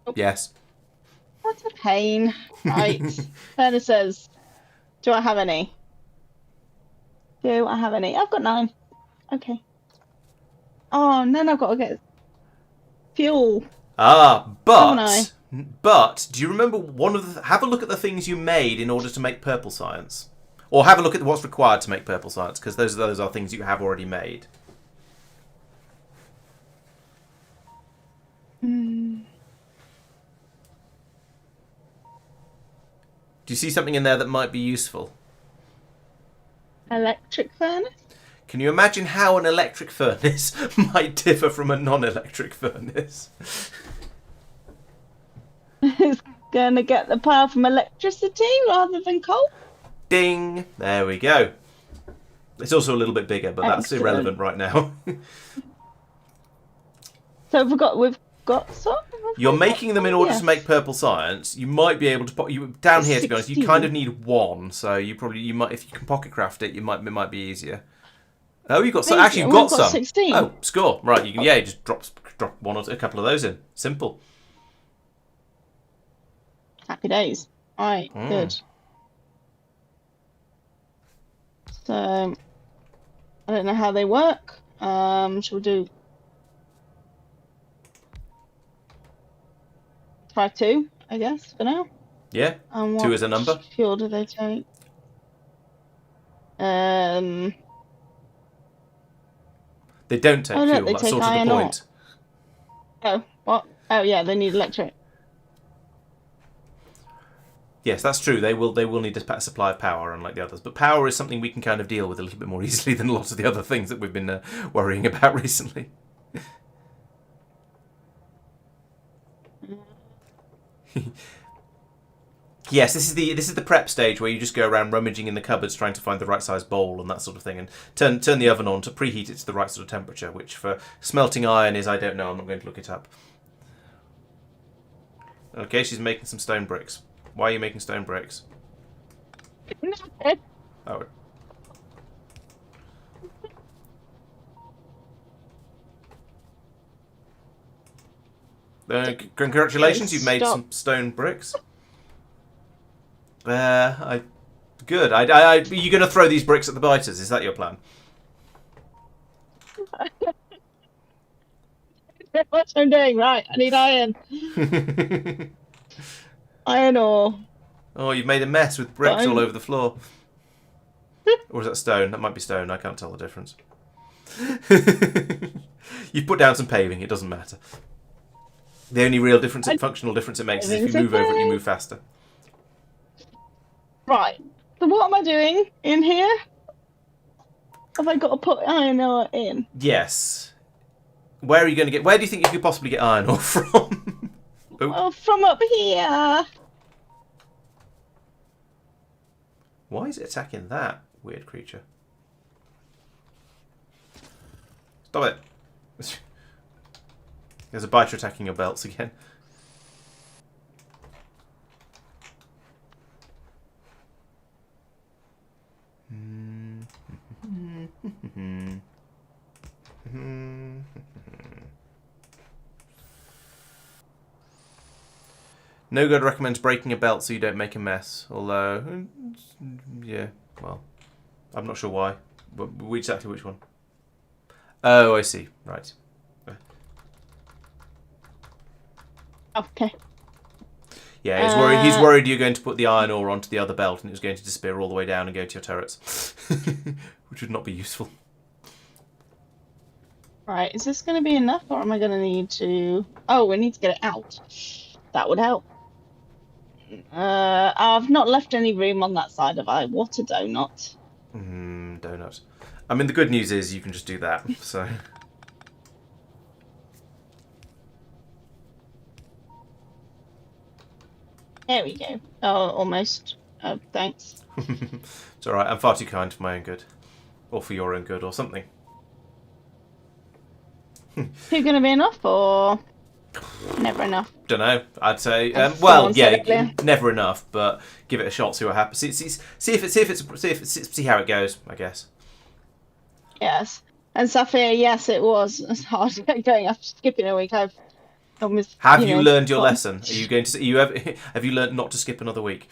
Oh. Yes. What a pain. Right. Furnaces. Do I have any? Do I have any? I've got 9. Okay. Oh, and then I've got to get fuel. Ah, Haven't I? but do you remember one of the? Have a look at the things you made in order to make purple science, or have a look at what's required to make purple science, because those are things you have already made. Do you see something in there that might be useful? Electric furnace? Can you imagine how an electric furnace might differ from a non-electric furnace? It's going to get the power from electricity rather than coal? Ding! There we go. It's also a little bit bigger, but that's Excellent. irrelevant right now. So we've got some? You're making them in order Yes. to make purple science. You might be able to put you down here. To be honest, you 16. kind of need 1. So you might, if you can pocket craft it, it might be easier. Oh, you got some. Actually, you've got some. 16. Oh, score. Right, you can you just drop one or a couple of those in. Simple. Happy days. Right, good. So I don't know how they work. Shall we do try 2, I guess, for now. Yeah, And 2 what is a number. fuel do they take? They don't take Oh look, fuel. they That's take sort of the iron ore. point. Oh, what? Oh yeah, they need electric. Yes, that's true. They will need a supply of power, unlike the others. But power is something we can kind of deal with a little bit more easily than a lot of the other things that we've been worrying about recently. Yes, this is the prep stage where you just go around rummaging in the cupboards trying to find the right size bowl and that sort of thing, and turn the oven on to preheat it to the right sort of temperature. Which for smelting iron is, I don't know. I'm not going to look it up. Okay, she's making some stone bricks. Why are you making stone bricks? Oh. Congratulations, you've made some stone bricks. Good. Are you going to throw these bricks at the biters? Is that your plan? What I'm doing, right? I need iron. Iron ore. Oh, you've made a mess with bricks all over the floor. Or is that stone? That might be stone. I can't tell the difference. You've put down some paving. It doesn't matter. The only real difference, functional difference it makes is if you move over it, you move faster. Right. So what am I doing in here? Have I got to put iron ore in? Yes. Where are you going to get... Where do you think you could possibly get iron ore from? Oh, from up here. Why is it attacking that weird creature? Stop it. There's a biter attacking your belts again. No God recommends breaking a belt so you don't make a mess. Although, yeah, well, I'm not sure why. But exactly which one? Oh, I see. Right. Okay. Yeah, he's worried you're going to put the iron ore onto the other belt and it was going to disappear all the way down and go to your turrets. Which would not be useful. Right, is this going to be enough or am I going to need to... Oh, we need to get it out. That would help. I've not left any room on that side, have I? What a donut. Donut. I mean, the good news is you can just do that, so... There we go. Oh, almost. Oh, thanks. It's alright, I'm far too kind for my own good. Or for your own good, or something. Two going to be enough, or never enough? Don't know. I'd say, well, yeah, never enough, but give it a shot, see what happens. See how it goes, I guess. Yes. And Saphir, yes, it was. It's hard going after skipping a week. I've almost. Have you learned your lesson? Are you going to? Have you learned not to skip another week?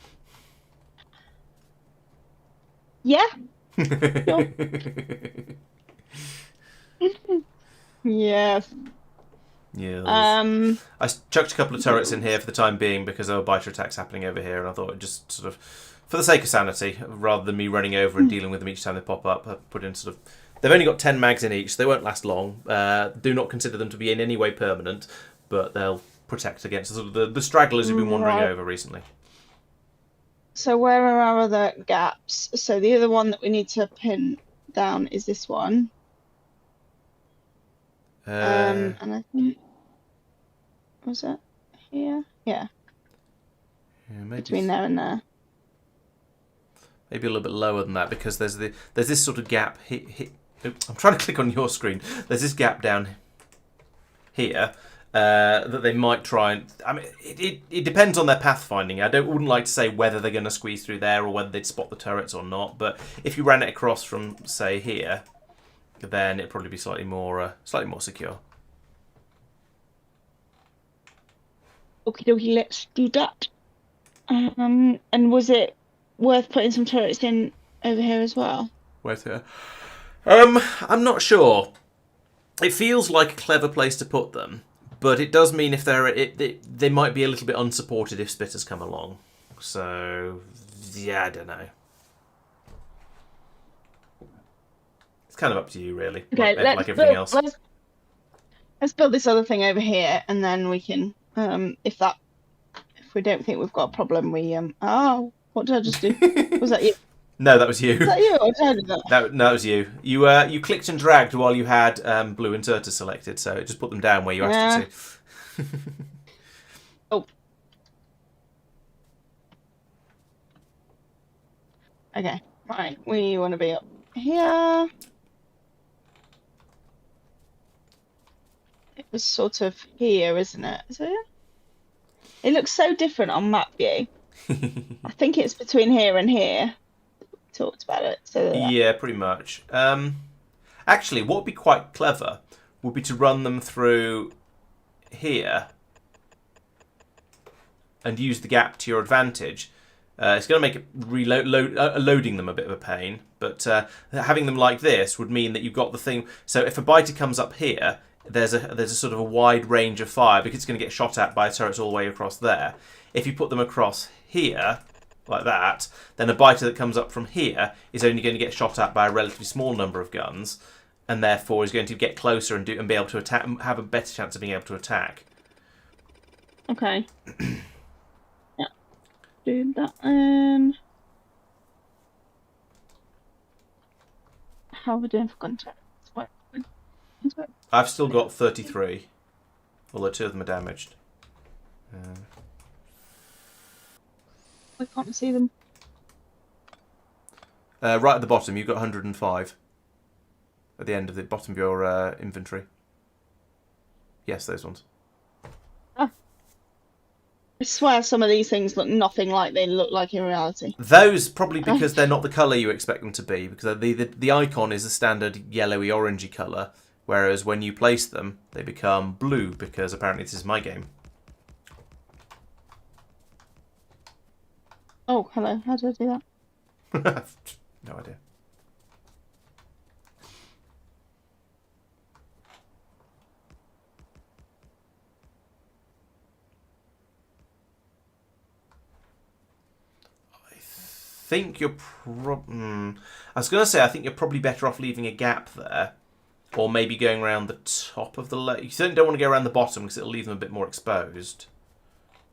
Yeah. Sure. Yes. Yeah. I chucked a couple of turrets in here for the time being because there were biter attacks happening over here, and I thought it'd just sort of, for the sake of sanity, rather than me running over and dealing with them each time they pop up, I put in sort of. They've only got 10 mags in each. So they won't last long. Do not consider them to be in any way permanent, but they'll protect against sort of the stragglers who've been wandering over recently. So where are our other gaps? So the other one that we need to pin down is this one. And I think was that here? Yeah. Maybe between there and there. Maybe a little bit lower than that because there's this sort of gap. I'm trying to click on your screen. There's this gap down here that they might try and. I mean, it depends on their pathfinding. Wouldn't like to say whether they're going to squeeze through there or whether they'd spot the turrets or not. But if you ran it across from say here, then it'd probably be slightly more secure. Okie dokie, let's do that. And was it worth putting some turrets in over here as well? Worth it? I'm not sure. It feels like a clever place to put them, but it does mean if they might be a little bit unsupported if splitters come along. So yeah, I don't know. It's kind of up to you, really. Okay, like everything else. Let's build this other thing over here, and then we can, if we don't think we've got a problem, we Oh, what did I just do? Was that you? No, that was you. Was that you? Or did I do that? No, that was you. You clicked and dragged while you had blue inserters selected, so it just put them down where you asked it to. Oh. Okay, right. We want to be up here. It was sort of here, isn't it? Is it? It looks so different on map view. I think it's between here and here. We talked about it. So yeah, pretty much. Actually, what would be quite clever would be to run them through here and use the gap to your advantage. It's going to make it loading them a bit of a pain, but having them like this would mean that you've got the thing. So if a biter comes up here, there's a sort of a wide range of fire because it's going to get shot at by turrets all the way across there. If you put them across here, like that, then a biter that comes up from here is only going to get shot at by a relatively small number of guns, and therefore is going to get closer and be able to attack, have a better chance of being able to attack. Okay. Yeah. Do that. How are we doing for contact? I've still got 33, although 2 of them are damaged. I can't see them. Right at the bottom, you've got 105. At the end of the bottom of your inventory. Yes, those ones. I swear some of these things look nothing like they look like in reality. Those probably because they're not the colour you expect them to be, because the icon is a standard yellowy orangey colour, whereas when you place them, they become blue, because apparently this is my game. Oh, hello. How do I do that? No idea. I think you're I was going to say, I think you're probably better off leaving a gap there, or maybe going around the top of the You certainly don't want to go around the bottom because it'll leave them a bit more exposed.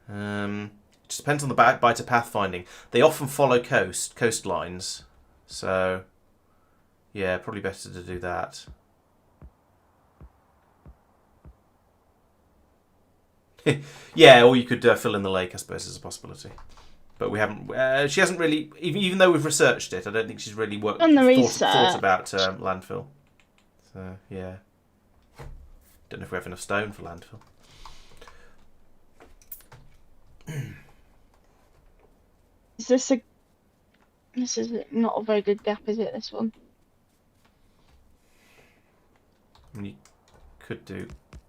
It just depends on the biter pathfinding. They often follow coastlines, so yeah, probably better to do that. Yeah, or you could fill in the lake, I suppose, as a possibility. But we haven't. She hasn't really, even though we've researched it, I don't think she's really thought about landfill. So yeah, don't know if we have enough stone for landfill. This is not a very good gap, is it? This one. You could do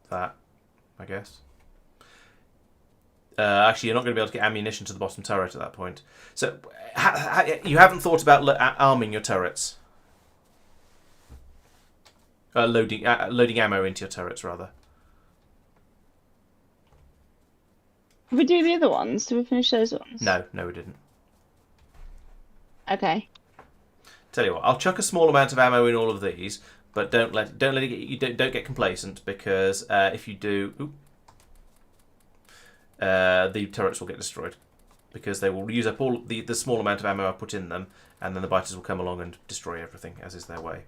that, I guess. Actually, you're not going to be able to get ammunition to the bottom turret at that point. So, you haven't thought about arming your turrets? Loading ammo into your turrets, rather. Did we do the other ones? Did we finish those ones? No, we didn't. Okay. Tell you what, I'll chuck a small amount of ammo in all of these, but don't let it get you don't get complacent, because if you do, the turrets will get destroyed, because they will use up all the small amount of ammo I put in them, and then the biters will come along and destroy everything, as is their way.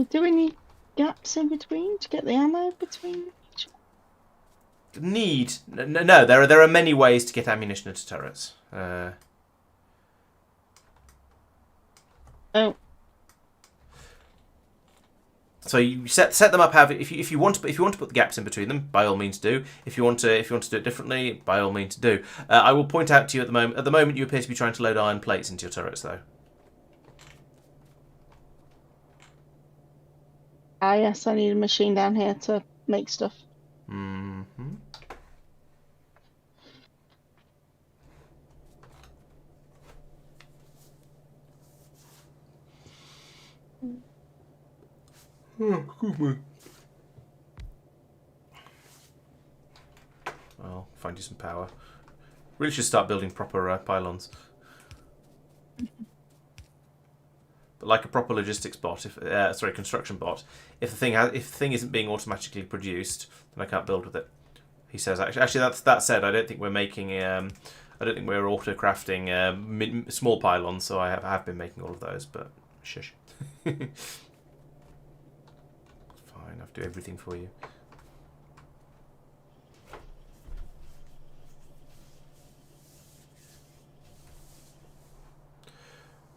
Do we need gaps in between to get the ammo between each one? No, there are many ways to get ammunition into turrets. Oh. So you set them up. If you want to put the gaps in between them, by all means do. If you want to do it differently, by all means do. I will point out to you at the moment. At the moment, you appear to be trying to load iron plates into your turrets, though. Ah, yes, I need a machine down here to make stuff. Mm-hmm. I'll find you some power. Really should start building proper pylons. But like a proper logistics bot, construction bot, if the thing isn't being automatically produced, then I can't build with it. He says actually that said, I don't think we're making I don't think we're auto crafting small pylons, so I have been making all of those, but shush. Fine, I have to do everything for you.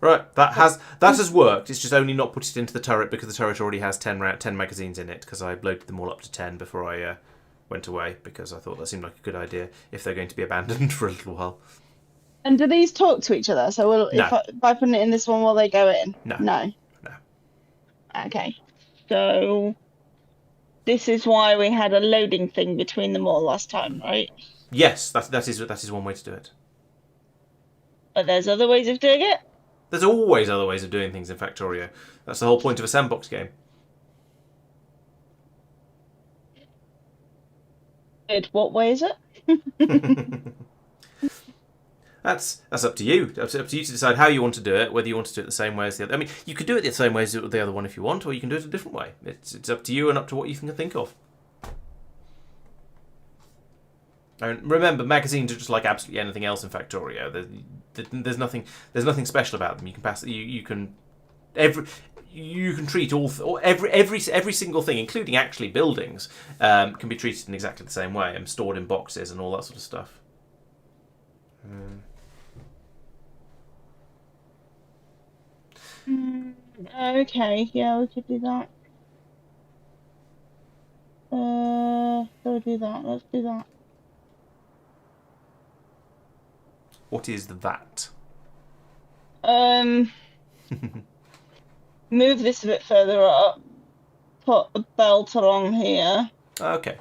Right, that has worked. It's just only not put it into the turret because the turret already has 10 magazines in it, because I loaded them all up to 10 before I went away, because I thought that seemed like a good idea if they're going to be abandoned for a little while. And do these talk to each other? So No. if I put it in this one, will they go in? No. No. No. Okay. So this is why we had a loading thing between them all last time, right? Yes, that is one way to do it. But there's other ways of doing it? There's always other ways of doing things in Factorio. That's the whole point of a sandbox game. Good. What way is it? That's up to you. It's up to you to decide how you want to do it, whether you want to do it the same way as the other. I mean, you could do it the same way as the other one if you want, or you can do it a different way. It's up to you and up to what you can think of. And remember, magazines are just like absolutely anything else in Factorio. There's nothing special about them. You can pass. You can treat every single thing, including actually buildings, can be treated in exactly the same way and stored in boxes and all that sort of stuff. Okay, yeah, we could do that. Go do that. Let's do that. What is that? Move this a bit further up. Put a belt along here. Okay.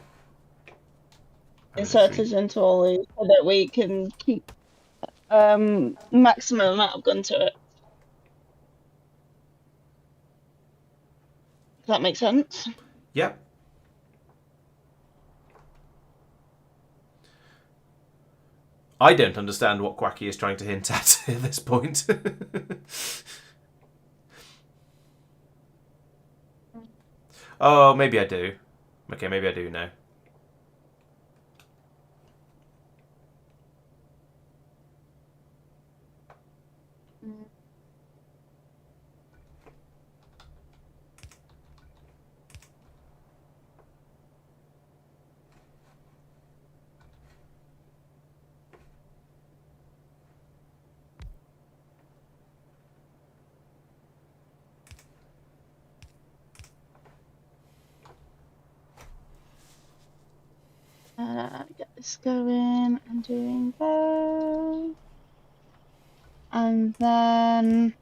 Insert us into all these so that we can keep maximum amount of gun to it. Does that make sense? Yep. I don't understand what Quacky is trying to hint at at this point. Oh, maybe I do. Okay, maybe I do now. Get this going and doing that. And then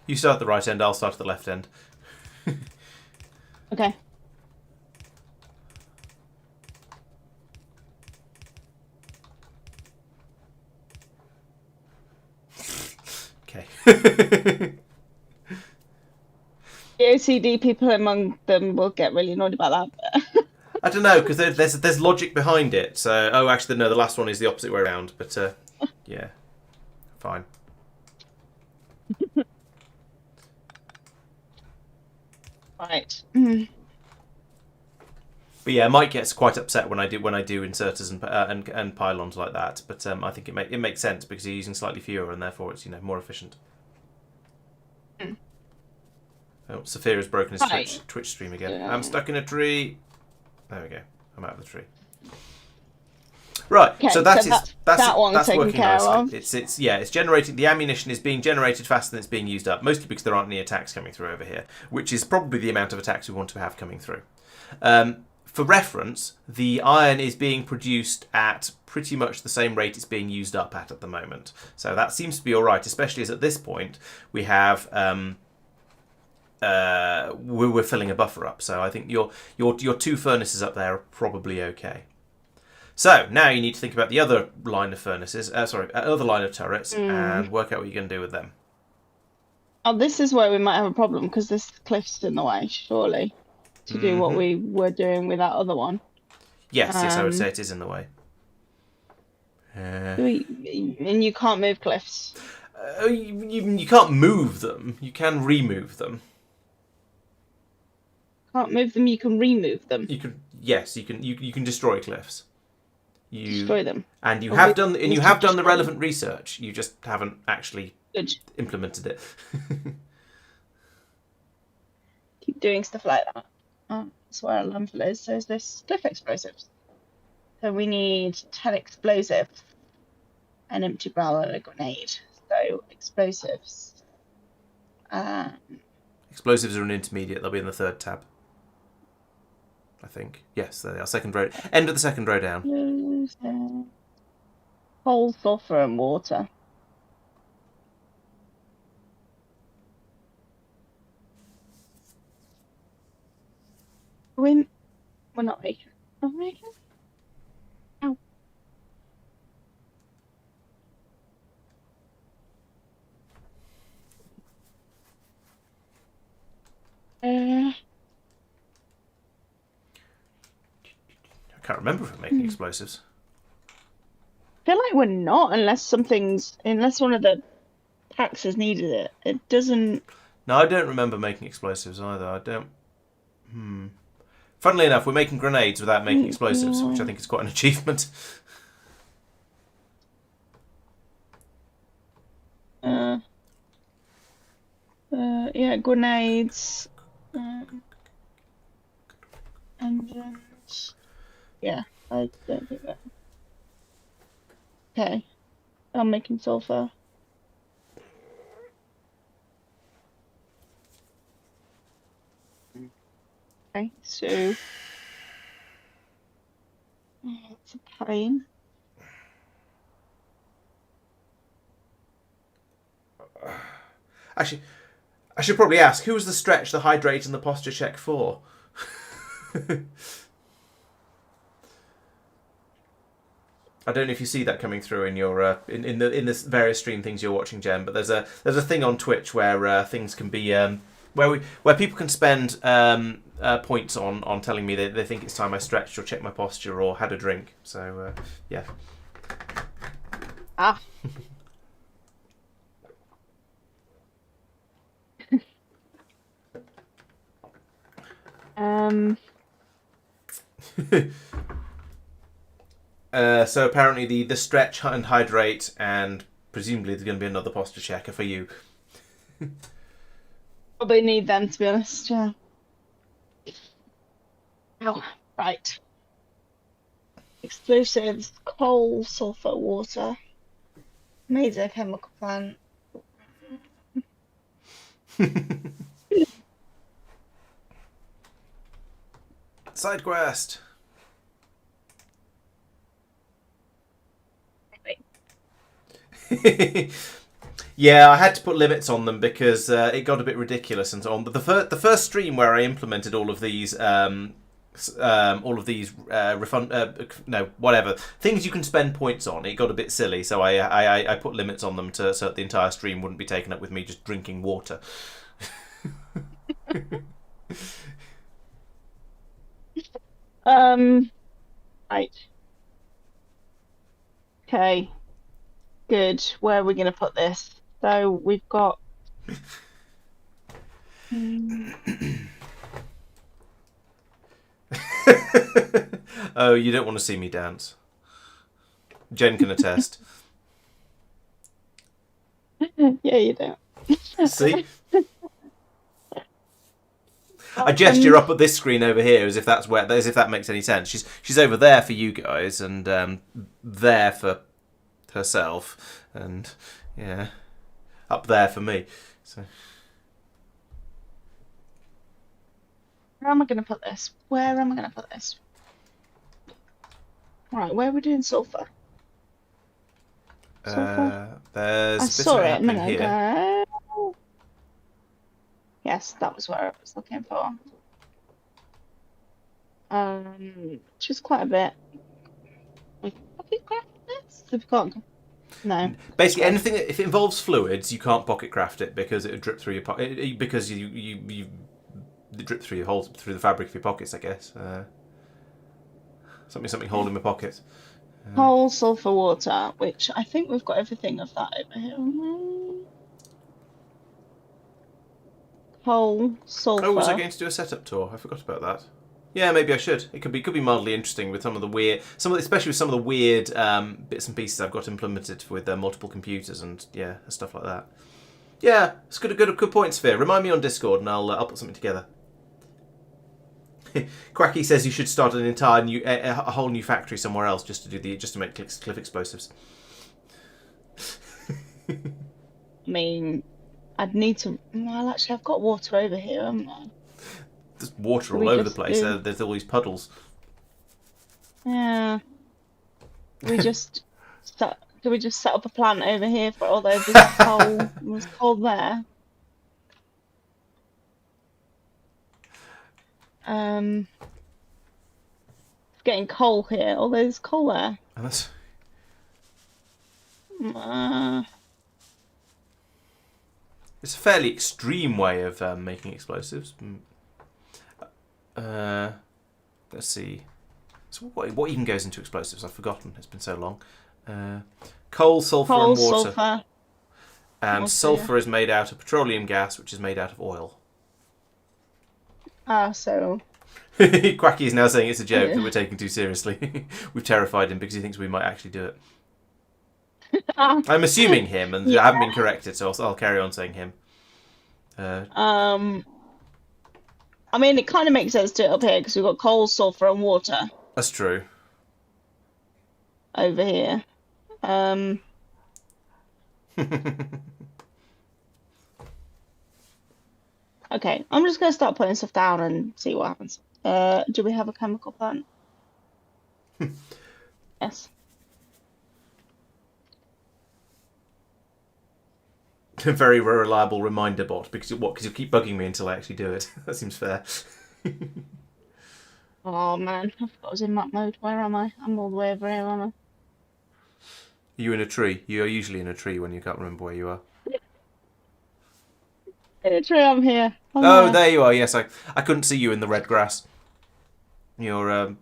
You start at the right end, I'll start at the left end. okay. Okay. The OCD people among them will get really annoyed about that. I don't know, because there's logic behind it. So, oh, actually, no, the last one is the opposite way around. But yeah, fine. Right. But yeah, Mike gets quite upset when I do inserters and pylons like that. But I think it makes sense because you're using slightly fewer and therefore it's more efficient. Oh, Saphira's broken his Twitch stream again. Yeah. I'm stuck in a tree. There we go. I'm out of the tree. Right, okay, so that's working nicely. It's generating, the ammunition is being generated faster than it's being used up, mostly because there aren't any attacks coming through over here, which is probably the amount of attacks we want to have coming through. For reference, the iron is being produced at pretty much the same rate it's being used up at the moment. So that seems to be all right, especially as at this point we have we're filling a buffer up. So I think your 2 furnaces up there are probably okay. So now you need to think about the other line of furnaces. Other line of turrets, and work out what you're going to do with them. Oh, this is where we might have a problem because this cliff's in the way, surely, to do what we were doing with that other one. Yes, I would say it is in the way. And you can't move cliffs. You can't move them. You can remove them. Can't move them. You can remove them. You can. Yes, you can. You can destroy cliffs. Destroy them. And you have done. And you have done the relevant research. You just haven't actually implemented it. Keep doing stuff like that. Oh, that's where our landfill is. So is this cliff explosives? So we need 10 explosives, an empty barrel, and a grenade. So explosives. Explosives are an intermediate. They'll be in the 3rd tab. I think. Yes, they are. Second row. End of the 2nd row down. Coal, sulfur, and water. We're not making. Are we making? Ow. I can't remember if I'm making explosives. I feel like we're not, unless one of the packs has needed it. It doesn't. No, I don't remember making explosives either. I don't. Funnily enough, we're making grenades without making explosives, which I think is quite an achievement. Yeah, grenades. Engines. Yeah, I don't think that. Okay, I'm making sulfur. Okay, so it's a pain. Actually, I should probably ask, who was the stretch, the hydrate, and the posture check for? I don't know if you see that coming through in your in the various stream things you're watching, Jen. But there's a thing on Twitch where things can be where people can spend points on telling me they think it's time I stretched or checked my posture or had a drink. So yeah. Ah. So apparently the stretch and hydrate and presumably there's going to be another posture checker for you. Probably need them, to be honest. Yeah. Oh, right. Explosives, coal, sulfur, water. Major chemical plant. Side quest. Yeah, I had to put limits on them because it got a bit ridiculous and so on. But the first stream where I implemented all of these whatever things you can spend points on, it got a bit silly. So I put limits on them so that the entire stream wouldn't be taken up with me just drinking water. Right. Okay. Good. Where are we going to put this? So we've got. Oh, you don't want to see me dance. Jen can attest. Yeah, you don't. See? I gesture up at this screen over here as if that makes any sense. She's over there for you guys and there for herself and yeah, up there for me. So Where am I going to put this? Where am I going to put this? Right, where are we doing sulfur? Sulfur? There's I a bit of saw it it a happening minute here. ago. Yes, that was where I was looking for. Which is quite a bit. Pocket craft this? Have you got? No. Basically, Okay. anything if it involves fluids, you can't pocket craft it because it would drip through your pocket. Because you drip through your holes through the fabric of your pockets. I guess something holding my pocket. Coal, sulfur, water, which I think we've got everything of that over here. Coal, Oh, was I sulfur. going to do a setup tour? I forgot about that. Yeah, maybe I should. It could be mildly interesting with some of the weird, especially with some of the weird bits and pieces I've got implemented with multiple computers and yeah, stuff like that. Yeah, it's good point, Sphere. Remind me on Discord and I'll put something together. Quacky says you should start an entire new, a whole new factory somewhere else just to make cliff explosives. I mean, I'd need to. Well, actually, I've got water over here, haven't I? There's water Do all we over the just place. do? There's all these puddles. Yeah. Do we just do we just set up a plant over here for although there's coal there's coal there. Um getting coal here, although there's coal there. And that's Uh, it's a fairly extreme way of making explosives. Let's see. So what even goes into explosives? I've forgotten. It's been so long. Coal, sulfur, coal, and water. sulfur. And Water, sulfur is made out of petroleum gas, which is made out of oil. so Quacky is now saying it's a joke that yeah. we're taking too seriously. We've terrified him because he thinks we might actually do it. I'm assuming him, and I Yeah. haven't been corrected, so I'll carry on saying him. I mean, it kind of makes sense to it up here because we've got coal, sulfur, and water That's true. over here. Okay, I'm just gonna start putting stuff down and see what happens. Do we have a chemical plant? Yes. A very reliable reminder bot because you keep bugging me until I actually do it. That seems fair. Oh man, I forgot I was in map mode. Where am I? I'm all the way over here, am I? Are you in a tree? You are usually in a tree when you can't remember where you are. Literally, I'm here. I'm Oh, there. there you are. Yes, I couldn't see you in the red grass. Your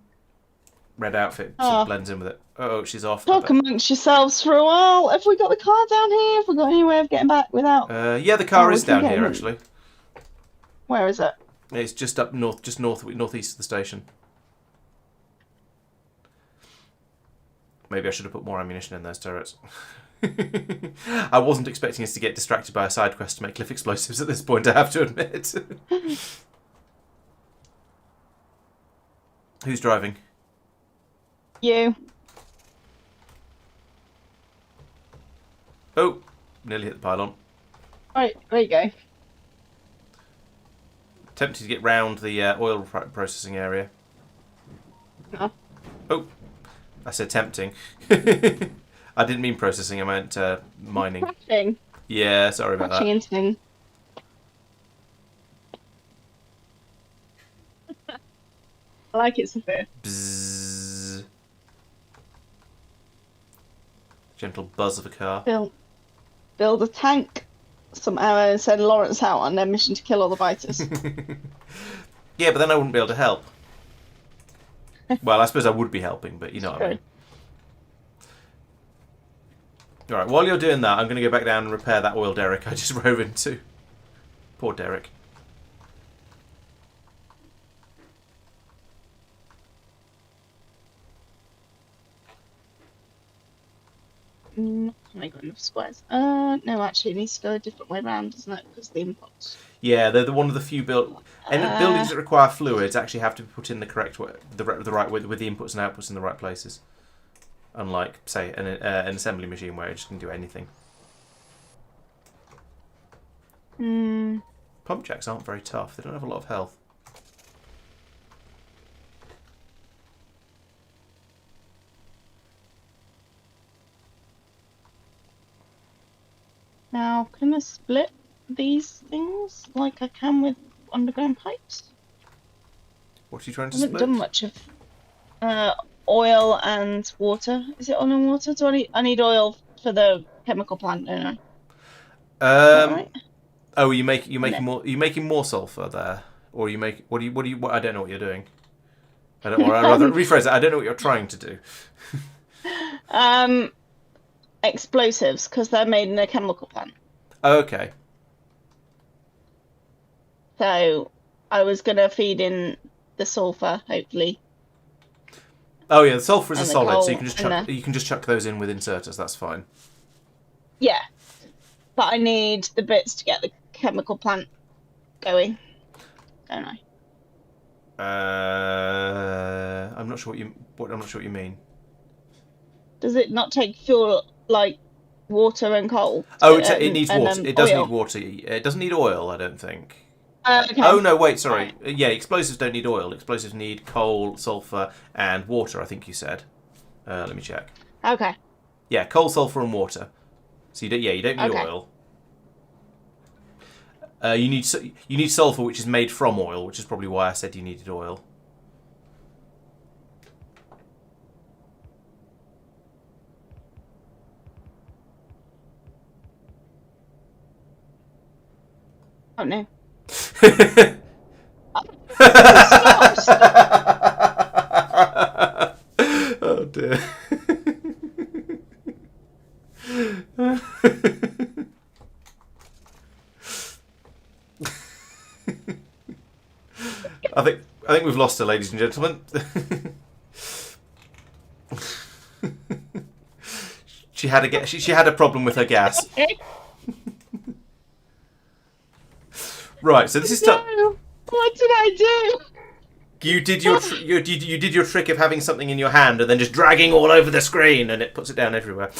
red outfit sort of Oh, blends in with it. Oh, she's off. I talk bet. amongst yourselves for a while. Have we got the car down here? Have we got any way of getting back without? Yeah, the car Oh, we is can down get here in. actually. Where is it? It's just up north, just northeast of the station. Maybe I should have put more ammunition in those turrets. I wasn't expecting us to get distracted by a side quest to make cliff explosives at this point, I have to admit. Who's driving? You. Oh, nearly hit the pylon. Right, there you go. Tempted to get round the oil processing area. Oh. Oh, I said tempting. I didn't mean processing, I meant mining. Crashing. Yeah, sorry about Crashing that. into things. I like it, Sophia. Bzzz. Gentle buzz of a car. Build a tank, some arrow, and send Laurence out on their mission to kill all the biters. Yeah, but then I wouldn't be able to help. Well, I suppose I would be helping, but you know what I mean. Alright, while you're doing that, I'm going to go back down and repair that oil derrick I just drove into. Poor Derek. Can I got enough squares? No, actually, it needs to go a different way around, doesn't it? Because the inputs. Yeah, they're one of the few buildings that require fluids actually have to be put in the correct way, the right way, with the inputs and outputs in the right places. Unlike, say, an assembly machine where it just can do anything. Pump jacks aren't very tough. They don't have a lot of health. Now, can I split these things like I can with underground pipes? What are you trying I to haven't split? done much of oil and water. Is it oil and water? Do I need oil for the chemical plant, don't I? Is that Um. right? Oh, you No. making more? You making more sulfur there, or you make? What do you? What, I don't know what you're doing. I don't. Or I rather um, rephrase it. I don't know what you're trying to do. um, explosives, because they're made in a chemical plant. Okay. So I was gonna feed in the sulfur, hopefully, Oh yeah, the sulfur is a and the solid, so you coal, can just and chuck. the You can just chuck those in with inserters. That's fine. yeah. But I need the bits to get the chemical plant going, don't I? I'm not sure what you. What I'm not sure what you mean. Does it not take fuel like water and coal Oh, to it needs and water. It does need oil? water. It doesn't need oil. I don't think. Oh Okay. no, wait, All right. sorry. Yeah, explosives don't need oil. Explosives need coal, sulfur, and water. I think you said. Let me check. Okay. Yeah, coal, sulfur, and water. So you don't need Okay. oil. You need sulfur, which is made from oil, which is probably why I said you needed oil. Oh no. It stopped. Oh dear. I think we've lost her, ladies and gentlemen. She had a problem with her gas. Right, so this is No. What did I do? you did you did your trick of having something in your hand and then just dragging all over the screen, and it puts it down everywhere.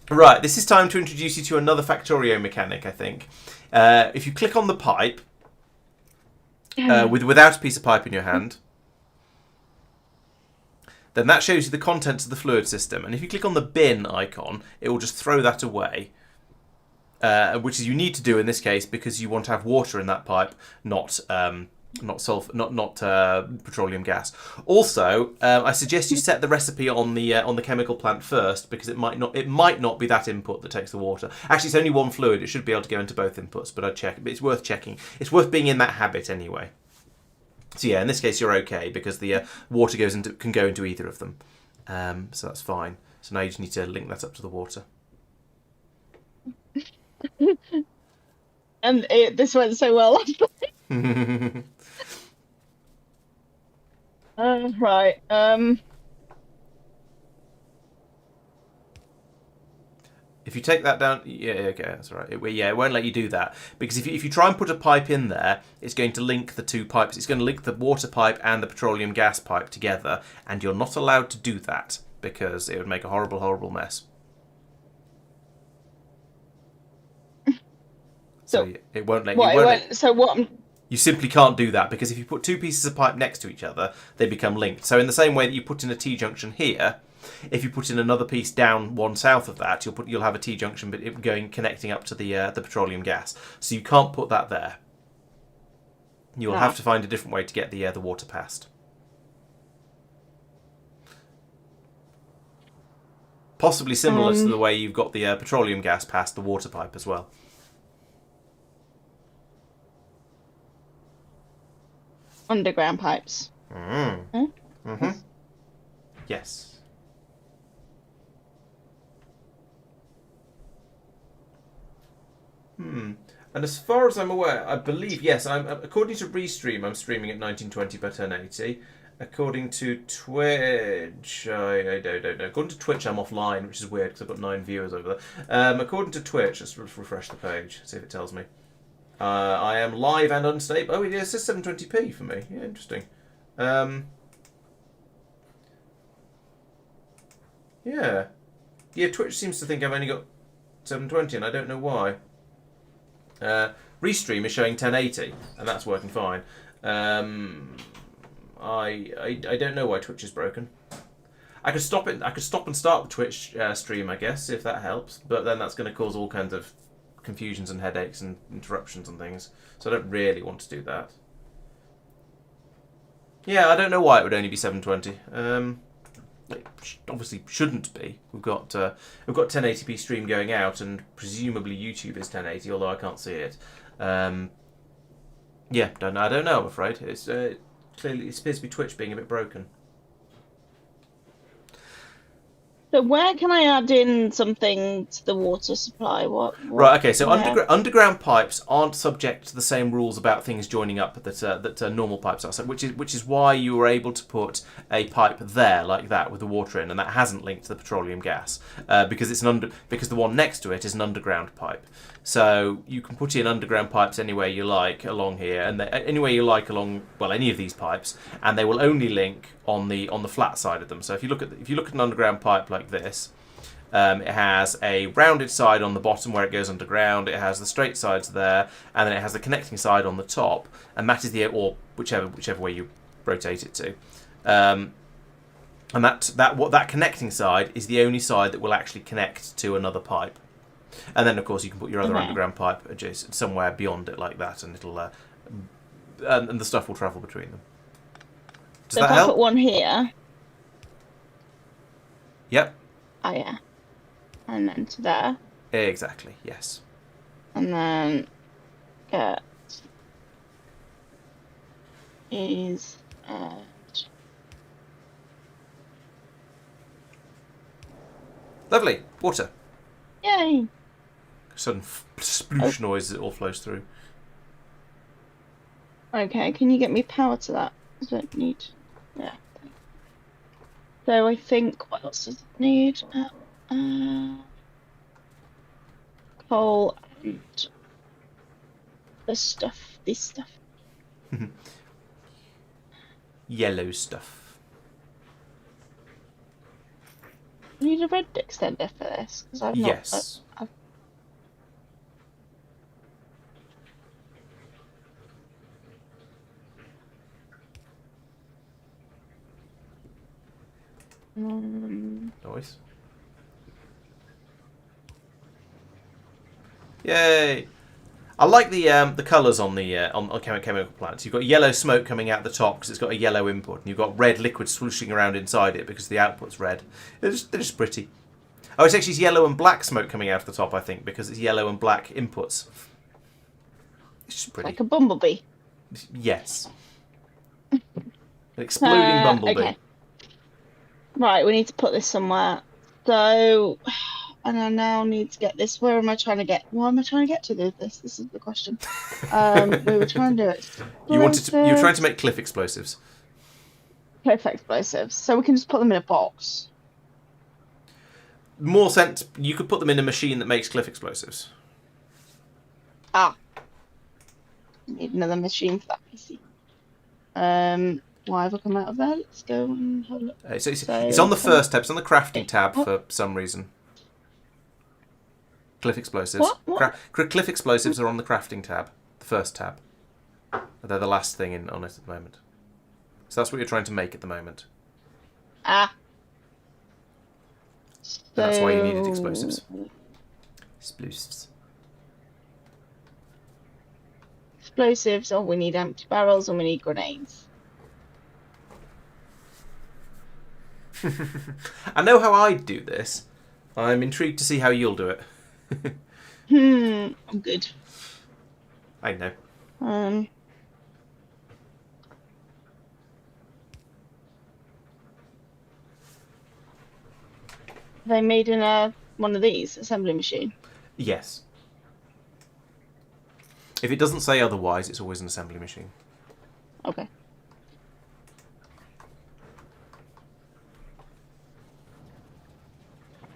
Right, this is time to introduce you to another Factorio mechanic, I think. If you click on the pipe, without a piece of pipe in your hand, then that shows you the contents of the fluid system. And if you click on the bin icon, it will just throw that away. Which is you need to do in this case because you want to have water in that pipe, not sulfur, not petroleum gas. Also, I suggest you set the recipe on the chemical plant first because it might not be that input that takes the water. Actually, it's only one fluid; it should be able to go into both inputs. But I'd check. But it's worth checking. It's worth being in that habit anyway. So yeah, in this case you're okay because the water can go into either of them. So that's fine. So now you just need to link that up to the water. And this went so well. Right. If you take that down, yeah, okay, that's all right. It won't let you do that because if you try and put a pipe in there, it's going to link the two pipes. It's going to link the water pipe and the petroleum gas pipe together, and you're not allowed to do that because it would make a horrible, horrible mess. So it won't let you. So what? You simply can't do that because if you put two pieces of pipe next to each other, they become linked. So in the same way that you put in a T-junction here, if you put in another piece down one south of that, you'll have a T-junction, but it connecting up to the petroleum gas. So you can't put that there. You'll have to find a different way to get the water past. Possibly similar to the way you've got the petroleum gas past the water pipe as well. Underground pipes. Mm. Huh? Mm-hmm. Yes. And as far as I'm aware, I believe, yes, according to Restream, I'm streaming at 1920 by 1080. According to Twitch, I don't know. According to Twitch, I'm offline, which is weird because I've got 9 viewers over there. According to Twitch, let's refresh the page, see if it tells me. I am live and unstable. Oh, it says 720p for me. Yeah, interesting. Yeah. Yeah, Twitch seems to think I've only got 720 and I don't know why. Restream is showing 1080 and that's working fine. I don't know why Twitch is broken. I could stop it. I could stop and start the Twitch stream, I guess, if that helps. But then that's going to cause all kinds of confusions and headaches and interruptions and things. So I don't really want to do that. Yeah, I don't know why it would only be 720. It obviously shouldn't be. We've got 1080p stream going out, and presumably YouTube is 1080, although I can't see it. Yeah, I don't know. I'm afraid it's clearly it appears to be Twitch being a bit broken. So where can I add in something to the water supply? What Right. Okay. So where? underground pipes aren't subject to the same rules about things joining up that normal pipes are. So which is why you were able to put a pipe there like that with the water in, and that hasn't linked to the petroleum gas because because the one next to it is an underground pipe. So you can put in underground pipes anywhere you like along here, and anywhere you like along any of these pipes, and they will only link on the flat side of them. So if you look at an underground pipe like this, it has a rounded side on the bottom where it goes underground. It has the straight sides there, and then it has the connecting side on the top, and that is or whichever way you rotate it to. And that connecting side is the only side that will actually connect to another pipe. And then, of course, you can put your other underground pipe adjacent somewhere beyond it like that, and it'll and the stuff will travel between them. Does So that if help? I put one here. Yep. Oh yeah. And then to there. Exactly. Yes. And then get is Lovely. Water. yay. Sudden sploosh noise as it all flows through. Okay, can you get me power to that? I don't need. Yeah. So I think what else does it need? Coal and this stuff. Yellow stuff. I need a red extender for this because I've not. Yes. Noise. Yay! I like the colours on the on chemical plants. You've got yellow smoke coming out the top because it's got a yellow input, and you've got red liquid swooshing around inside it because the output's red. They're just pretty. Oh, it's actually yellow and black smoke coming out of the top, I think, because it's yellow and black inputs. It's just pretty. Like a bumblebee. Yes. An exploding bumblebee. Okay. Right, we need to put this somewhere. So, and I now need to get this. Where am I trying to get? Why am I trying to get to this? This is the question. We were trying to do it. You were trying to make cliff explosives. Cliff explosives. So we can just put them in a box. More sense. You could put them in a machine that makes cliff explosives. Ah. Need another machine for that PC. Why have I come out of there? Let's go and have a look. It's on the first tab. It's on the crafting tab for some reason. Cliff explosives. What? Cliff explosives are on the crafting tab. The first tab. They're the last thing on it at the moment. So that's what you're trying to make at the moment. Ah. And that's why you needed explosives. Explosives. Explosives. Oh, we need empty barrels and we need grenades. I know how I'd do this. I'm intrigued to see how you'll do it. I'm good. I know. They made in one of these assembly machine. Yes. If it doesn't say otherwise, it's always an assembly machine. Okay.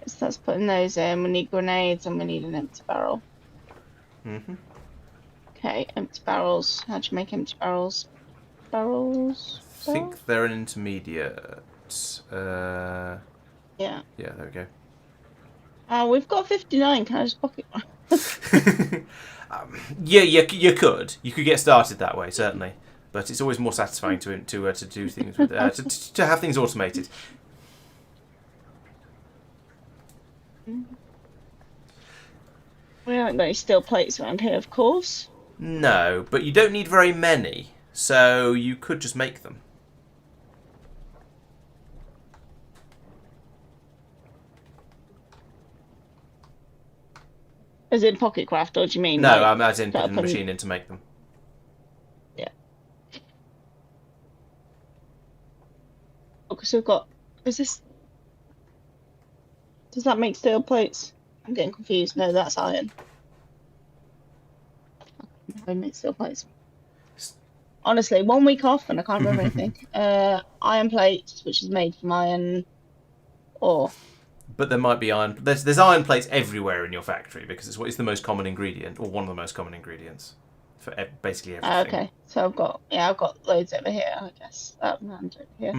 So let's putting those in. We need grenades and we need an empty barrel. Mm-hmm. Okay, empty barrels. How do you make empty barrels? Barrels? I think they're an intermediate. Yeah. Yeah, there we go. We've got 59. Can I just pocket one? Yeah, you could. You could get started that way, certainly. But it's always more satisfying to do things with to have things automated. We haven't got any steel plates around here, of course. No, but you don't need very many, so you could just make them. As in pocket craft, or do you mean? No, like, I'm as in set putting up the and- machine in to make them. Yeah. Okay, so we've got. Is this? Does that make steel plates? I'm getting confused. No, that's iron. I make steel plates. Honestly, 1 week off and I can't remember anything. Iron plates, which is made from iron ore. But there might be iron. There's iron plates everywhere in your factory because it's the most common ingredient, or one of the most common ingredients for basically everything. Okay, so I've got loads over here. I guess and over here.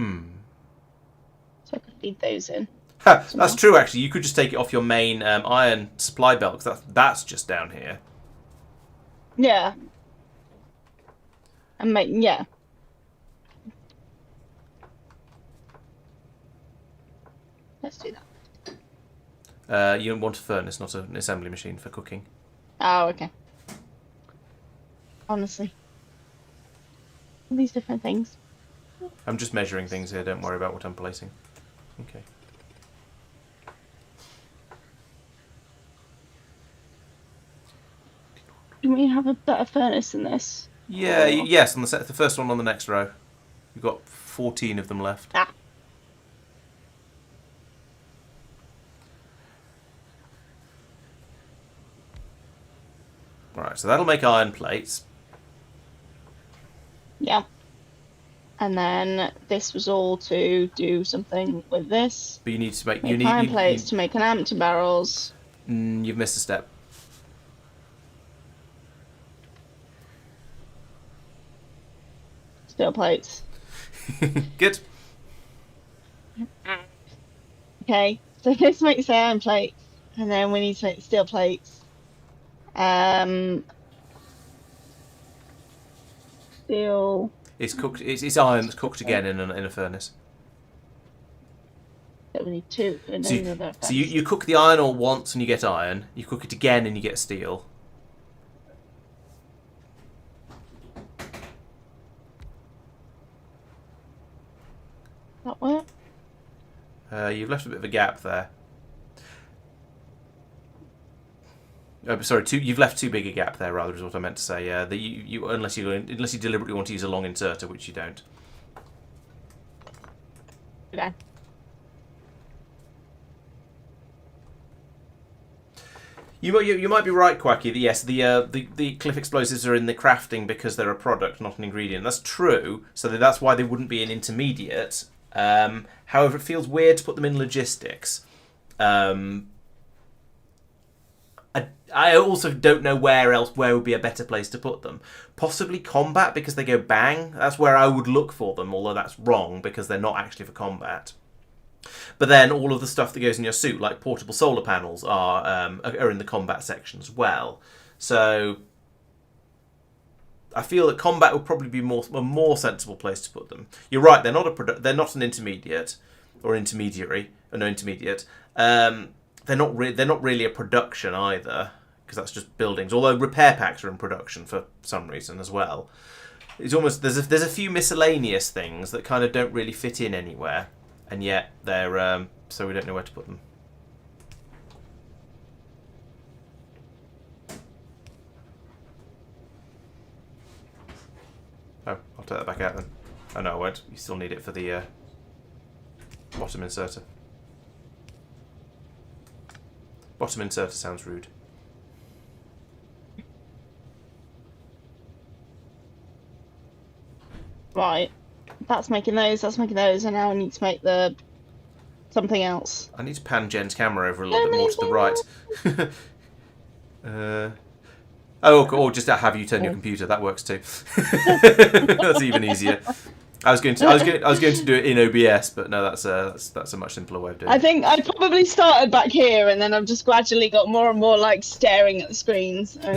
So I could feed those in. Ha, that's true. Actually, you could just take it off your main iron supply belt because that's just down here. Yeah. And yeah. Let's do that. You want a furnace, not an assembly machine for cooking. Oh, okay. Honestly. All these different things. I'm just measuring things here. Don't worry about what I'm placing. Okay. Do we have a better furnace than this? Yeah. Yes. On the first one on the next row. We've got 14 of them left. Ah. Right. So that'll make iron plates. Yeah. And then this was all to do something with this. But you need to make iron plates to make an empty barrels. You've missed a step. Steel plates. Good. Okay, so this makes the iron plates, and then we need to make steel plates. Steel. It's cooked. It's iron that's cooked again in a furnace. So we need two. So you cook the iron ore once and you get iron. You cook it again and you get steel. That work? You've left a bit of a gap there. Sorry, you've left too big a gap there. Rather is what I meant to say. That unless you deliberately want to use a long inserter, which you don't. Okay. You might be right, Quacky. That yes, the cliff explosives are in the crafting because they're a product, not an ingredient. That's true. So that's why they wouldn't be an intermediate. However, it feels weird to put them in logistics. I also don't know where would be a better place to put them. Possibly combat because they go bang. That's where I would look for them, although that's wrong because they're not actually for combat. But then all of the stuff that goes in your suit, like portable solar panels, are in the combat section as well. So I feel that combat would probably be a more sensible place to put them. You're right; they're not an intermediate or intermediary, or no intermediate. They're not really a production either, because that's just buildings. Although repair packs are in production for some reason as well. It's almost there's a few miscellaneous things that kind of don't really fit in anywhere, and yet they're so we don't know where to put them. Oh, I'll take that back out then. Oh no, I won't. You still need it for the bottom inserter. Bottom inserter sounds rude. Right. That's making those, and now I need to make the something else. I need to pan Jen's camera over a little bit more to the right. Or just have you turn your computer. That works too. That's even easier. I was going to do it in OBS, but no, that's a much simpler way of doing it. I think I probably started back here, and then I've just gradually got more and more like staring at the screens. Yeah,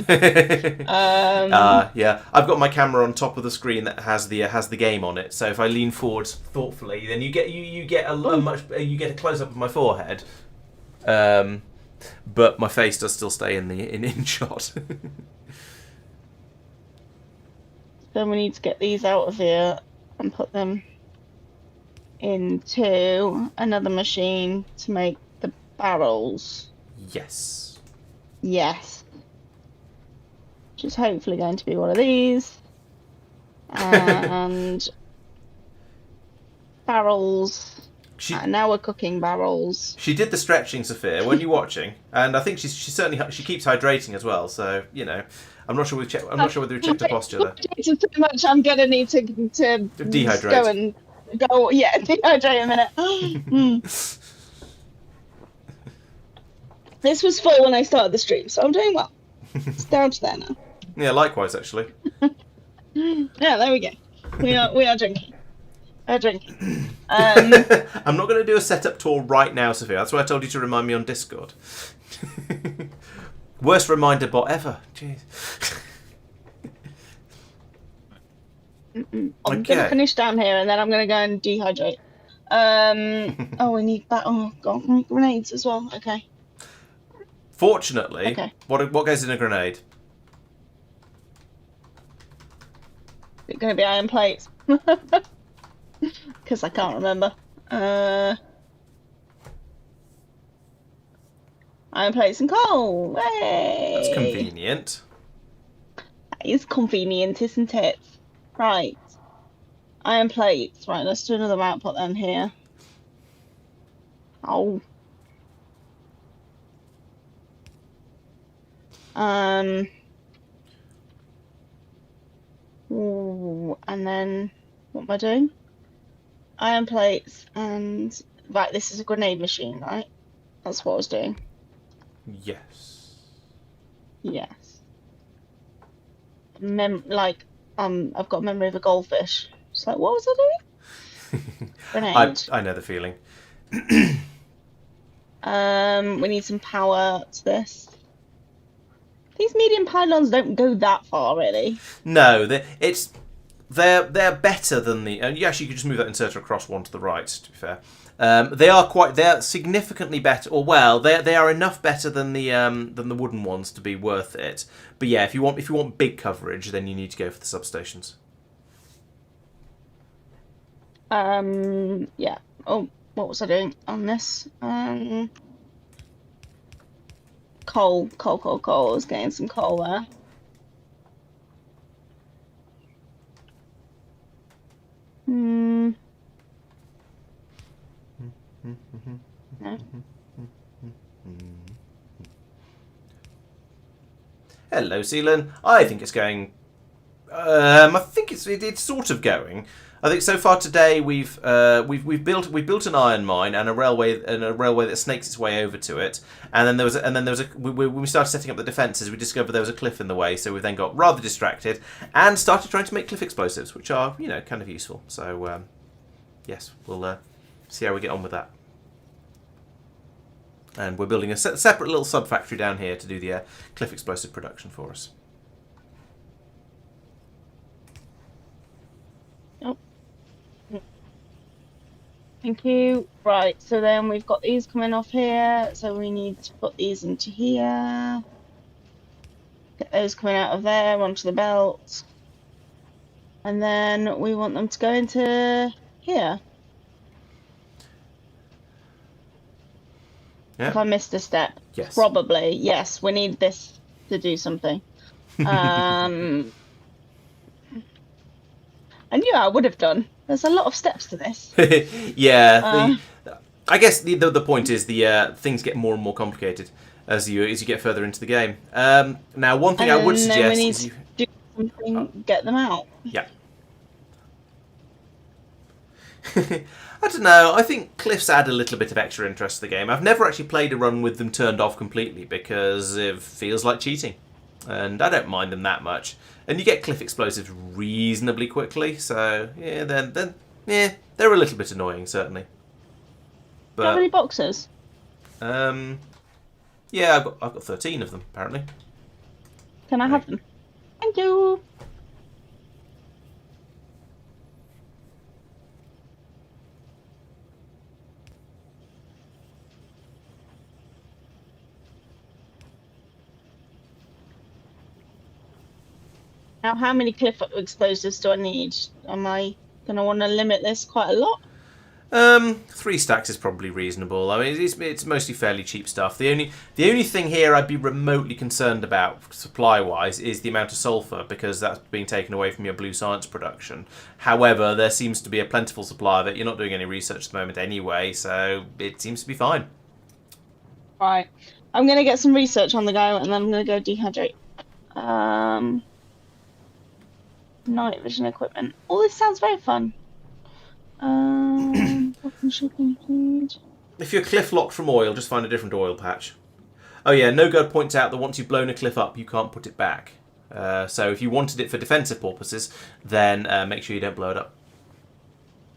I've got my camera on top of the screen that has the game on it. So if I lean forward thoughtfully, then you get a close up of my forehead. but my face does still stay in shot. Then we need to get these out of here and put them into another machine to make the barrels. Yes. Yes. Which is hopefully going to be one of these. And barrels. And now we're cooking barrels. She did the stretching, Sophia. Weren't you watching? And I think she certainly she keeps hydrating as well. So I'm not sure I'm not sure whether we checked her posture there. So much, I'm gonna need to Dehydrate. Go and go. Yeah, dehydrate in a minute. This was full when I started the stream, so I'm doing well. It's down to there now. Yeah, likewise, actually. Yeah, there we go. We are drinking. I'm not going to do a setup tour right now, Sophia. That's why I told you to remind me on Discord. Worst reminder bot ever. Jeez. I'm going to finish down here and then I'm going to go and dehydrate. Oh, we need that. Oh, God, grenades as well. Okay. Fortunately, okay. What goes in a grenade? Is it going to be iron plates? Because I can't remember. Iron plates and coal. Hey! That's convenient. That is convenient, isn't it? Right. Iron plates. Right, let's do another output then here. Oh. Ooh, and then what am I doing? Iron plates and right. This is a grenade machine, right? That's what I was doing. Yes. Yes. I've got memory of a goldfish. It's like, what was I doing? Grenade. I know the feeling. We need some power to this. These medium pylons don't go that far, really. No, they're better than the. And yes, you could just move that inserter across one to the right. To be fair, they're significantly better. Or well, they are enough better than the wooden ones to be worth it. But yeah, if you want big coverage, then you need to go for the substations. Yeah. Oh, what was I doing on this? Coal. I was getting some coal there. No. Hello, Seelan. I think it's going. I think it's sort of going. I think so far today we've built an iron mine and a railway that snakes its way over to it, and then there was when we started setting up the defences, we discovered there was a cliff in the way, so we then got rather distracted and started trying to make cliff explosives, which are kind of useful. So yes, we'll see how we get on with that. And we're building a separate little sub factory down here to do the cliff explosive production for us. Thank you. Right, so then we've got these coming off here, so we need to put these into here. Get those coming out of there onto the belt. And then we want them to go into here. Yeah. If I missed a step. Yes. Probably. Yes, we need this to do something. I knew I would have done. There's a lot of steps to this. Yeah. I guess the point is the things get more and more complicated as you get further into the game. Now, one thing I would suggest is you do something, get them out. Yeah. I don't know. I think cliffs add a little bit of extra interest to the game. I've never actually played a run with them turned off completely because it feels like cheating, and I don't mind them that much. And you get cliff explosives reasonably quickly, so yeah, then yeah, they're a little bit annoying certainly. But how many boxes? Yeah, I've got 13 of them apparently. Can I have them? Thank you. Now, how many cliff explosives do I need? Am I gonna want to limit this quite a lot? 3 stacks is probably reasonable. I mean, it's mostly fairly cheap stuff. The only thing here I'd be remotely concerned about supply wise is the amount of sulfur, because that's being taken away from your blue science production. However, there seems to be a plentiful supply of it. You're not doing any research at the moment anyway, so it seems to be fine. Right. I'm gonna get some research on the go, and then I'm gonna go dehydrate. Night vision equipment. All this sounds very fun. If you're cliff locked from oil, just find a different oil patch. Oh yeah, No Good points out that once you've blown a cliff up, you can't put it back. So if you wanted it for defensive purposes, then make sure you don't blow it up.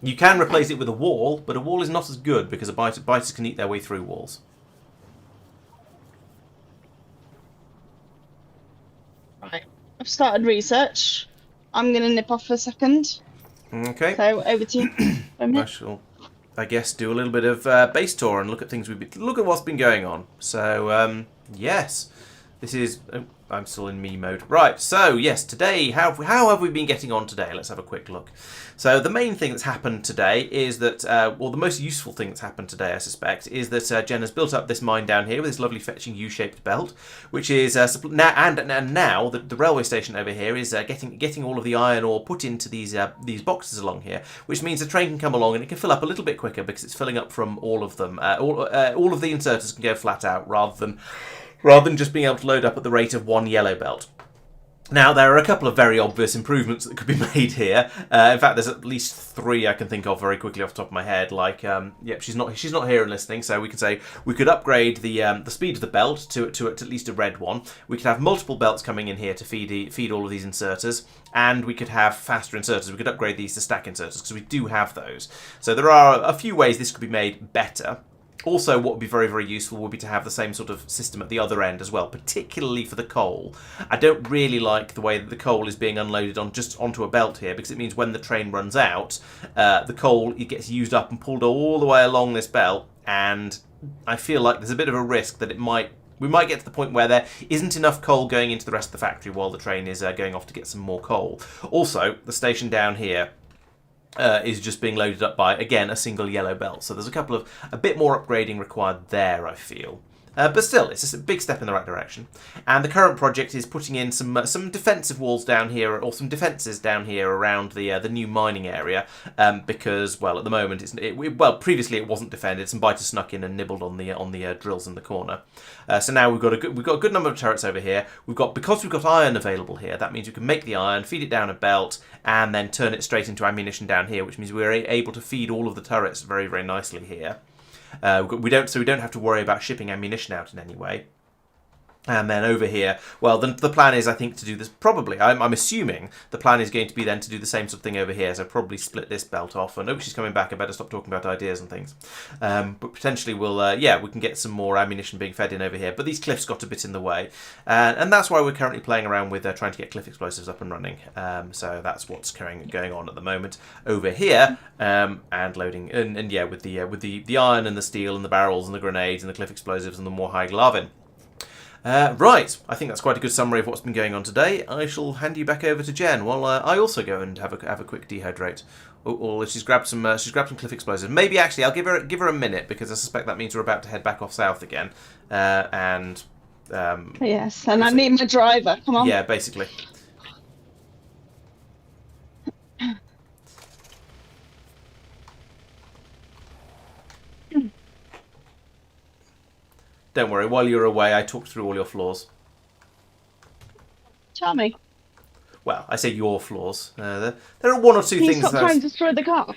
You can replace it with a wall, but a wall is not as good because biters can eat their way through walls. Right. I've started research. I'm going to nip off for a second. Okay. So over to you. I shall, I guess, do a little bit of base tour and look at look at what's been going on. So yes, this is. Oh, I'm still in me mode. Right. So yes, today how have we been getting on today? Let's have a quick look. So the main thing that's happened today is that, well, the most useful thing that's happened today, I suspect, is that Jen has built up this mine down here with this lovely fetching U-shaped belt, which is now the railway station over here is getting all of the iron ore put into these boxes along here, which means the train can come along and it can fill up a little bit quicker because it's filling up from all of them. All of the inserters can go flat out rather than just being able to load up at the rate of one yellow belt. Now, there are a couple of very obvious improvements that could be made here. In fact, there's at least 3 I can think of very quickly off the top of my head. Like, yep, she's not here and listening, so we could say we could upgrade the speed of the belt to at least a red one. We could have multiple belts coming in here to feed all of these inserters, and we could have faster inserters. We could upgrade these to stack inserters because we do have those. So there are a few ways this could be made better. Also, what would be very, very useful would be to have the same sort of system at the other end as well, particularly for the coal. I don't really like the way that the coal is being unloaded onto a belt here, because it means when the train runs out, the coal it gets used up and pulled all the way along this belt, and I feel like there's a bit of a risk that we might get to the point where there isn't enough coal going into the rest of the factory while the train is going off to get some more coal. Also, the station down here is just being loaded up by, again, a single yellow belt. So there's a bit more upgrading required there, I feel. But still, it's just a big step in the right direction. And the current project is putting in some defensive walls down here, or some defences down here around the new mining area, because, well, at the moment, previously it wasn't defended. Some biters snuck in and nibbled on the drills in the corner. So now we've got a good number of turrets over here. Because we've got iron available here, that means we can make the iron, feed it down a belt, and then turn it straight into ammunition down here, which means we're able to feed all of the turrets very, very nicely here. We don't have to worry about shipping ammunition out in any way. And then over here, well, the plan is, I think, to do this, probably, I'm assuming the plan is going to be then to do the same sort of thing over here, so probably split this belt off, and she's coming back, I better stop talking about ideas and things. But potentially we can get some more ammunition being fed in over here, but these cliffs got a bit in the way, and that's why we're currently playing around with trying to get cliff explosives up and running, so that's what's going on at the moment over here, and loading, and yeah, with the iron and the steel and the barrels and the grenades and the cliff explosives and the more high glavin. Right, I think that's quite a good summary of what's been going on today. I shall hand you back over to Jen while I also go and have a quick dehydrate. Or she's grabbed some cliff explosives. Maybe actually I'll give her a minute, because I suspect that means we're about to head back off south again. Yes, and I need my driver. Come on. Yeah, basically. Don't worry, while you're away, I talked through all your flaws. Tell me. Well, I say your flaws. There are one or two Can you things. stop trying to destroy the car?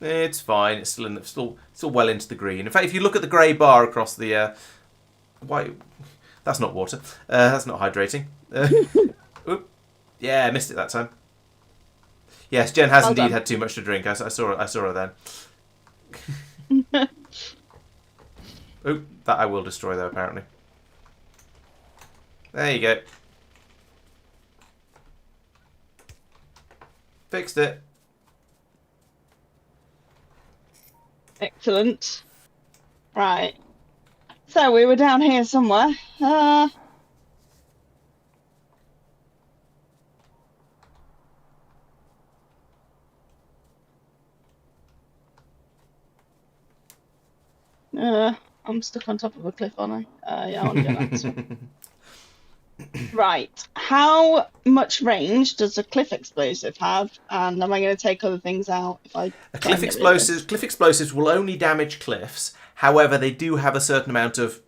It's fine. It's still well into the green. In fact, if you look at the grey bar across the, why? That's not water. That's not hydrating. Oop. Yeah, I missed it that time. Yes, Jen has indeed had too much to drink. I saw her then. Oop, that I will destroy though, apparently. There you go. Fixed it. Excellent. Right. So we were down here somewhere. I'm stuck on top of a cliff, aren't I? Yeah, I want to go down this one. Right. How much range does a cliff explosive have? And am I going to take other things out if I try and get rid of this? Cliff explosives will only damage cliffs. However, they do have a certain amount of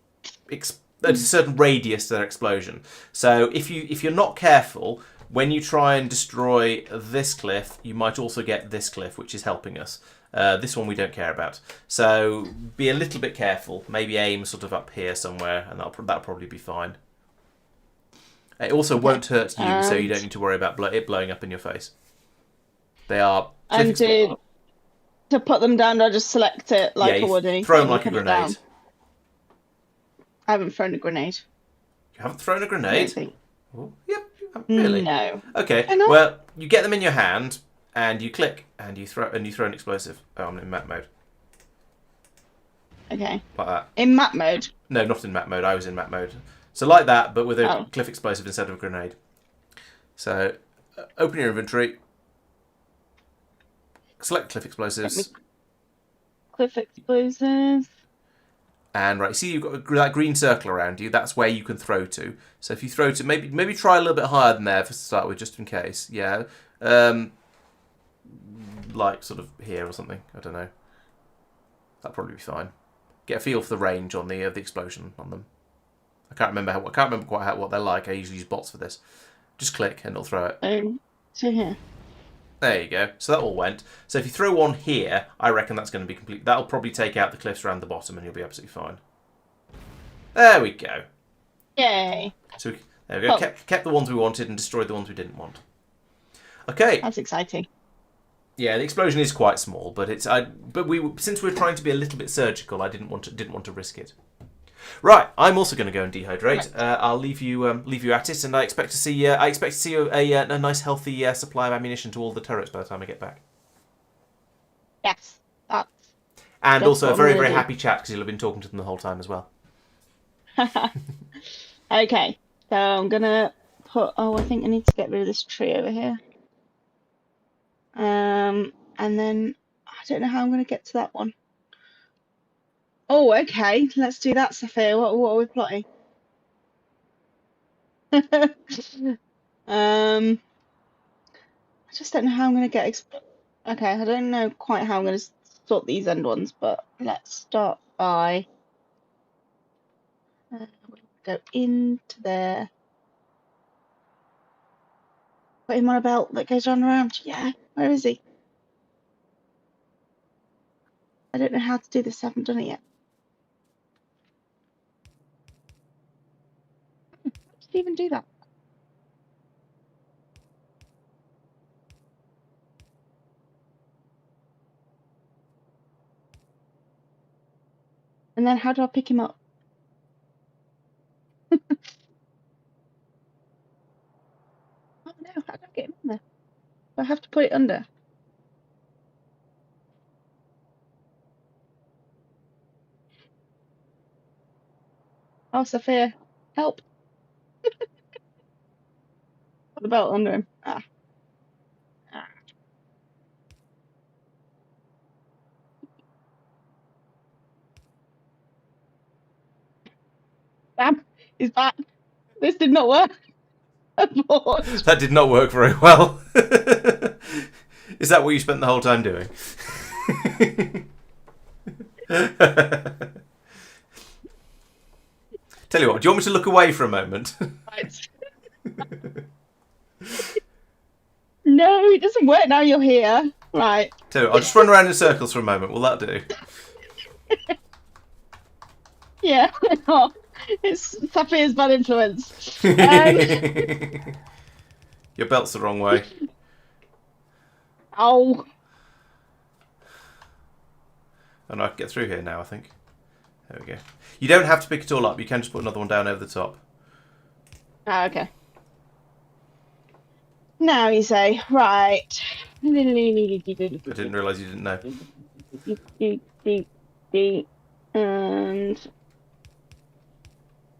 a certain radius to their explosion. So if you're not careful, when you try and destroy this cliff, you might also get this cliff, which is helping us. This one we don't care about. So be a little bit careful. Maybe aim sort of up here somewhere, and that'll probably be fine. It also won't hurt you, so you don't need to worry about it blowing up in your face. They are... And to put them down, I'll just select it like I would anything. Throw them like a grenade. I haven't thrown a grenade. You haven't thrown a grenade? Oh, yep. Really? No. Okay. Well, you get them in your hand, and you click, and you throw an explosive. Oh, I'm in map mode. Okay. Like that. In map mode? No, not in map mode. I was in map mode. So like that, but with a cliff explosive instead of a grenade. So, open your inventory. Select cliff explosives. Cliff explosives. And right, see you've got that green circle around you. That's where you can throw to. So if you throw to, maybe try a little bit higher than there to start with, just in case. Yeah. Like sort of here or something. I don't know. That'll probably be fine. Get a feel for the range on the explosion on them. I can't remember quite what they're like. I usually use bots for this. Just click and it'll throw it. So here. There you go. So that all went. So if you throw one here, I reckon that's going to be complete. That'll probably take out the cliffs around the bottom, and you'll be absolutely fine. There we go. Yay! So there we go. Kept the ones we wanted and destroyed the ones we didn't want. Okay. That's exciting. Yeah, the explosion is quite small, but since we're trying to be a little bit surgical, I didn't want to risk it. Right, I'm also going to go and dehydrate. Right. I'll leave you at it, and I expect to see a nice healthy supply of ammunition to all the turrets by the time I get back. Yes, and also a very very happy chat because you'll have been talking to them the whole time as well. Okay, so I'm gonna put. Oh, I think I need to get rid of this tree over here. And then I don't know how I'm gonna get to that one. Oh, okay. Let's do that, Sophia. What are we plotting? I just don't know how I'm going to get... Okay, I don't know quite how I'm going to sort these end ones, but let's start by... go into there. Put him on a belt that goes round and around. Yeah, where is he? I don't know how to do this. I haven't done it yet. How did you even do that? And then how do I pick him up? Oh no, how do I get him in there? Do I have to put it under? Oh, Sophia, help. Put the belt under him. Damn, he's back. This did not work. That did not work very well. Is that what you spent the whole time doing? Tell you what, do you want me to look away for a moment? Right. No, it doesn't work now you're here. Right. Tell you what, I'll just run around in circles for a moment. Will that do? Yeah. Oh, it's Sophia's bad influence. Your belt's the wrong way. Oh. Oh no, I can get through here now, I think. There we go. You don't have to pick it all up. You can just put another one down over the top. Ah, okay. Now you say, right. I didn't realise you didn't know.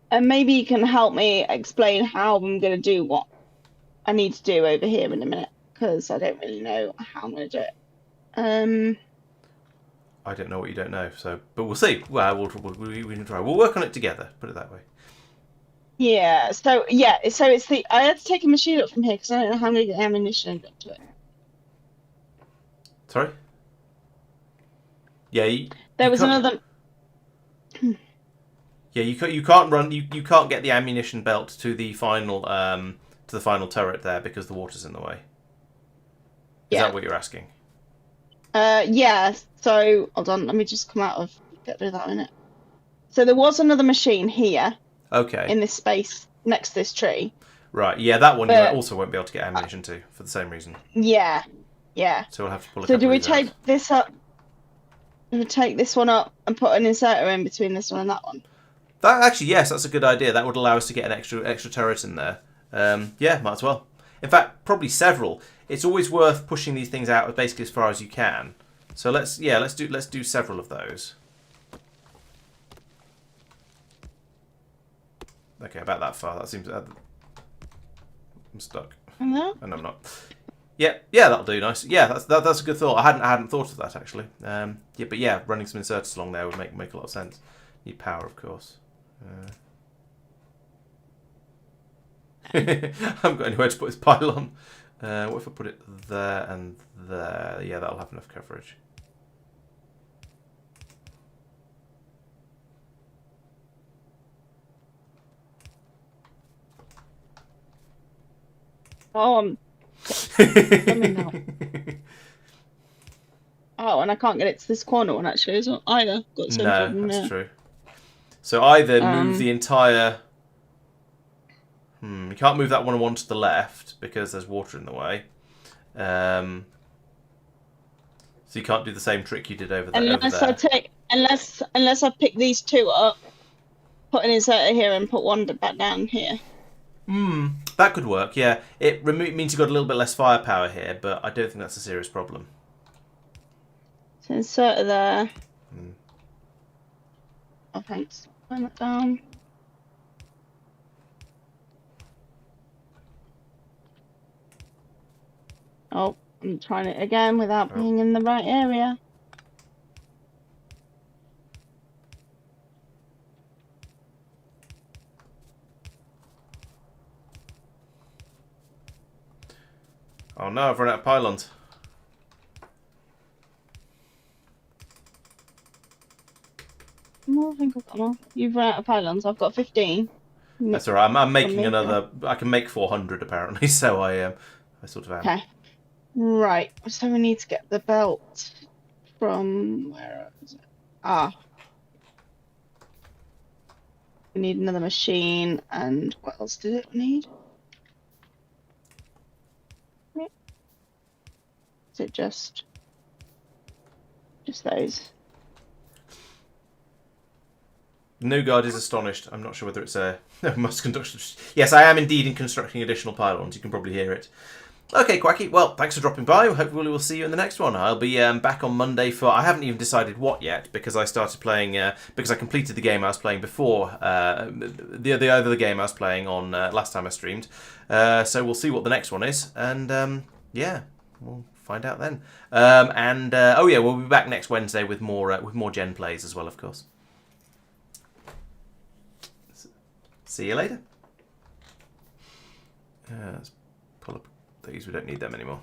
And maybe you can help me explain how I'm going to do what I need to do over here in a minute, because I don't really know how I'm going to do it. I don't know what you don't know. So, but we'll see. Well, we can try. We'll work on it together. Put it that way. Yeah. So it's the I had to take a machine up from here because I don't know how I'm gonna get ammunition into it. Sorry. Yeah, There you was can't. another. Yeah, you can't run. You can't get the ammunition belt to the final turret there because the water's in the way. Is Yeah. that what you're asking? Yeah. So hold on. Let me just come out of get rid of that in it. So there was another machine here Okay. in this space next to this tree. Right. Yeah, that one you But also won't be able to get ammunition to for the same reason. yeah. Yeah. So we'll have to pull a So do couple of we these out. take this up? Do we take this one up and put an inserter in between this one and that one? That actually, yes, that's a good idea. That would allow us to get an extra turret in there. Yeah, might as well. In fact, probably several. It's always worth pushing these things out basically as far as you can. So let's do several of those. Okay, about that far. That seems. I'm stuck, No? and I'm not. Yeah, that'll do. Nice. Yeah, that's a good thought. I hadn't thought of that actually. Yeah, but yeah, running some inserters along there would make a lot of sense. Need power, of course. I haven't got anywhere to put this pylon. What if I put it there and there? Yeah, that'll have enough coverage. Oh, coming now. Oh, and I can't get it to this corner one actually, is either. Got the same No, problem that's there. true. So either move the entire. You can't move that one to the left because there's water in the way. So you can't do the same trick you did over there. Unless I pick these two up, put an inserter here and put one back down here. That could work. Yeah, it means you've got a little bit less firepower here, but I don't think that's a serious problem. So inserter there. Oh, thanks. Turn that down. Oh, I'm trying it again without being in the right area. Oh no, I've run out of pylons. I think I've got more. You've run out of pylons. I've got 15. That's alright. I'm making another. I can make 400 apparently, so I sort of am. Okay. Right. So we need to get the belt from where is it? We need another machine, and what else did it need? Is it just those? Newgard is astonished. I'm not sure whether it's a must conduct. Yes, I am indeed in constructing additional pylons. You can probably hear it. Okay, Quacky. Well, thanks for dropping by. Hopefully we'll see you in the next one. I'll be back on Monday for... I haven't even decided what yet because I started playing... because I completed the game I was playing before. The other game I was playing on last time I streamed. So we'll see what the next one is. And yeah, we'll find out then. Oh yeah, we'll be back next Wednesday with more Gen plays as well, of course. See you later. Let's pull up these. We don't need them anymore.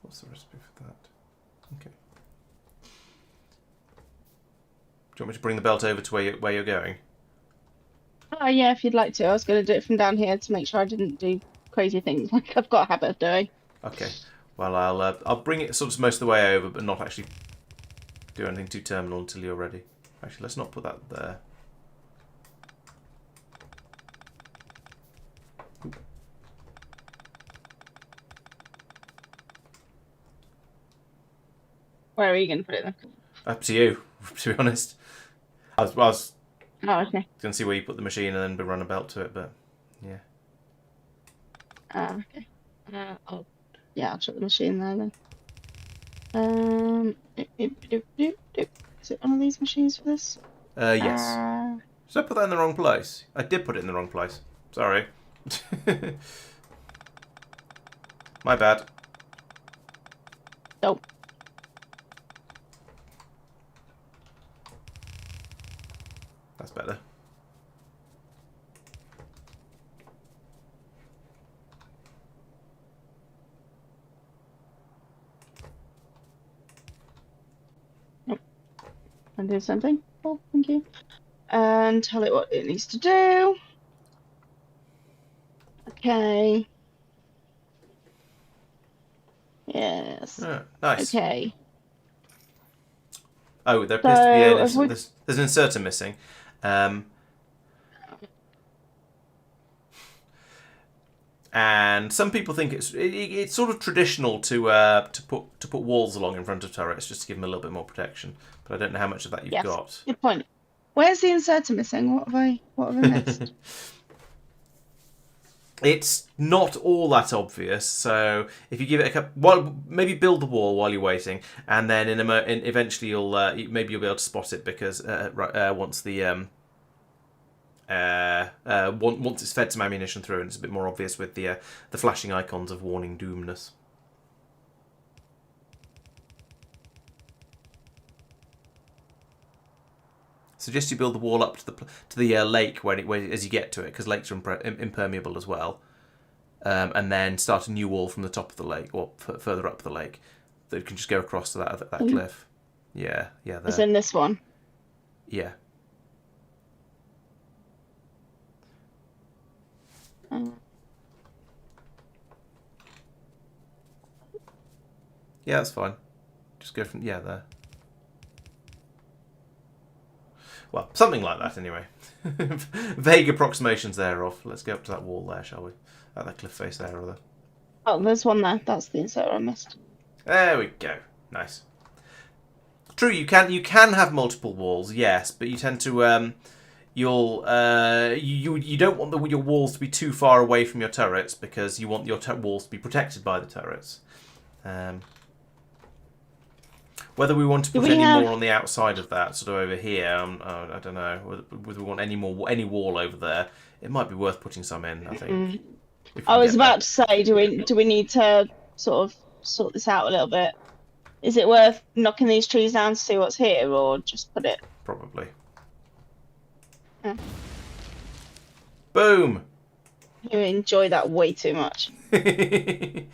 What's the recipe for that? Okay. Do you want me to bring the belt over to where you're going? Oh yeah, if you'd like to. I was going to do it from down here to make sure I didn't do crazy things like I've got a habit of doing. Okay. Well, I'll bring it sort of most of the way over, but not actually do anything too terminal until you're ready. Actually, let's not put that there. Where are you going to put it then? Up to you, to be honest. I was Oh, okay. going to see where you put the machine and then run a belt to it, but yeah. Okay. I'll shut the machine there then. Is it one of these machines for this? Yes. Did I put that in the wrong place? I did put it in the wrong place. Sorry. My bad. Nope. That's better. Nope. And do something. Oh, thank you. And tell it what it needs to do. Okay. Yes. Oh, nice. Okay. Oh, there appears to be So there's an inserter missing. And some people think it's sort of traditional to put walls along in front of turrets just to give them a little bit more protection. But I don't know how much of that you've yes. got. Good point. Where's the inserter missing? What have I missed? It's not all that obvious, so if you give it a couple, well, maybe build the wall while you're waiting, and then eventually maybe you'll be able to spot it because once the once it's fed some ammunition through, and it's a bit more obvious with the flashing icons of warning doomness. Suggest you build the wall up to the lake as you get to it, because lakes are impermeable as well. And then start a new wall from the top of the lake, or further up the lake, that can just go across to that cliff. Yeah, there. It's in this one. Yeah. Yeah, that's fine. Just go from there. Well, something like that anyway. Vague approximations thereof. Let's go up to that wall there, shall we? At that cliff face there, rather. Oh, there's one there. That's the inserter I missed. There we go. Nice. True, you can have multiple walls, yes, but you tend to you don't want your walls to be too far away from your turrets because you want your walls to be protected by the turrets. Whether we want to put any more on the outside of that, sort of over here, I don't know. Whether we want any wall over there, it might be worth putting some in. I think. I was about to say, do we need to sort of sort this out a little bit? Is it worth knocking these trees down to see what's here, or just put it? Probably. Yeah. Boom. You enjoy that way too much. I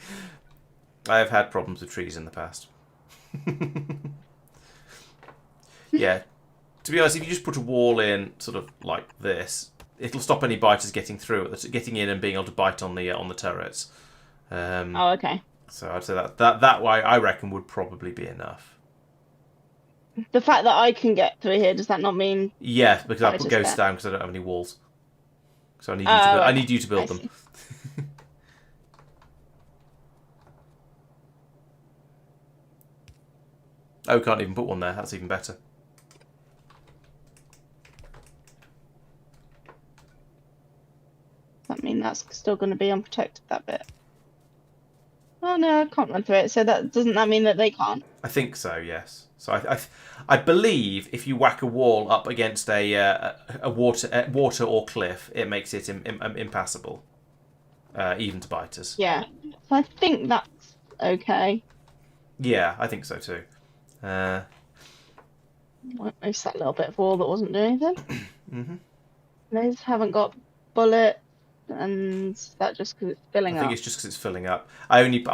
have had problems with trees in the past. Yeah. To be honest, if you just put a wall in sort of like this, it'll stop any biters getting through it, getting in and being able to bite on the turrets. Oh, okay. So I'd say that way I reckon would probably be enough. The fact that I can get through here, does that not mean? Yeah, because I put ghosts down because I don't have any walls. So I need you to I need you to build them. Oh, can't even put one there. That's even better. Does that mean that's still going to be unprotected, that bit? Oh no, I can't run through it. So doesn't that mean that they can't? I think so. Yes. So I believe if you whack a wall up against a water or cliff, it makes it impassable, even to biters. Yeah. So I think that's okay. Yeah, I think so too. Might move that little bit of wall that wasn't doing anything. Those haven't got bullet. And that just because it's filling up. I think it's just because it's filling up. I only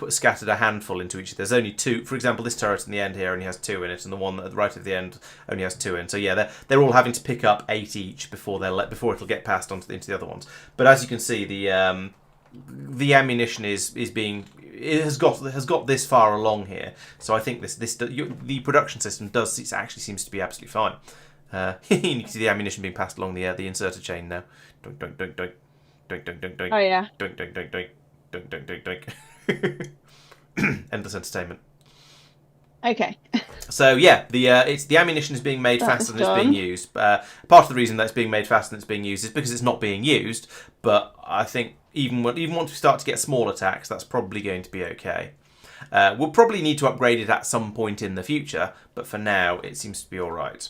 scattered a handful into each. There's only two. For example, this turret in the end here only has 2 in it, and the one right at the end only has 2 in. So yeah, they're all having to pick up 8 each before it'll get passed on into the other ones. But as you can see, the ammunition has got this far along here. So I think the production system actually seems to be absolutely fine. You can see the ammunition being passed along the inserter chain now. Doink, doink, doink, doink. Doink, doink, doink, doink. Oh yeah. Doink, doink, doink, doink. Doink, doink, doink, doink. Endless entertainment. Okay. So yeah, the ammunition is being made faster than it's being used. Part of the reason that it's being made faster than it's being used is because it's not being used. But I think even once we start to get small attacks, that's probably going to be okay. We'll probably need to upgrade it at some point in the future, but for now it seems to be all right.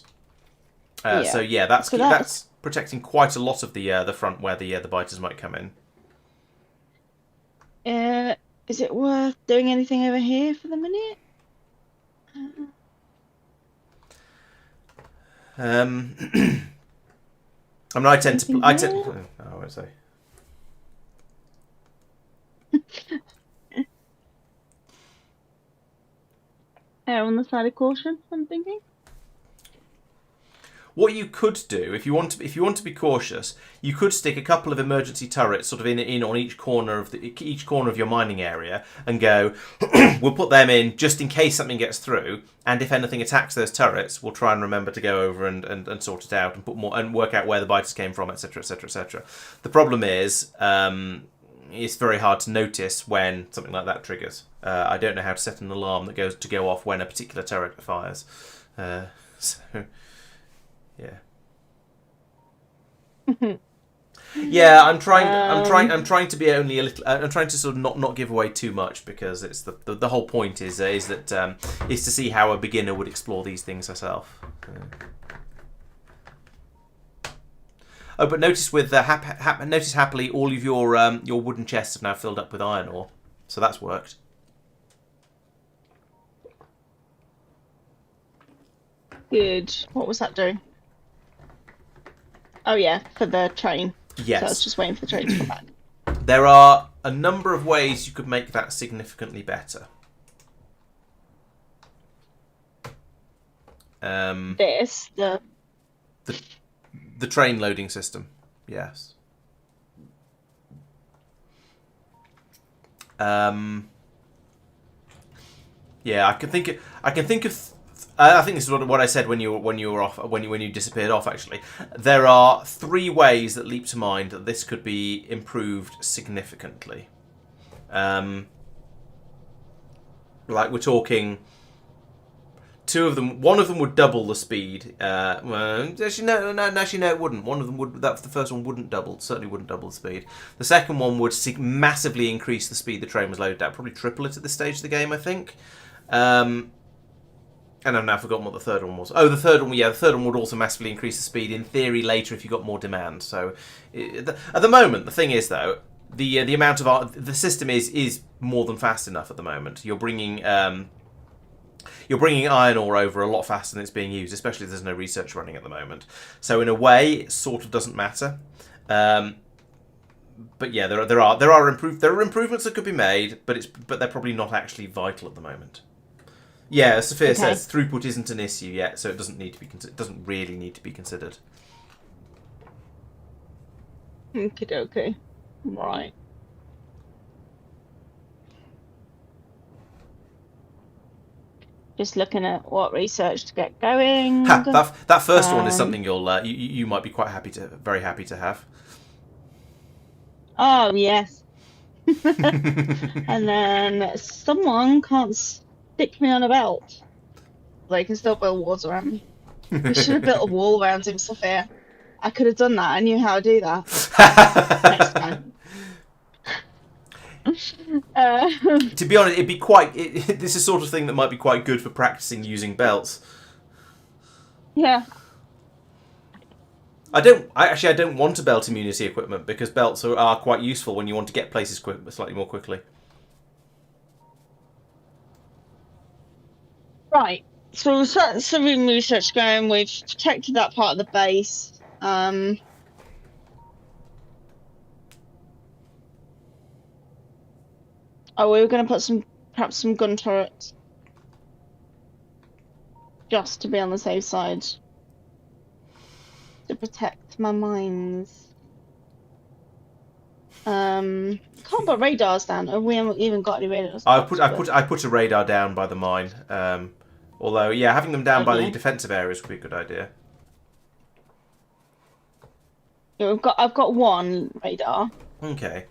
So yeah, that's protecting quite a lot of the front where the biters might come in. Is it worth doing anything over here for the minute? I mean, I tend to. Anything I tend. here? Oh, I won't say. Err on the side of caution, I'm thinking. What you could do, if you want to be cautious, you could stick a couple of emergency turrets sort of in on each corner of your mining area, and go. We'll put them in just in case something gets through, and if anything attacks those turrets, we'll try and remember to go over and sort it out and put more and work out where the biters came from, etc., etc., etc. The problem is. It's very hard to notice when something like that triggers. I don't know how to set an alarm that goes to go off when a particular turret fires. So, yeah. Yeah, I'm trying to be only a little. I'm trying to sort of not give away too much because it's the whole point is that is to see how a beginner would explore these things herself. Oh, but notice with notice happily all of your wooden chests have now filled up with iron ore, so that's worked. Good. What was that doing? Oh yeah, for the train. So I was Yes, just waiting for the train to come back. there are a number of ways you could make that significantly better. This, The train loading system, yes. Yeah, I can think of. I think this is what I said when you were off when you disappeared off. Actually, there are 3 ways that leap to mind that this could be improved significantly. Like we're talking. 2 of them. One of them would double the speed. Well, actually, no, it wouldn't. One of them would. That the first one wouldn't double. Certainly wouldn't double the speed. The second one would massively increase the speed the train was loaded at. Probably triple it at this stage of the game, I think. And I've now forgotten what the third one was. Oh, the third one. Yeah, the third one would also massively increase the speed. In theory, later if you got more demand. So, at the moment, the thing is though, the amount of the system is more than fast enough at the moment. You're bringing iron ore over a lot faster than it's being used, especially if there's no research running at the moment. So in a way, it sort of doesn't matter. But yeah, there are improvements that could be made, but they're probably not actually vital at the moment. Yeah, as Sophia says, throughput isn't an issue yet, so it doesn't really need to be considered. okay. Right. Just looking at what research to get going. That first one is something you might be very happy to have. Oh yes. And then someone can't stick me on a belt. They can still build walls around me. We should have built a wall around him, Sophia. I could have done that. I knew how to do that. Next time. To be honest, it'd be quite. This is the sort of thing that might be quite good for practicing using belts. Yeah. I don't want a belt immunity equipment because belts are quite useful when you want to get places slightly more quickly. Right. So we've started some research going. We've protected that part of the base. Oh, we were going to put perhaps some gun turrets, just to be on the safe side, to protect my mines. Can't put radars down. We haven't even got any radars. I put a radar down by the mine. Although, yeah, having them down by the defensive areas would be a good idea. Yeah, I've got 1 radar. Okay.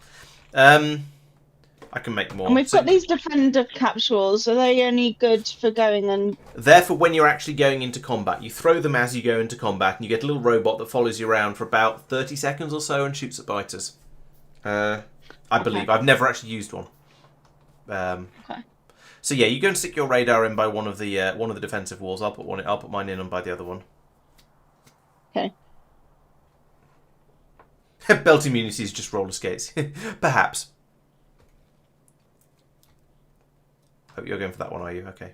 I can make more. And we've got these defender capsules. Are they only good for going and... They're for when you're actually going into combat. You throw them as you go into combat, and you get a little robot that follows you around for about 30 seconds or so and shoots at biters. I believe. I've never actually used one. Okay. So yeah, you go and stick your radar in by one of the defensive walls. I'll put mine in and by the other one. Okay. Belt immunity is just roller skates, perhaps. Oh, you're going for that one, are you? Okay.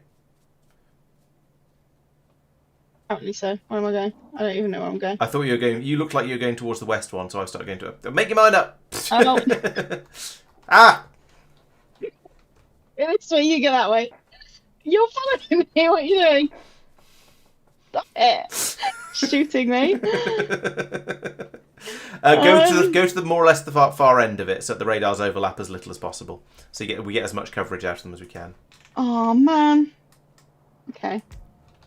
Apparently so. Where am I going? I don't even know where I'm going. I thought you were going. You looked like you were going towards the west one, so I started going to. Make your mind up. Oh, Ah! this way, you go that way. You're following me. What are you doing? Stop it. Shooting me. Go to the more or less the far end of it, so that the radars overlap as little as possible, so we get as much coverage out of them as we can. Oh man. Okay.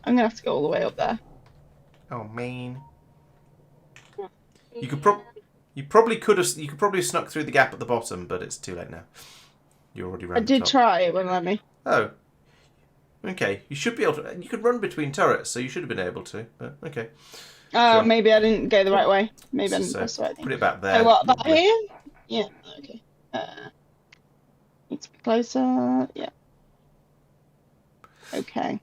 I'm gonna have to go all the way up there. Oh man. You probably could have snuck through the gap at the bottom, but it's too late now. You're already I around the did top. try, it wouldn't let me. Oh. Okay. You should be able to. You could run between turrets, so you should have been able to. But okay. Sure. Maybe I didn't go the right way. Maybe I didn't press the right thing. Put it back there. Oh, what, about here? Yeah, okay. It's closer. Yeah. Okay.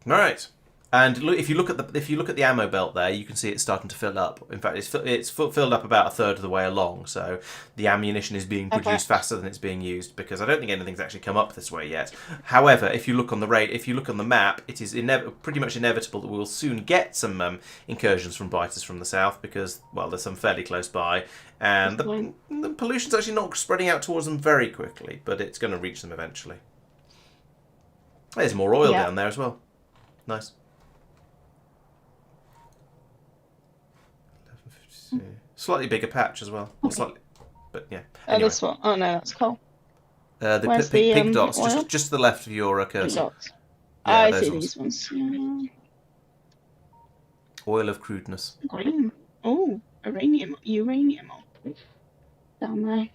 All right. And look, if you look at the ammo belt there, you can see it's starting to fill up. In fact, it's filled up about a third of the way along. So the ammunition is being produced faster than it's being used, because I don't think anything's actually come up this way yet. However, if you look on the map, it is pretty much inevitable that we will soon get some incursions from biters from the south, because, well, there's some fairly close by, and the pollution's actually not spreading out towards them very quickly, but it's going to reach them eventually. There's more oil down there as well. Nice. Slightly bigger patch as well. Or slightly, but yeah. Anyway. Oh, this one. Oh no, that's coal. The pink dots, just to the left of your cursor. Dots. Yeah, I see these ones. Yeah. Oil of crudeness. Green. Oh, uranium down there.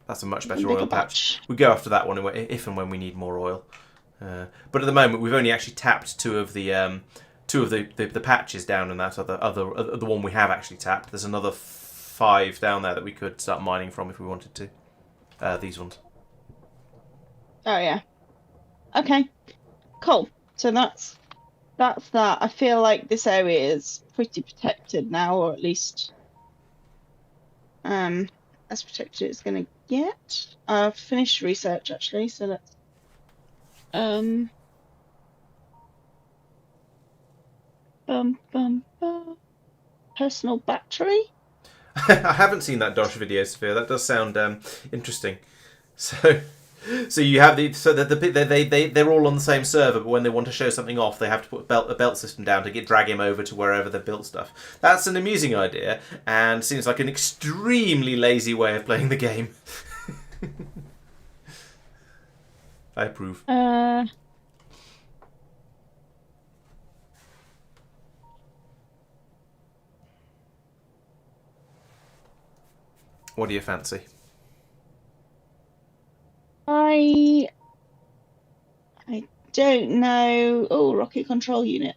That's a much better oil patch. We go after that one if and when we need more oil. But at the moment, we've only actually tapped two of the patches down in that the one we have actually tapped. There's another 5 down there that we could start mining from if we wanted to. These ones. Oh yeah. Okay. Cool. So that's that. I feel like this area is pretty protected now, or at least as protected as it's gonna get. I've finished research actually, so let's personal battery. I haven't seen that Dosh video, Sophia. That does sound interesting. So you have they're all on the same server, but when they want to show something off, they have to put a belt system down to drag him over to wherever they've built stuff. That's an amusing idea, and seems like an extremely lazy way of playing the game. I approve. What do you fancy? I don't know. Oh, rocket control unit.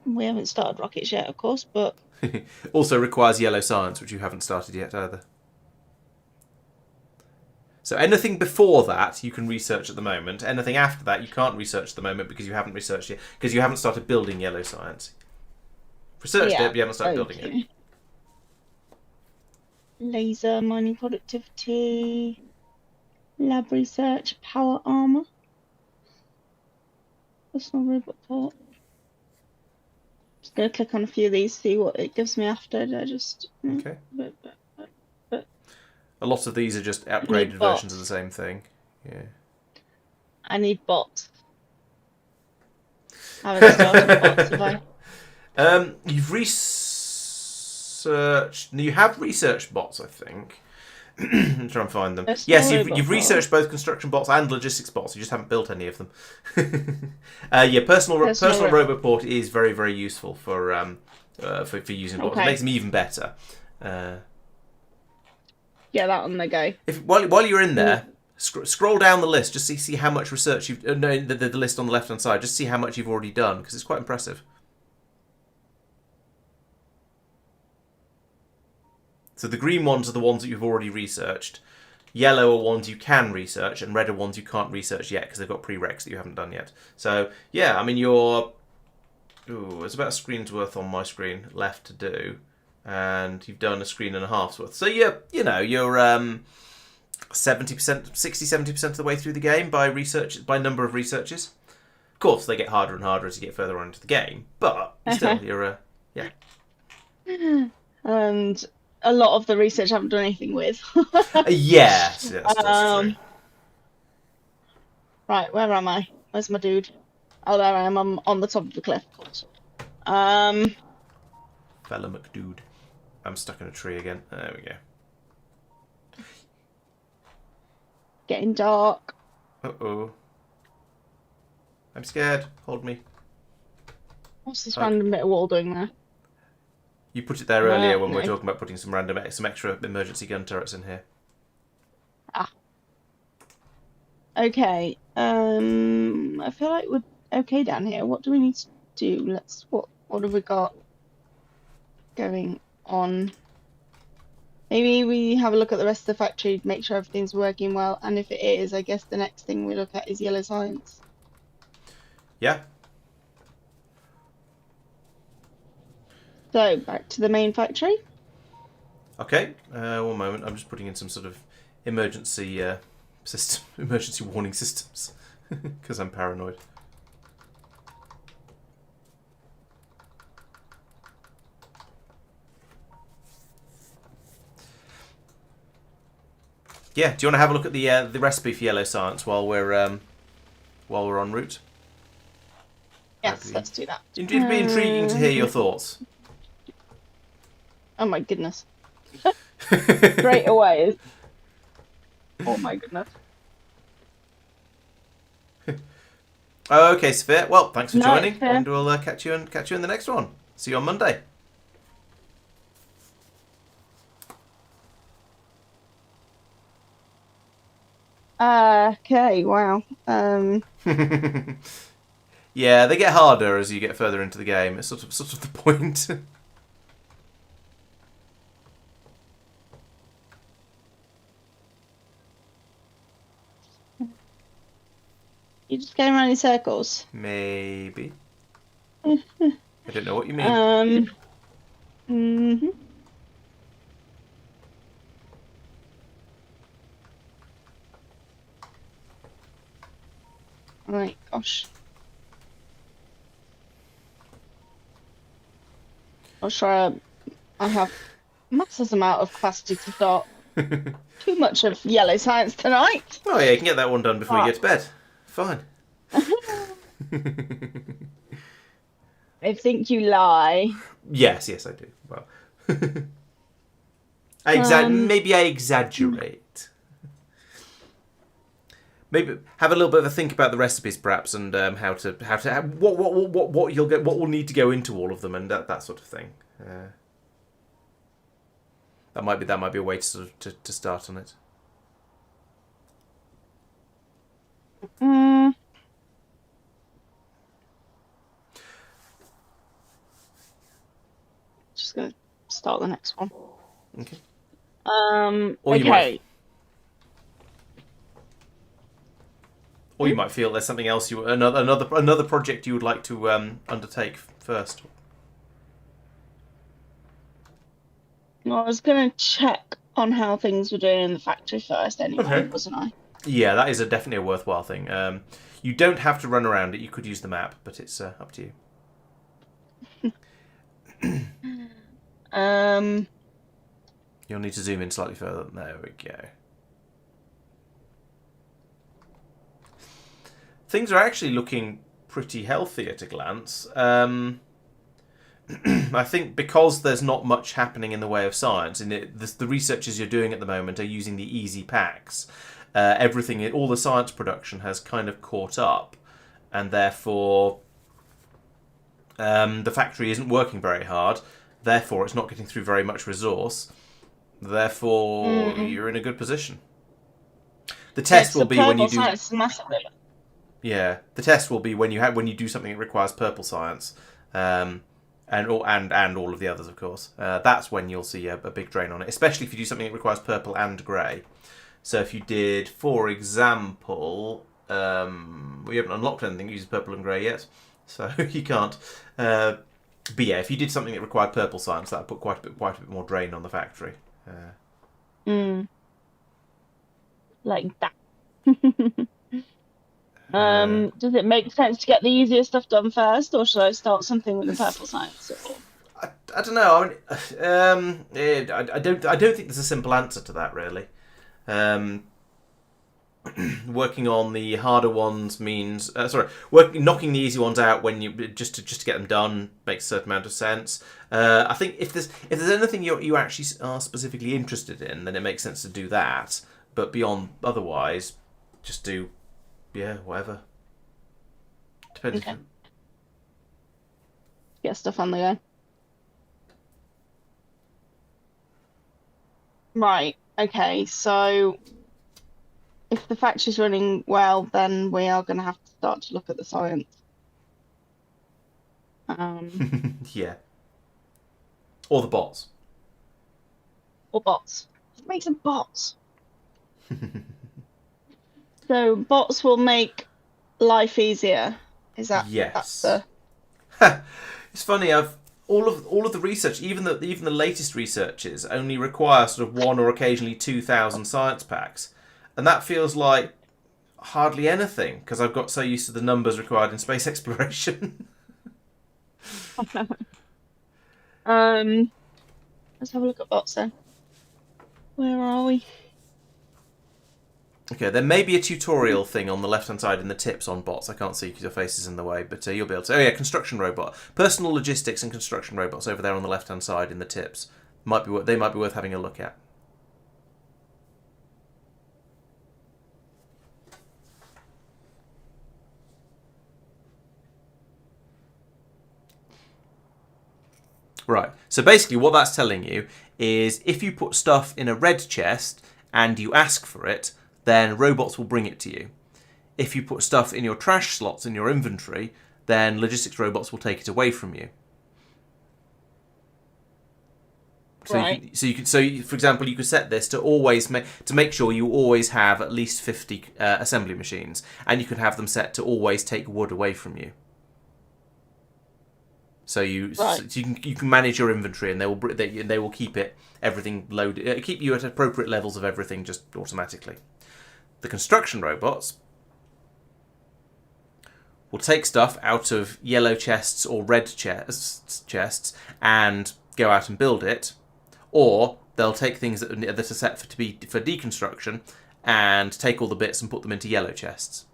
We haven't started rockets yet, of course, but also requires yellow science, which you haven't started yet either. So anything before that you can research at the moment. Anything after that you can't research at the moment because you haven't researched yet, because you haven't started building yellow science. Researched it, but you haven't started building it. Laser, mining productivity, lab research, power armor, personal robot part. Just gonna click on a few of these, see what it gives me after. Okay. A lot of these are just upgraded versions of the same thing. Yeah. I need bots. I haven't started bots, have I? You've researched. You have researched bots, I think. I'm trying to find them. Yes, you've researched both construction bots and logistics bots. You just haven't built any of them. Yeah, personal robot port is very, very useful for using bots. It makes them even better. Yeah, that on the go. While you're in there, scroll down the list. Just see how much research you've. No, the list on the left hand side. Just see how much you've already done, because it's quite impressive. So the green ones are the ones that you've already researched. Yellow are ones you can research, and red are ones you can't research yet because they've got prereqs that you haven't done yet. So yeah, I mean there's about a screen's worth on my screen left to do, and you've done a screen and a half's worth. So you're 70%, 60-70% of the way through the game by number of researches. Of course, they get harder and harder as you get further on into the game, but still, you're yeah. And a lot of the research I haven't done anything with. Yes, that's true. Right, where am I? Where's my dude? Oh, there I am. I'm on the top of the cliff. Fella McDude. I'm stuck in a tree again. There we go. Getting dark. Uh-oh. I'm scared. Hold me. What's this random bit of wall doing there? You put it there earlier when we were No. talking about putting some extra emergency gun turrets in here. Ah. Okay. I feel like we're okay down here. What do we need to do? What have we got going on? Maybe we have a look at the rest of the factory, make sure everything's working well, and if it is, I guess the next thing we look at is yellow science. Yeah. So, back to the main factory. Okay. 1 moment. I'm just putting in some sort of emergency system, emergency warning systems, because I'm paranoid. Yeah. Do you want to have a look at the recipe for yellow science while we're en route? Yes, let's do that. It'd be intriguing to hear your thoughts. Oh my goodness. Straight away. Oh my goodness. Okay, Sophia. Well, thanks for No, joining, fair. and we'll catch you in the next one. See you on Monday. Okay, wow. Yeah, they get harder as you get further into the game. It's sort of the point. You're just going around in circles. Maybe. I don't know what you mean. Mhm. Right, gosh. I'm sure I have massive amount of capacity to start too much of yellow science tonight. Oh yeah, you can get that one done before you get to bed. Fine. I think you lie. Yes, I do. Well, maybe I exaggerate. Maybe have a little bit of a think about the recipes, perhaps, and what you'll get, what will need to go into all of them, and that sort of thing. That might be a way to start on it. Just gonna start the next one. Okay. Okay. Or you might feel there's something else another project you would like to undertake first. Well, I was gonna check on how things were doing in the factory first, anyway, wasn't I? Yeah, that is definitely a worthwhile thing. You don't have to run around it. You could use the map, but it's up to you. You'll need to zoom in slightly further. There we go. Things are actually looking pretty healthy at a glance. I think because there's not much happening in the way of science, and the researchers you're doing at the moment are using the easy packs. All the science production has kind of caught up, and therefore the factory isn't working very hard. Therefore, it's not getting through very much resource. Therefore, you're in a good position. The test will be when you do. Yeah, the test will be when you do something that requires purple science, and all of the others, of course. That's when you'll see a big drain on it, especially if you do something that requires purple and grey. So if you did, for example, we haven't unlocked anything that uses purple and grey yet, so you can't. But yeah, if you did something that required purple science, that would put quite a bit more drain on the factory. like that. Uh, Does it make sense to get the easier stuff done first, or should I start something with the purple science? Or... I don't know. I don't think there's a simple answer to that really. Um, Working on the harder ones means knocking the easy ones out when you just to get them done makes a certain amount of sense. I think if there's anything you actually are specifically interested in, then it makes sense to do that. But beyond otherwise, just do whatever. Depends. Okay. Get stuff on the go. Right. Okay. So if the factory's running well, then we are going to have to start to look at the science. Yeah. Or the bots. Or bots. Let's make some bots. So bots will make life easier. Is that's Yes. the... It's funny. All of the research, even the latest researches, only require sort of 1 or occasionally 2,000 science packs, and that feels like hardly anything because I've got so used to the numbers required in space exploration. Let's have a look at bots then. Where are we? Okay, there may be a tutorial thing on the left-hand side in the tips on bots. I can't see because your face is in the way, but you'll be able to... Oh yeah, construction robot. Personal logistics and construction robots over there on the left-hand side in the tips. They might be worth having a look at. Right, so basically what that's telling you is if you put stuff in a red chest and you ask for it, then robots will bring it to you. If you put stuff in your trash slots in your inventory, then logistics robots will take it away from you. So Right. for example, you could set this to always make sure you always have at least 50 assembly machines, and you can have them set to always take wood away from you. So you can manage your inventory, and they will keep everything loaded, keep you at appropriate levels of everything just automatically. The construction robots will take stuff out of yellow chests or red chests and go out and build it, or they'll take things that are set for deconstruction and take all the bits and put them into yellow chests.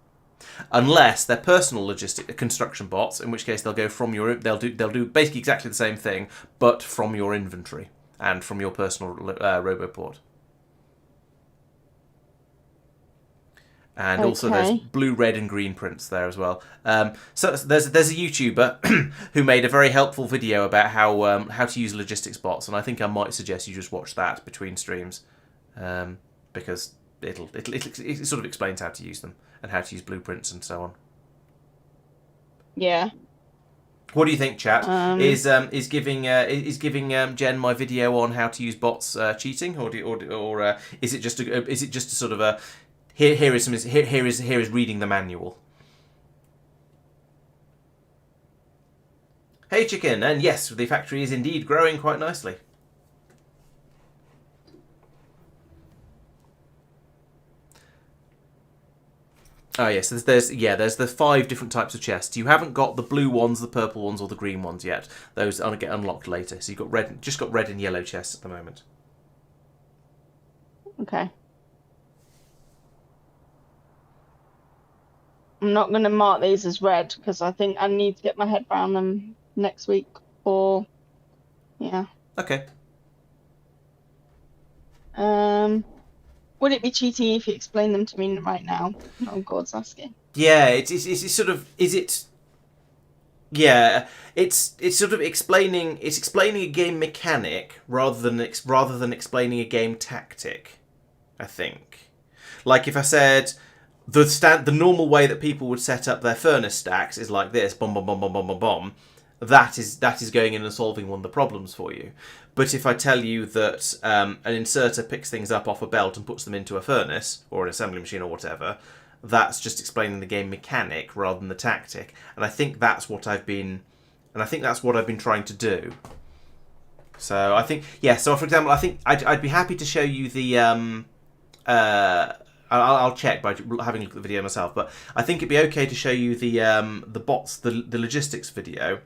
Unless they're personal logistic construction bots, in which case they'll do basically exactly the same thing, but from your inventory and from your personal roboport. And also there's blue, red, and green prints there as well. So there's a YouTuber who made a very helpful video about how to use logistics bots, and I think I might suggest you just watch that between streams, because it sort of explains how to use them and how to use blueprints and so on. Yeah. What do you think, chat? Is giving Jen my video on how to use bots cheating, or is it just a sort of a here is reading the manual? Hey chicken, and yes, the factory is indeed growing quite nicely. Oh yes, there's the 5 different types of chests. You haven't got the blue ones, the purple ones, or the green ones yet. Those get unlocked later. So you've got red and yellow chests at the moment. Okay. I'm not going to mark these as red because I think I need to get my head around them next week. Or, yeah. Okay. Would it be cheating if you explain them to me right now? Oh, God's asking. Yeah, it's sort of Yeah, it's sort of explaining a game mechanic rather than explaining a game tactic. I think, like if I said the normal way that people would set up their furnace stacks is like this: bomb, bomb, bomb, bomb, bomb, bomb, bomb. That is going in and solving one of the problems for you. But if I tell you that an inserter picks things up off a belt and puts them into a furnace or an assembly machine or whatever, that's just explaining the game mechanic rather than the tactic. And I think that's what I've been trying to do. So I think, yeah. So for example, I think I'd be happy to show you the I'll check by having a look at the video myself. But I think it'd be okay to show you the bots, the logistics video,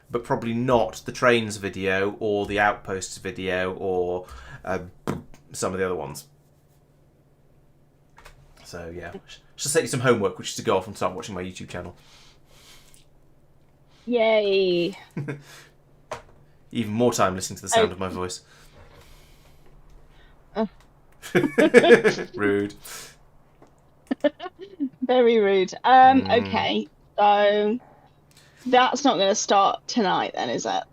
but probably not the trains video or the outposts video or some of the other ones. So yeah, should set you some homework, which is to go off and start watching my YouTube channel. Yay. Even more time listening to the sound of my voice. Oh. Rude. Very rude. Okay, so that's not going to start tonight then, is it?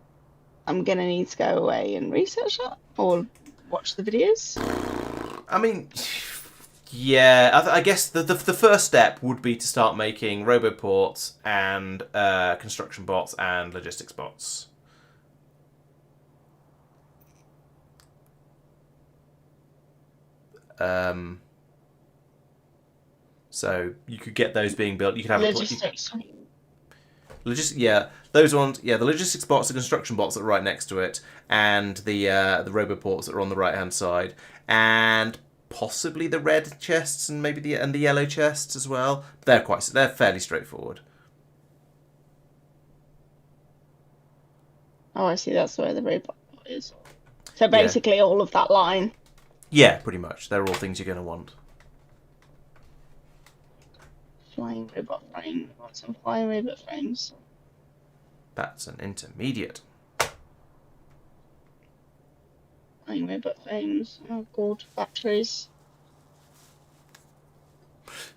I'm going to need to go away and research that or watch the videos. I mean, yeah, I guess the first step would be to start making roboports and construction bots and logistics bots. So you could get those being built. You could have Logistics. Yeah, those ones. Yeah, the logistics bots, the construction bots that are right next to it, and the roboports that are on the right hand side, and possibly the red chests and maybe the yellow chests as well. They're fairly straightforward. Oh, I see. That's where the robot is. So basically, all of that line. Yeah, pretty much. They're all things you're going to want. Flying robot frame. I want some flying robot frames. That's an intermediate. Flying robot frames. Oh god, batteries.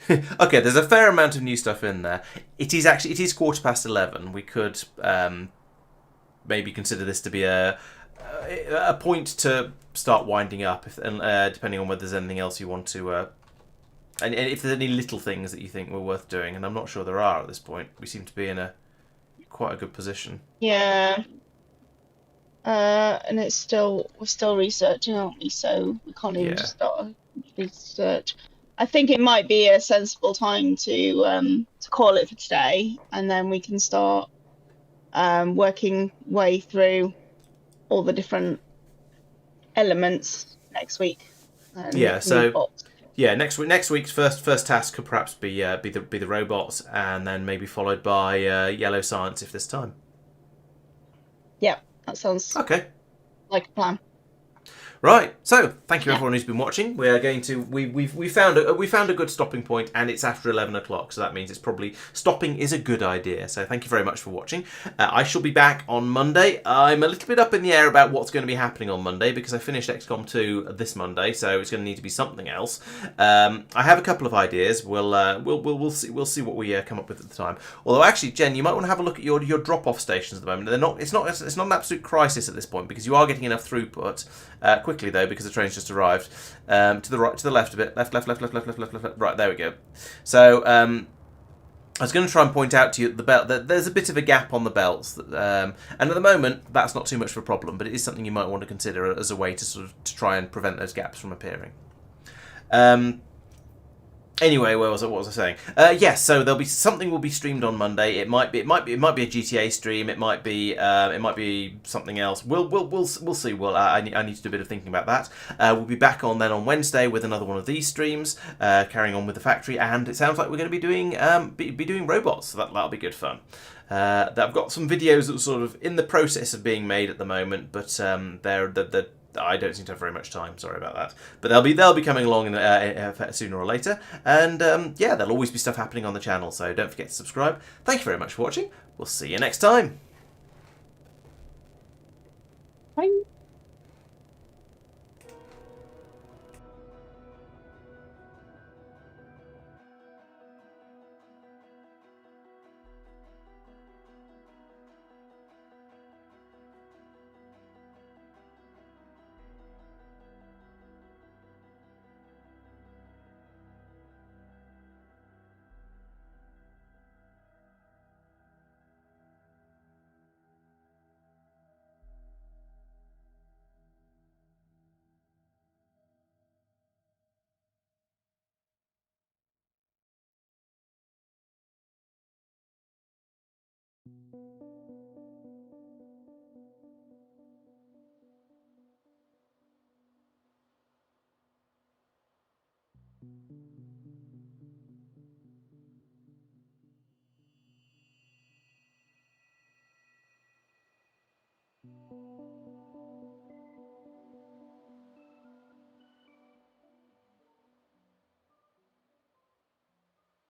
Okay, there's a fair amount of new stuff in there. It is 11:15. We could maybe consider this to be a point to start winding up, depending on whether there's anything else you want to, and if there's any little things that you think were worth doing. And I'm not sure there are at this point. We seem to be in quite a good position. Yeah. And we're still researching, aren't we? So we can't even just start research. I think it might be a sensible time to call it for today, and then we can start working way through all the different elements next week. Next week's first task could perhaps be the robots, and then maybe followed by yellow science if there's time. Yeah, that sounds okay. Like a plan. Right, so thank you everyone who's been watching. We are going to we found a good stopping point, and it's after 11 o'clock, so that means it's probably stopping is a good idea. So thank you very much for watching. I shall be back on Monday. I'm a little bit up in the air about what's going to be happening on Monday because I finished XCOM 2 this Monday, so it's going to need to be something else. I have a couple of ideas. We'll see what we come up with at the time. Although actually, Jen, you might want to have a look at your drop-off stations at the moment. It's not an absolute crisis at this point because you are getting enough throughput. Quickly though, because the train's just arrived. To the right, to the left a bit. Left. Right, there we go. So I was going to try and point out to you the belt that there's a bit of a gap on the belts, and at the moment that's not too much of a problem, but it is something you might want to consider as a way to try and prevent those gaps from appearing. Anyway, what was I saying? Yes, so there'll be something will be streamed on Monday. It might be a GTA stream. It might be something else. We'll see. I need to do a bit of thinking about that. We'll be back on Wednesday with another one of these streams, carrying on with the factory. And it sounds like we're going to be doing robots. So that'll be good fun. I've got some videos that are sort of in the process of being made at the moment, but I don't seem to have very much time. Sorry about that. But they'll be coming along sooner or later. And there'll always be stuff happening on the channel. So don't forget to subscribe. Thank you very much for watching. We'll see you next time. Bye.